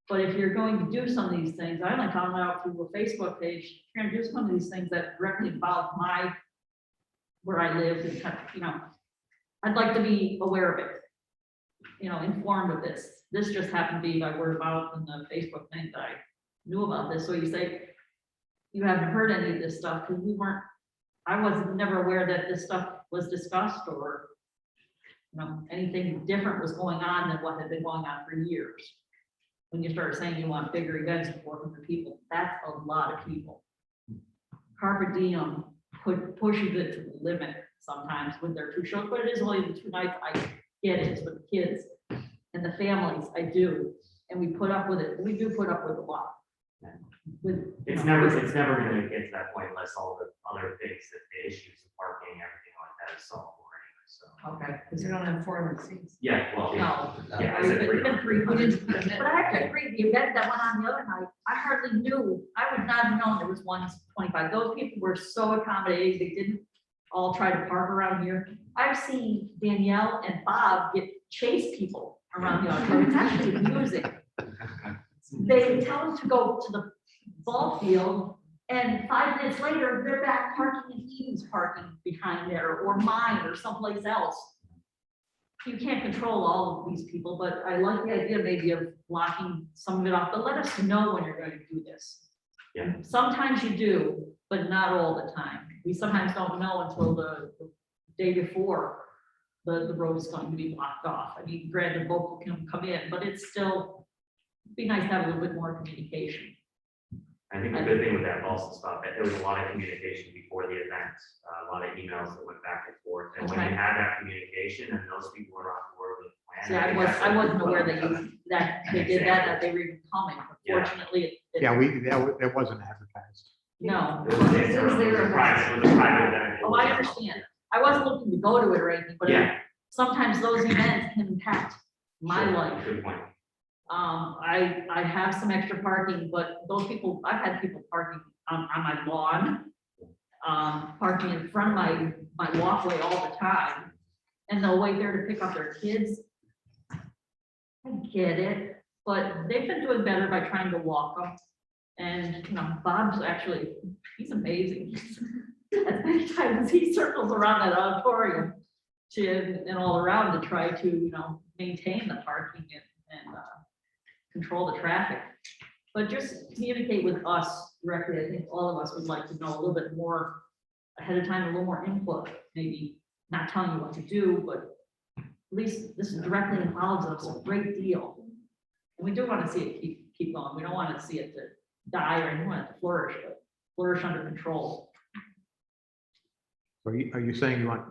But if you're going to do some of these things, I only found out through a Facebook page, you're going to do some of these things that directly involve where I live and kind of, I'd like to be aware of it, informed of this. This just happened to be by word of mouth and the Facebook thing that I knew about this. So you say, you haven't heard any of this stuff because we weren't I was never aware that this stuff was discussed or, anything different was going on than what had been going on for years. When you start saying you want bigger events of 400 people, that's a lot of people. Carpe diem pushes it to the limit sometimes when they're too short, but it is only the 2 nights. I get it, it's with the kids and the families, I do. And we put up with it. We do put up with a lot. It's never gonna get to that point unless all the other things, that the issues of parking, everything like that is solved anyway, so. Okay. Because you don't have 400 seats. Yeah, well, yeah. No. Yeah, I said It's been 300. But But I have to agree, the event that went on the other night, I hardly knew, I would not have known there was 125. Those people were so accommodating, they didn't all try to park around here. I've seen Danielle and Bob chase people around the auditorium, actually music. They tell them to go to the ball field, and 5 minutes later, they're back parking in Eden's parking behind there, or mine, or someplace else. You can't control all of these people, but I like the idea maybe of blocking some of it off, but let us know when you're going to do this. Yeah. Sometimes you do, but not all the time. We sometimes don't know until the day before the road is going to be blocked off. I mean, granted, both can come in, but it's still, be nice to have a little bit more communication. I think the good thing with that Boston stop, there was a lot of communication before the event, a lot of emails that went back and forth. And when you Okay. had that communication and those people were on board with the plan. See, I wasn't aware that they did that they were even coming. Unfortunately, Yeah, that wasn't advertised. no. It was a private event. Oh, I understand. I wasn't looking to go to it or anything, but Yeah. sometimes those events can impact my Sure, life. Good point. I have some extra parking, but those people, I've had people parking on my lawn, parking in front of my walkway all the time, and they'll wait there to pick up their kids. I get it, but they've been doing better by trying to walk them. And, Bob's actually, he's amazing. As many times as he circles around that auditorium and all around to try to, maintain the parking and control the traffic. But just communicate with us directly. I think all of us would like to know a little bit more ahead of time, a little more input, maybe not telling you what to do, but at least this directly involves us a great deal. And we do want to see it keep going. We don't want to see it to die or anything, we want it to flourish, but flourish under control. So are you saying you want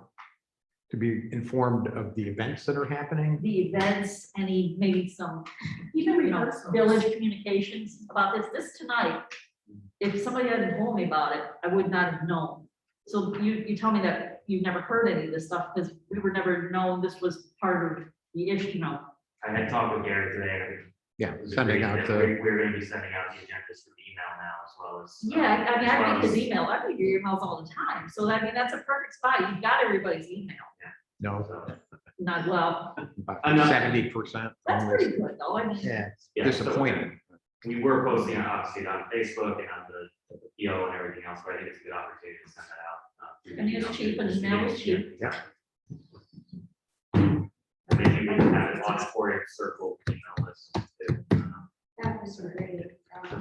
to be informed of the events that are happening? The events, maybe some, even, village communications about this tonight. If somebody hadn't told me about it, I would not have known. So you tell me that you've never heard any of this stuff, because we were never known this was part of the issue, I had talked with Gary today. Yeah, It was sending agreed out that the, We're gonna be sending out the agendas through email now as well as. Yeah, I mean, as I well read his as- email, I read your emails all the time, so that's a perfect spot, you've got everybody's email. no, So, Not well, about Enough. 70%. that's pretty good though, I mean. Yeah, yeah, so disappointing. We were posting obviously on Facebook and on the PO and everything else, but I think it's a good opportunity to send that out. Through the And it's email. cheap, and email is cheap. Yeah. I think you can have it on for your circle email list too. That was great.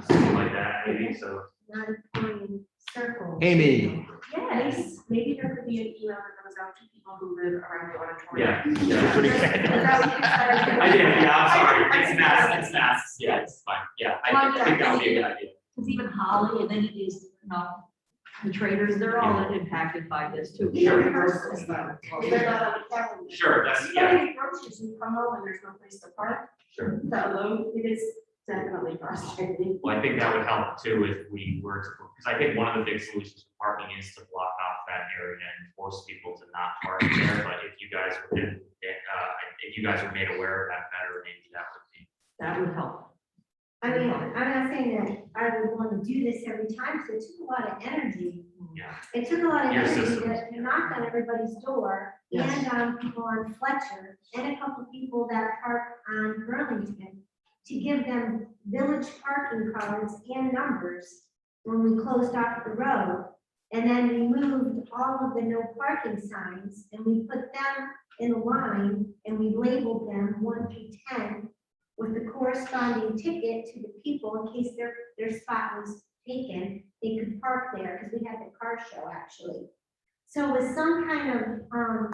Something like that, maybe, so. Not important circle. Amy, Yes. Maybe there could be an email that goes out to people who live around the Yeah. auditorium. Yeah. Pretty I did, yeah, I'm sorry, it's mass, yeah, it's fine, yeah, I think that would be a good idea. Because even Holly and any of these, the traders, they're all impacted by this too. Sure. They're not on the calendar. Sure, that's, You yeah, go to groceries and you come home and there's no place to park, sure. that alone, it is definitely frustrating. Well, I think that would help too if we were to, because I think one of the big solutions for parking is to block off that area and force people to not park there. But if you guys were made aware of that better, maybe that would be. That would help. I mean, I'm not saying that I would want to do this every time, because it took a lot of energy. Yeah. It took a lot of Your energy systems. to knock on everybody's door Yes. and on people on Fletcher and a couple people that park on Burlington to give them village parking cards and numbers when we closed off the road. And then we moved all of the no parking signs and we put them in a line and we labeled them 1 through 10 with the corresponding ticket to the people in case their spot was taken, they could park there, because we had the car show actually So with some kind of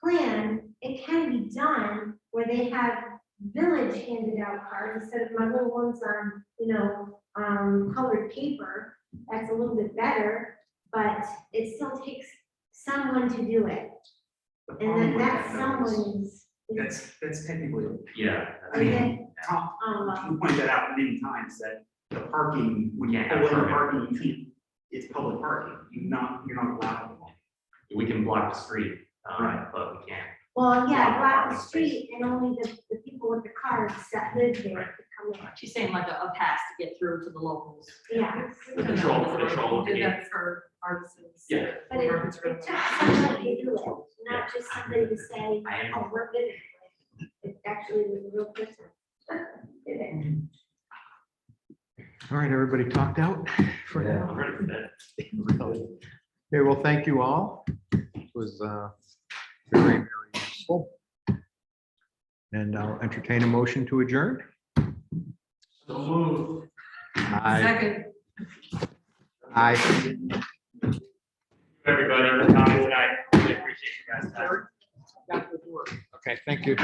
plan, it can be done where they have village handed out cards instead of my little ones on, colored paper. That's a little bit better, but it still takes someone to do it. The And problem then with that that, though, someone is is, that's technically, Yeah. I mean, okay, Tom, you pointed that out many times, that the parking, when you Yeah, pull in the permit. parking, you can't, it's public parking, you're not allowed. We can block the street, Right. but we can't. well, yeah, Block block the parking space. street and only the people with the cards that live there Right. could come in. She's saying like a pass to get through to the locals. Yeah. The control. Did that for artisans. Yeah. But it took somebody to do it, not just somebody to say, I am. oh, we're good. It actually was a real person. Did it. All right, everybody talked out for now. I'm ready for that. Really? Okay, well, thank you all. It was very, very useful. And I'll entertain a motion to adjourn. So move. Aye. Second. Aye. Everybody, for coming tonight. Really appreciate you guys' time. Okay, thank you.